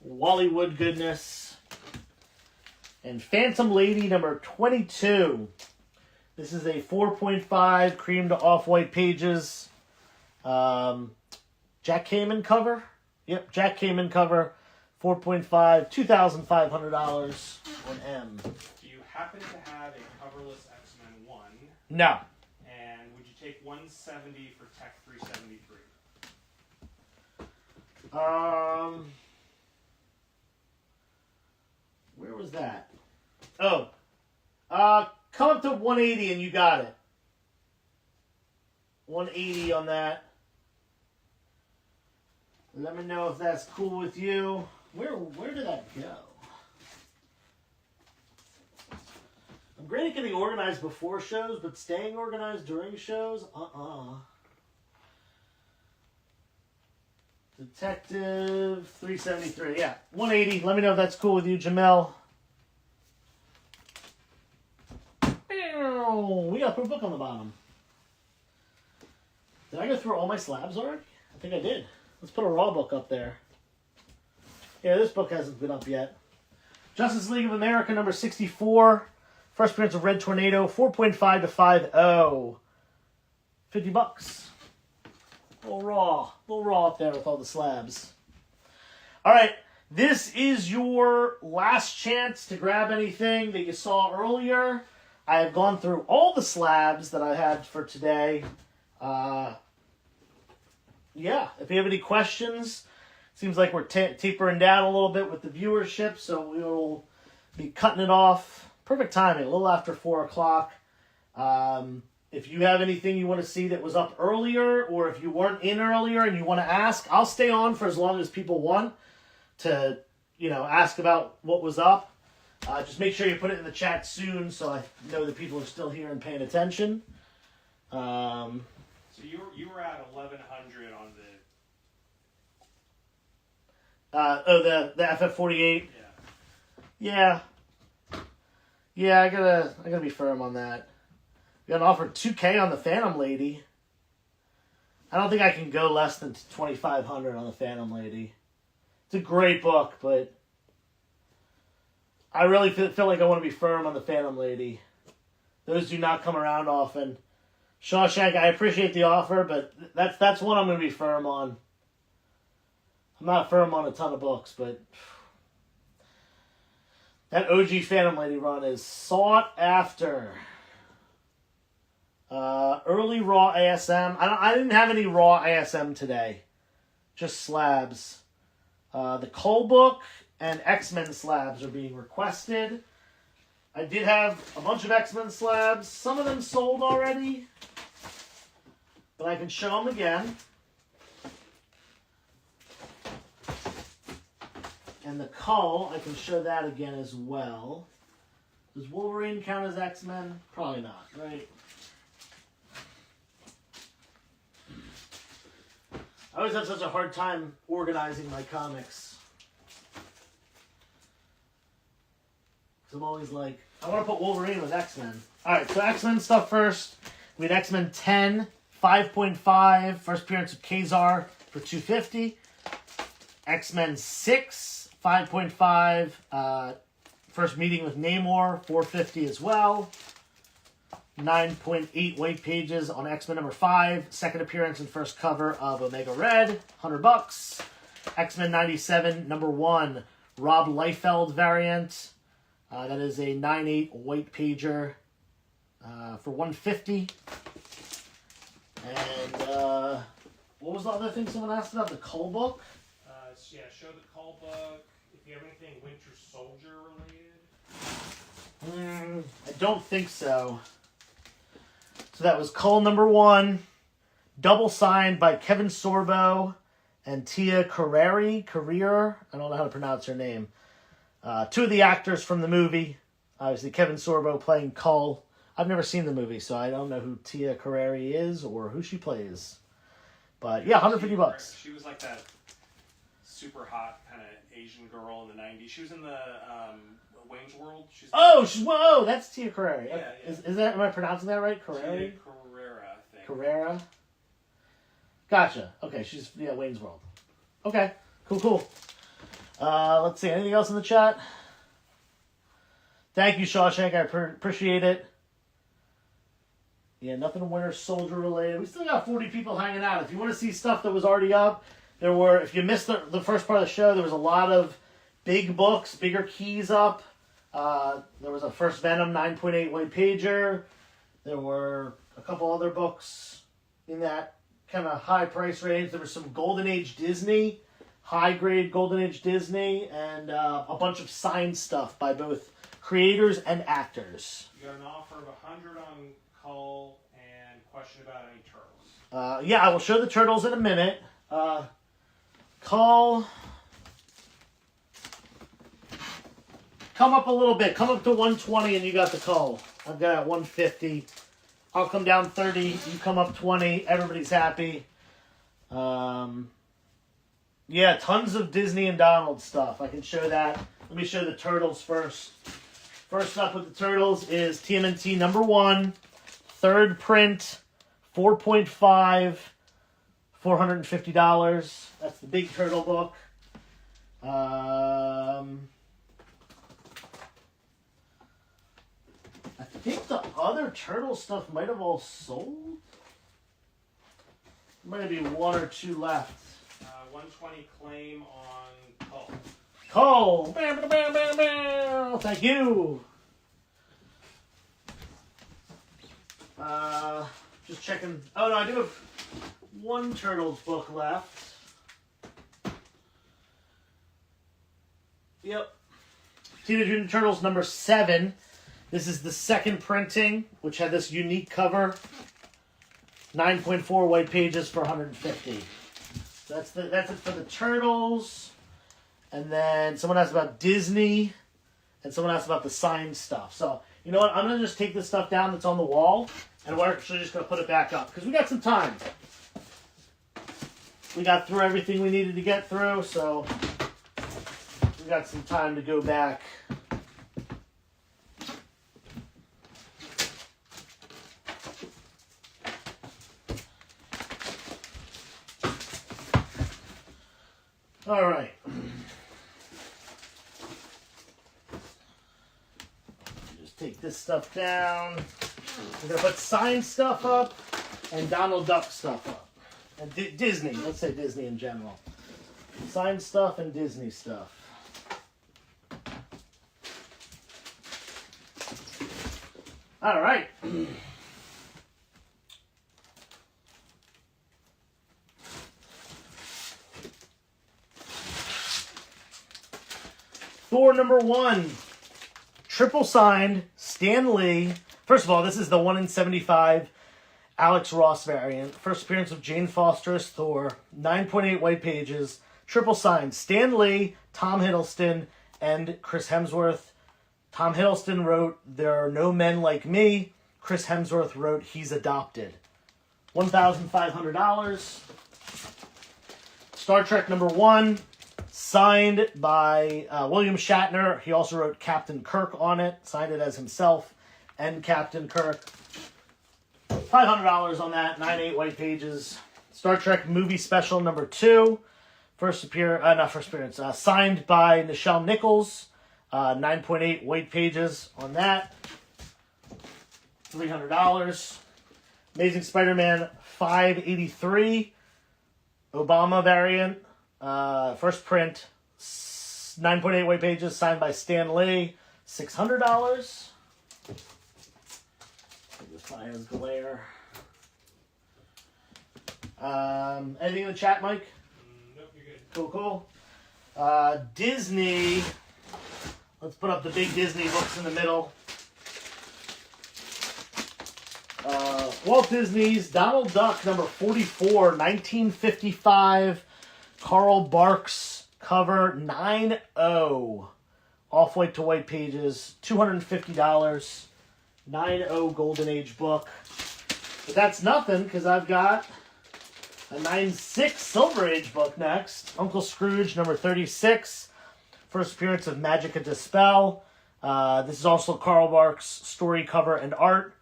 A: Wally Wood goodness. And Phantom Lady number 22. This is a 4.5 cream to off-white pages. Jack Kamen cover. Yep, Jack Kamen cover. 4.5, $2,500 on M.
B: Do you happen to have a coverless X-Men 1?
A: No.
B: And would you take 170 for Tech 373?
A: Where was that? Oh. Come up to 180 and you got it. 180 on that. Let me know if that's cool with you. Where did that go? I'm great at getting organized before shows, but staying organized during shows? Detective 373. Yeah, 180. Let me know if that's cool with you, Jamel. We got to put a book on the bottom. Did I go through all my slabs already? I think I did. Let's put a raw book up there. Yeah, this book hasn't been up yet. Justice League of America number 64. First appearance of Red Tornado. 4.5 to 5.0. $50. A little raw up there with all the slabs. All right. This is your last chance to grab anything that you saw earlier. I have gone through all the slabs that I had for today. Yeah, if you have any questions, seems like we're tapering down a little bit with the viewership, so we will be cutting it off. Perfect timing, a little after 4 o'clock. If you have anything you want to see that was up earlier, or if you weren't in earlier and you want to ask, I'll stay on for as long as people want to, ask about what was up. Just make sure you put it in the chat soon so I know that people are still here and paying attention.
B: So you were at 1100 on the
A: The FF48.
B: Yeah.
A: Yeah, I gotta be firm on that. We got an offer 2K on the Phantom Lady. I don't think I can go less than 2,500 on the Phantom Lady. It's a great book, but I really feel like I want to be firm on the Phantom Lady. Those do not come around often. Shawshank, I appreciate the offer, but that's one I'm going to be firm on. I'm not firm on a ton of books, but that OG Phantom Lady run is sought after. Early Raw ASM. I didn't have any Raw ASM today. Just slabs. The Cole book and X-Men slabs are being requested. I did have a bunch of X-Men slabs. Some of them sold already. But I can show them again. And the Cull, I can show that again as well. Does Wolverine count as X-Men? Probably not, right? I always have such a hard time organizing my comics. Because I'm always like, I want to put Wolverine with X-Men. Alright, so X-Men stuff first. We had X-Men 10, 5.5, first appearance of Kazar for $250. X-Men 6, 5.5, first meeting with Namor, $450 as well. 9.8 white pages on X-Men number 5. Second appearance and first cover of Omega Red, $100. X-Men 97, number 1, Rob Liefeld variant. That is a 9.8 white pager for $150. And what was the other thing someone asked about? The Cull book?
B: Yeah, show the Cull book. If you have anything Winter Soldier related.
A: I don't think so. So that was Cull number 1, double signed by Kevin Sorbo and Tia Carrere. I don't know how to pronounce her name. Two of the actors from the movie. Obviously, Kevin Sorbo playing Cull. I've never seen the movie, so I don't know who Tia Carrere is or who she plays. But yeah, $150.
B: She was like that super hot kind of Asian girl in the 90s. She was in the Wayne's World.
A: Whoa, that's Tia Carrere.
B: Yeah.
A: Is that, am I pronouncing that right? Carrere?
B: Tia Carrera, I think.
A: Carrera? Gotcha. Okay, she's, Wayne's World. Okay, cool. Let's see, anything else in the chat? Thank you, Shawshank, I appreciate it. Yeah, nothing Winter Soldier related. We still got 40 people hanging out. If you want to see stuff that was already up, if you missed the first part of the show, there was a lot of big books, bigger keys up. There was a first Venom 9.8 white pager. There were a couple other books in that kind of high price range. There was some Golden Age Disney, high grade Golden Age Disney, and a bunch of signed stuff by both creators and actors.
B: You got an offer of $100 on Cull and question about any turtles.
A: Yeah, I will show the turtles in a minute. Cull. Come up a little bit. Come up to 120 and you got the Cull. I've got 150. I'll come down 30. You come up 20. Everybody's happy. Yeah, tons of Disney and Donald stuff. I can show that. Let me show the turtles first. First up with the turtles is TMNT number 1. Third print. 4.5. $450. That's the big turtle book. I think the other turtle stuff might have all sold. Might be 1 or 2 left.
B: 120 claim on Cull.
A: Cull! Bam, bam, bam, bam, bam. Thank you! Just checking. Oh no, I do have 1 Turtles book left. Yep. Teenage Mutant Turtles number 7. This is the second printing, which had this unique cover. 9.4 white pages for $150. So that's it for the Turtles. And then someone asked about Disney. And someone asked about the signed stuff. So, you know what? I'm going to just take this stuff down that's on the wall. And we're actually just going to put it back up. Because we got some time. We got through everything we needed to get through. So, we got some time to go back. All right. Just take this stuff down. We're going to put signed stuff up. and Donald Duck stuff up. And Disney, let's say Disney in general. Signed stuff and Disney stuff. All right. Thor #1. Triple signed, Stan Lee. First of all, this is the 1 in 75 Alex Ross variant. First appearance of Jane Foster as Thor. 9.8 white pages. Triple signed, Stan Lee, Tom Hiddleston, and Chris Hemsworth. Tom Hiddleston wrote, "There are no men like me." Chris Hemsworth wrote, "He's adopted." $1,500. Star Trek #1. Signed by William Shatner. He also wrote Captain Kirk on it. Signed it as himself and Captain Kirk. $500 on that. 9.8 white pages. Star Trek movie special #2. First appearance. Signed by Nichelle Nichols. 9.8 white pages on that. $300. Amazing Spider-Man 583. Obama variant. First print, 9.8 white pages, signed by Stan Lee, $600. This probably has glare. Anything in the chat, Mike?
B: Nope, you're good.
A: Cool. Disney. Let's put up the big Disney books in the middle. Walt Disney's Donald Duck #44, 1955. Carl Barks cover, 9.0. Off-white to white pages, $250. 9.0 Golden Age book. But that's nothing, because I've got a 9.6 Silver Age book next. Uncle Scrooge #36. First appearance of Magica De Spell. This is also Carl Barks' story, cover, and art.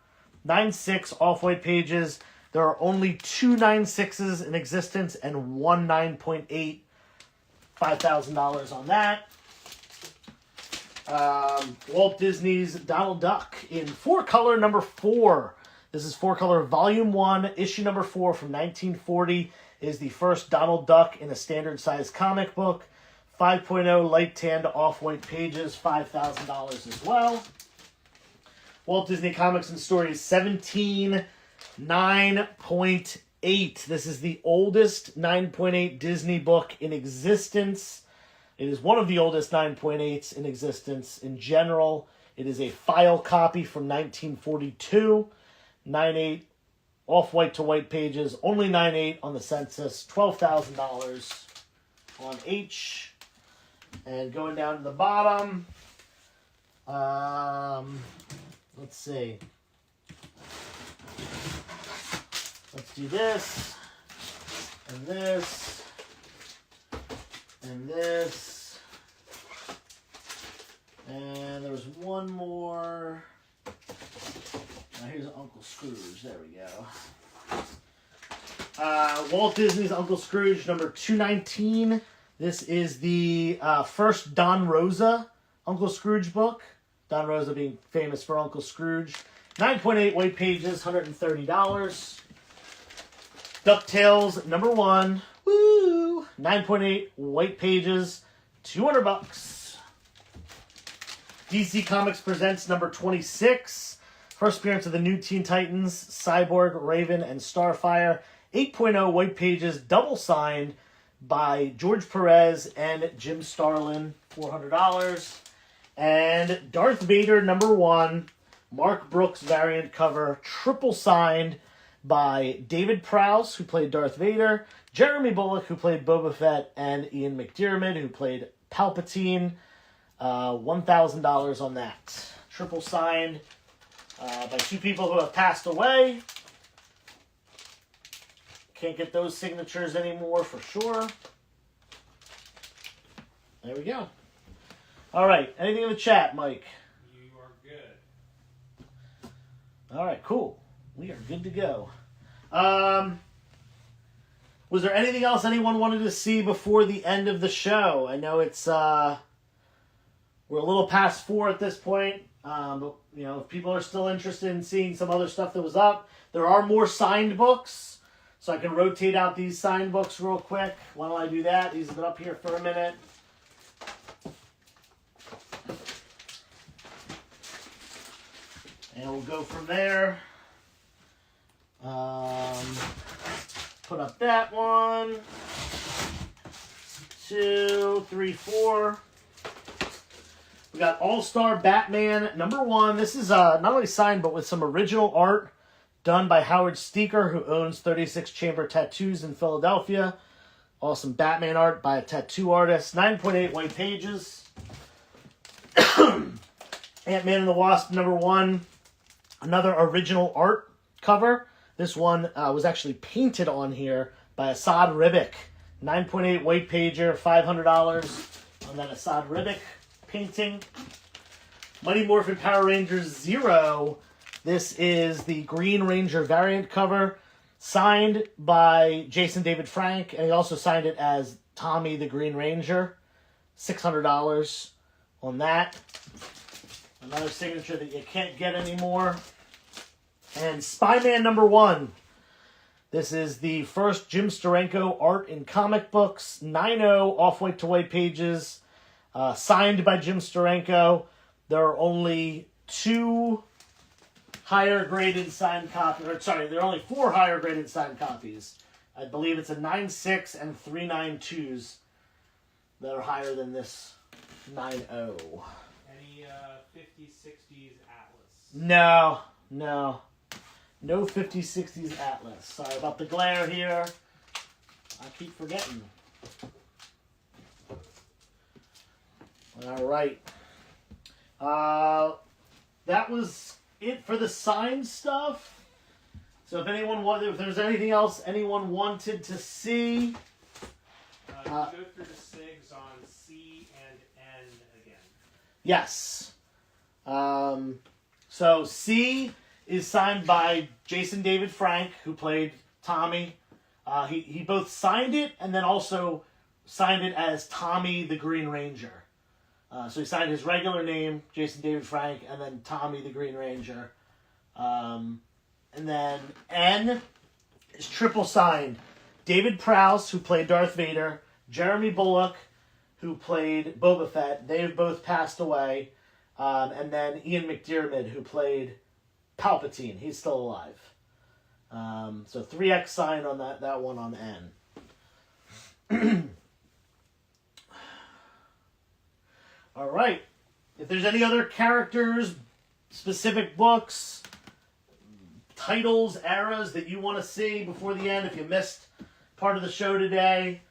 A: 9.6 off-white pages. There are only 2 9.6s in existence and 1 9.8. $5,000 on that. Walt Disney's Donald Duck in 4-color #4. This is 4-color volume 1, issue #4 from 1940. It is the first Donald Duck in a standard size comic book. 5.0 light tanned off-white pages, $5,000 as well. Walt Disney Comics and Stories 17. 9.8. This is the oldest 9.8 Disney book in existence. It is one of the oldest 9.8s in existence in general. It is a file copy from 1942. 9.8 off-white to white pages. Only 9.8 on the census. $12,000 on H. And going down to the bottom. Let's see. Let's do this, and this, and this, and there was one more. Now here's Uncle Scrooge. There we go. Walt Disney's Uncle Scrooge #219. This is the first Don Rosa Uncle Scrooge book. Don Rosa being famous for Uncle Scrooge. 9.8 white pages, $130. DuckTales #1. Woo! 9.8 white pages, $200. DC Comics Presents #26. First appearance of the new Teen Titans, Cyborg, Raven, and Starfire. 8.0 white pages, double signed by George Perez and Jim Starlin. $400. And Darth Vader #1. Mark Brooks variant cover, triple signed by David Prowse, who played Darth Vader, Jeremy Bulloch, who played Boba Fett, and Ian McDiarmid, who played Palpatine. $1,000 on that. Triple signed by 2 people who have passed away. Can't get those signatures anymore for sure. There we go. All right. Anything in the chat, Mike?
B: You are good.
A: All right, cool. We are good to go. Was there anything else anyone wanted to see before the end of the show? I know it's, we're We're a little past 4 at this point. But, you know, if people are still interested in seeing some other stuff that was up, there are more signed books. So I can rotate out these signed books real quick. Why don't I do that? These have been up here for a minute. And we'll go from there. Put up that one. 2, 3, 4. We got All-Star Batman #1. This is not only signed, but with some original art done by Howard Steaker, who owns 36 Chamber Tattoos in Philadelphia. Awesome Batman art by a tattoo artist. 9.8 white pages. Ant-Man and the Wasp #1. Another original art cover. This one was actually painted on here by Assad Ribic. 9.8 white pager, $500 on that Assad Ribic painting. Mighty Morphin Power Rangers 0. This is the Green Ranger variant cover, signed by Jason David Frank, and he also signed it as Tommy the Green Ranger. $600 on that. Another signature that you can't get anymore. And Spy-Man #1. This is the first Jim Steranko art in comic books. 9.0 off-white to white pages. Signed by Jim Steranko. There are only 2 higher graded signed copies. There are only 4 higher graded signed copies. I believe it's a 9.6 and 3.92s that are higher than this 9.0.
B: Any 50s, 60s Atlas?
A: No. No 50s, 60s Atlas. Sorry about the glare here. I keep forgetting. All right. That was it for the signed stuff. So if there's anything else anyone wanted to see.
B: Go through the SIGs on C and N again.
A: Yes. So C is signed by Jason David Frank, who played Tommy. He both signed it and then also signed it as Tommy the Green Ranger. So he signed his regular name, Jason David Frank, and then Tommy the Green Ranger. And then N is triple signed. David Prowse, who played Darth Vader, Jeremy Bulloch, who played Boba Fett. They've both passed away. And then Ian McDiarmid, who played Palpatine. He's still alive. So 3X signed on that one on N. All right. If there's any other characters, specific books, titles, eras that you want to see before the end, if you missed part of the show today,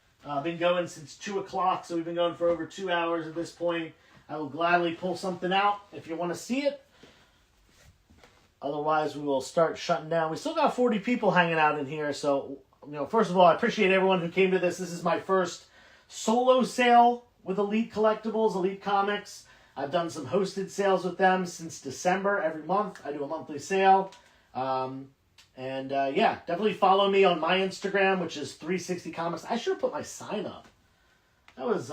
A: been going since 2 o'clock, so we've been going for over 2 hours at this point. I will gladly pull something out if you want to see it. Otherwise, we will start shutting down. We still got 40 people hanging out in here, so, first of all, I appreciate everyone who came to this. This is my first solo sale with Elite Collectibles, Elite Comics. I've done some hosted sales with them since December. Every month, I do a monthly sale. Definitely follow me on my Instagram, which is 360 Comics. I should have put my sign up. That was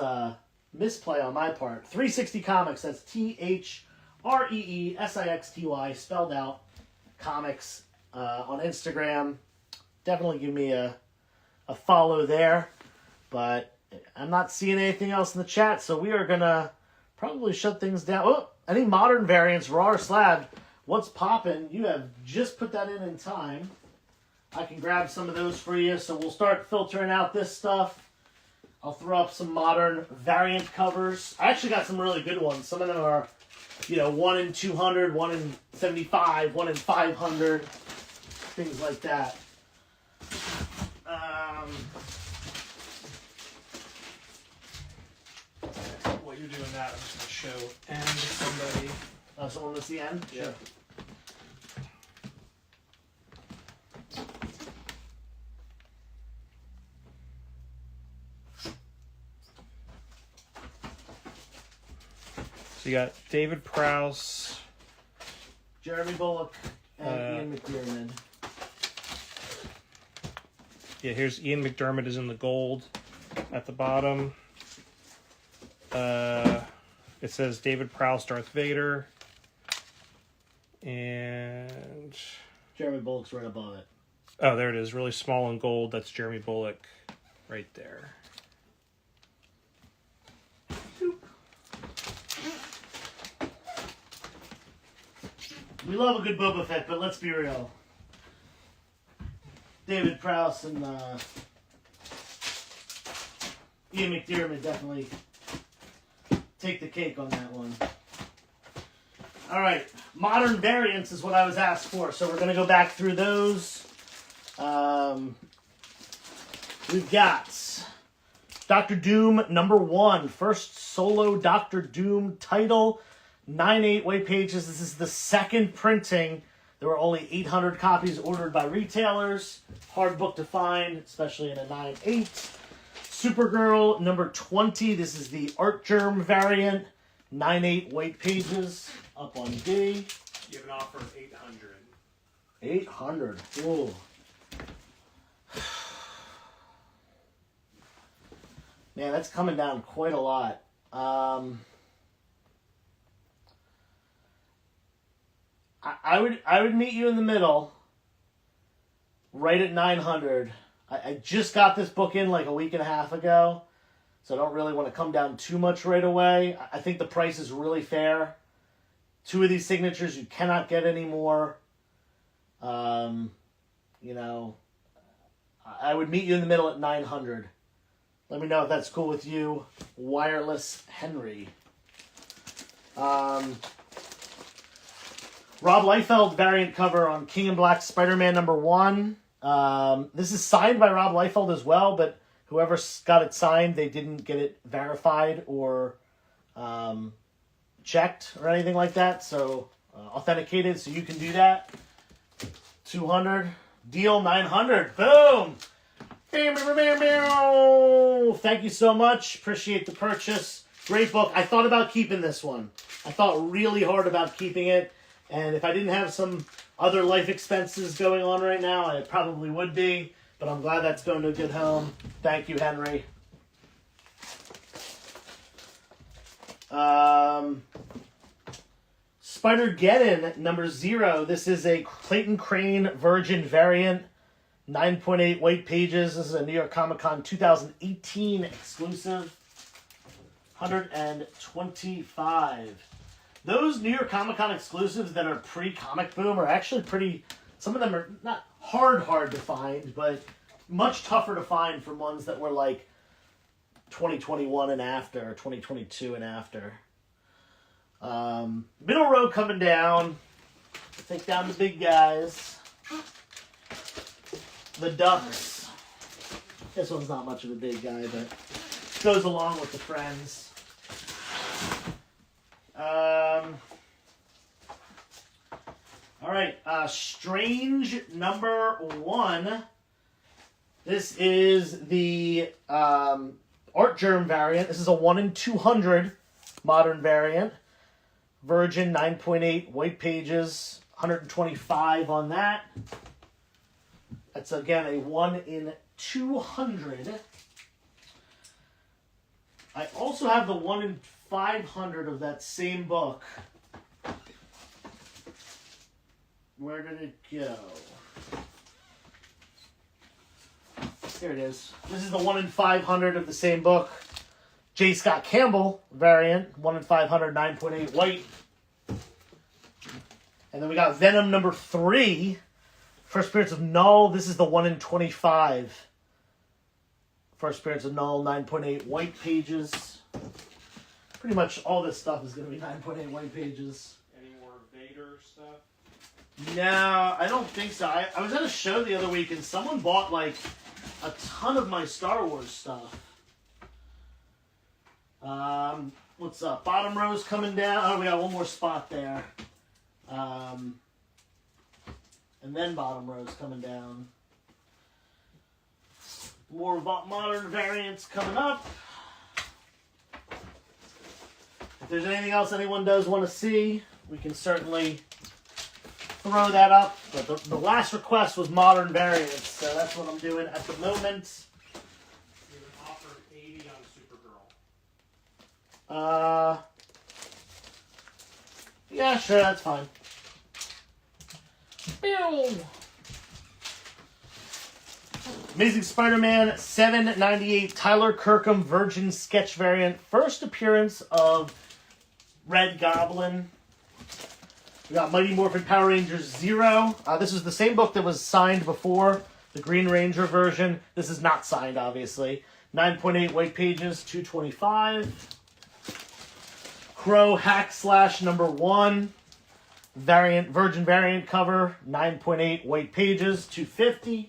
A: misplay on my part. 360 Comics, that's THREESIXTY, spelled out, comics, on Instagram. Definitely give me a follow there. But I'm not seeing anything else in the chat, so we are going to probably shut things down. Oh, any modern variants, raw or slab, what's poppin'? You have just put that in time. I can grab some of those for you, so we'll start filtering out this stuff. I'll throw up some modern variant covers. I actually got some really good ones. Some of them are, 1 in 200, 1 in 75, 1 in 500, things like that.
B: While you're doing that, I'm just going to show N to somebody.
A: Someone to see N?
B: Yeah.
A: Sure.
B: So you got David Prowse,
A: Jeremy Bulloch, and Ian McDiarmid.
B: Yeah, here's Ian McDiarmid is in the gold at the bottom. It says David Prowse, Darth Vader. And
A: Jeremy Bullock's right above it.
B: oh, there it is. Really small in gold. That's Jeremy Bullock right there.
A: We love a good Boba Fett, but let's be real. David Prowse and Ian McDiarmid definitely take the cake on that one. All right, modern variants is what I was asked for, so we're going to go back through those. We've got Doctor Doom #1, first solo Doctor Doom title, 9/8 weight pages. This is the second printing. There were only 800 copies ordered by retailers. Hard book to find, especially in a 9/8. Supergirl #20. This is the Art Germ variant. 9/8 weight pages. Up on D.
B: You have an offer of 800.
A: 800. Ooh. Man, that's coming down quite a lot. I would meet you in the middle, right at 900. I just got this book in like a week and a half ago, so I don't really want to come down too much right away. I think the price is really fair. 2 of these signatures you cannot get anymore. You know, I would meet you in the middle at 900. Let me know if that's cool with you. Wireless Henry. Rob Liefeld variant cover on King in Black Spider-Man #1. This is signed by Rob Liefeld as well, but whoever got it signed, they didn't get it verified or checked or anything like that. So authenticated, so you can do that. 200. Deal 900. Boom! Thank you so much. Appreciate the purchase. Great book. I thought about keeping this one. I thought really hard about keeping it. And if I didn't have some other life expenses going on right now, I probably would be. But I'm glad that's going to a good home. Thank you, Henry. Spider-Geddon #0. This is a Clayton Crane Virgin variant. 9.8 weight pages. This is a New York Comic Con 2018 exclusive. 125. Those New York Comic Con exclusives that are pre-Comic Boom are actually pretty... Some of them are not hard to find, but much tougher to find from ones that were like 2021 and after, or 2022 and after. Middle row coming down. Take down the big guys. The Ducks. This one's not much of a big guy, but goes along with the friends. All right, Strange #1. This is the Art Germ variant. This is a 1 in 200 modern variant. Virgin 9.8 white pages, 125 on that. That's again a 1 in 200. I also have the 1 in 500 of that same book. Where did it go? Here it is. This is the 1 in 500 of the same book. J. Scott Campbell variant, 1 in 500, 9.8 white. And then we got Venom #3. First Appearance of Null. This is the 1 in 25. First Appearance of Null, 9.8 white pages. Pretty much all this stuff is going to be 9.8 white pages.
B: Any more Vader stuff?
A: No, I don't think so. I was at a show the other week and someone bought like a ton of my Star Wars stuff. What's up? Bottom row's coming down. Oh, we got one more spot there. And then bottom row's coming down. More modern variants coming up. If there's anything else anyone does want to see, we can certainly throw that up. But the last request was modern variants, so that's what I'm doing at the moment.
B: You have an offer of 80 on Supergirl.
A: Yeah, sure, that's fine. Pew! Amazing Spider-Man 798 Tyler Kirkham Virgin Sketch Variant. First appearance of Red Goblin. We got Mighty Morphin Power Rangers Zero. This is the same book that was signed before, the Green Ranger version. This is not signed, obviously. 9.8 white pages, $225. Crow Hack Slash #1. Virgin variant cover, 9.8 white pages, $250.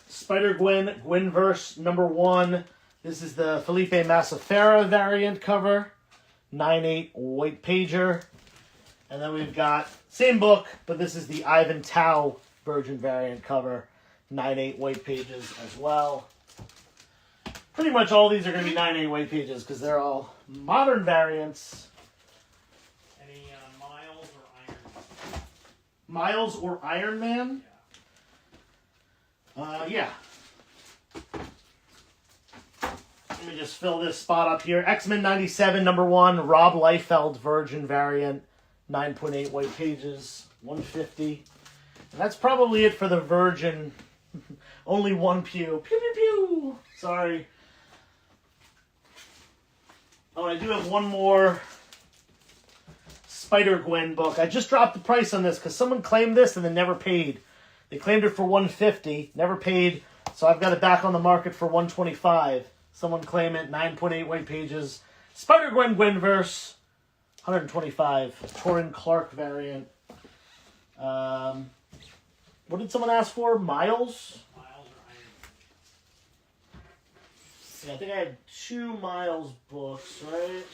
A: Spider-Gwen, Gwenverse #1. This is the Felipe Massafera variant cover, 9.8 white pager. And then we've got, same book, but this is the Ivan Tao Virgin variant cover, 9.8 white pages as well. Pretty much all these are going to be 9.8 white pages because they're all modern variants.
B: Any Miles or Iron Man?
A: Miles or Iron Man? Yeah. Let me just fill this spot up here. X-Men 97 #1, Rob Liefeld Virgin variant, 9.8 white pages, $150. And that's probably it for the Virgin. Only one pew. Pew, pew, pew. Sorry. Oh, I do have one more Spider-Gwen book. I just dropped the price on this because someone claimed this and then never paid. They claimed it for $150, never paid, so I've got it back on the market for $125. Someone claim it, 9.8 white pages. Spider-Gwen Gwenverse, $125. Torrin Clark variant. What did someone ask for? Miles?
B: Miles or Iron Man?
A: Yeah, I think I had 2 Miles books, right?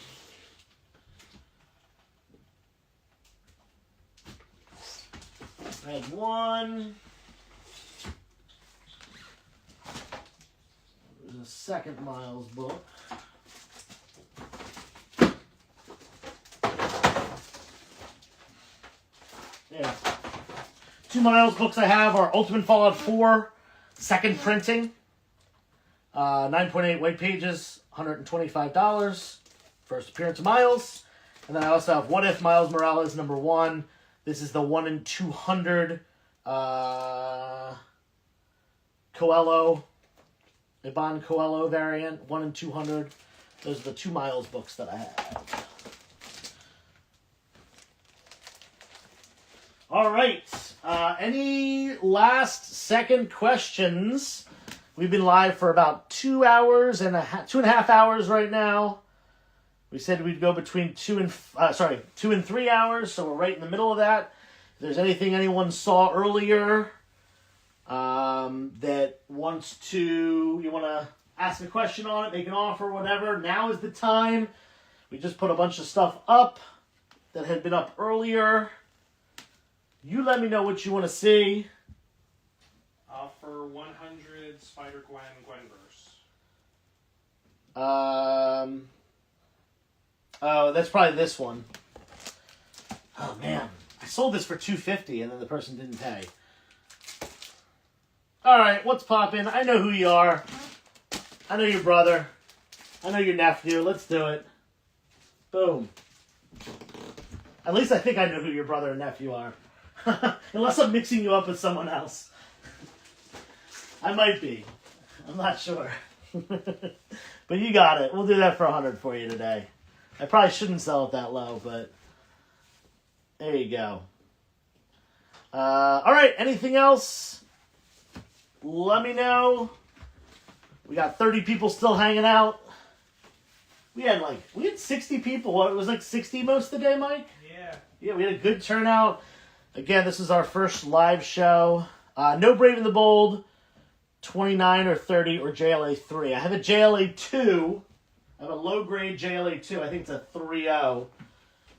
A: I had one. There's a second Miles book. Yeah. 2 Miles books I have are Ultimate Fallout 4, second printing. 9.8 white pages, $125. First appearance of Miles. And then I also have What If Miles Morales #1. This is the 1 in 200 Coelho, Iban Coelho variant, 1 in 200. Those are the 2 Miles books that I have. All right. Any last second questions? We've been live for about 2 hours and 2.5 hours right now. We said we'd go between 2 and 3 hours, so we're right in the middle of that. If there's anything anyone saw earlier that you want to ask a question on it, make an offer, whatever, now is the time. We just put a bunch of stuff up that had been up earlier. You let me know what you want to see.
B: For 100 Spider-Gwen Gwenverse.
A: Oh, that's probably this one. Oh man, I sold this for $250 and then the person didn't pay. All right, what's poppin'? I know who you are. I know your brother. I know your nephew. Let's do it. Boom. At least I think I know who your brother and nephew are. Unless I'm mixing you up with someone else. I might be. I'm not sure. But you got it. We'll do that for 100 for you today. I probably shouldn't sell it that low, but there you go. All right, anything else? Let me know. We got 30 people still hanging out. We had 60 people. What, it was like 60 most of the day, Mike?
B: Yeah.
A: Yeah, we had a good turnout. Again, this is our first live show. No Brave and the Bold, 29 or 30, or JLA 3. I have a JLA 2. I have a low-grade JLA 2. I think it's a 3.0,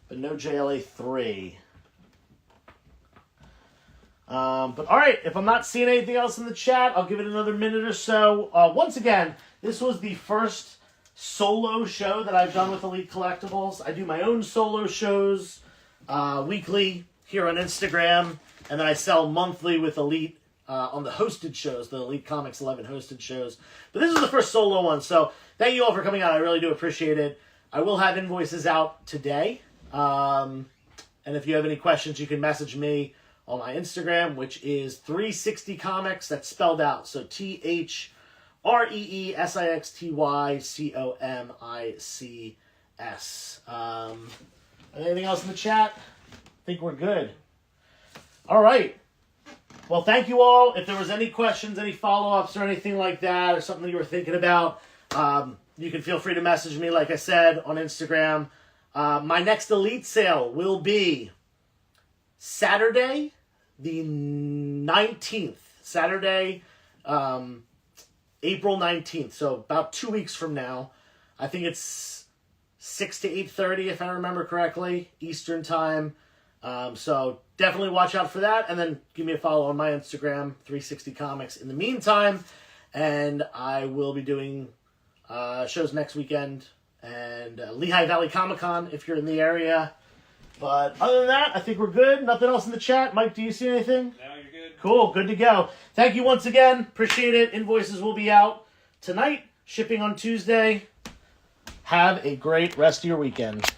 A: but no JLA 3. But all right, if I'm not seeing anything else in the chat, I'll give it another minute or so. Once again, this was the first solo show that I've done with Elite Collectibles. I do my own solo shows weekly here on Instagram, and then I sell monthly with Elite on the hosted shows, the Elite Comics 11 hosted shows. But this is the first solo one, so thank you all for coming out. I really do appreciate it. I will have invoices out today. And if you have any questions, you can message me on my Instagram, which is 360 Comics. That's spelled out. So THREESIXTYCOMICS. Anything else in the chat? I think we're good. All right. Well, thank you all. If there was any questions, any follow-ups or anything like that, or something you were thinking about, you can feel free to message me, like I said, on Instagram. My next Elite sale will be Saturday, the 19th. Saturday, April 19th. So about 2 weeks from now. I think it's 6 to 8:30, if I remember correctly, Eastern time. So definitely watch out for that. And then give me a follow on my Instagram, 360 Comics, in the meantime. And I will be doing shows next weekend. And Lehigh Valley Comic-Con if you're in the area. But other than that, I think we're good. Nothing else in the chat. Mike, do you see anything?
B: No, you're good.
A: Cool. Good to go. Thank you once again. Appreciate it. Invoices will be out tonight. Shipping on Tuesday. Have a great rest of your weekend.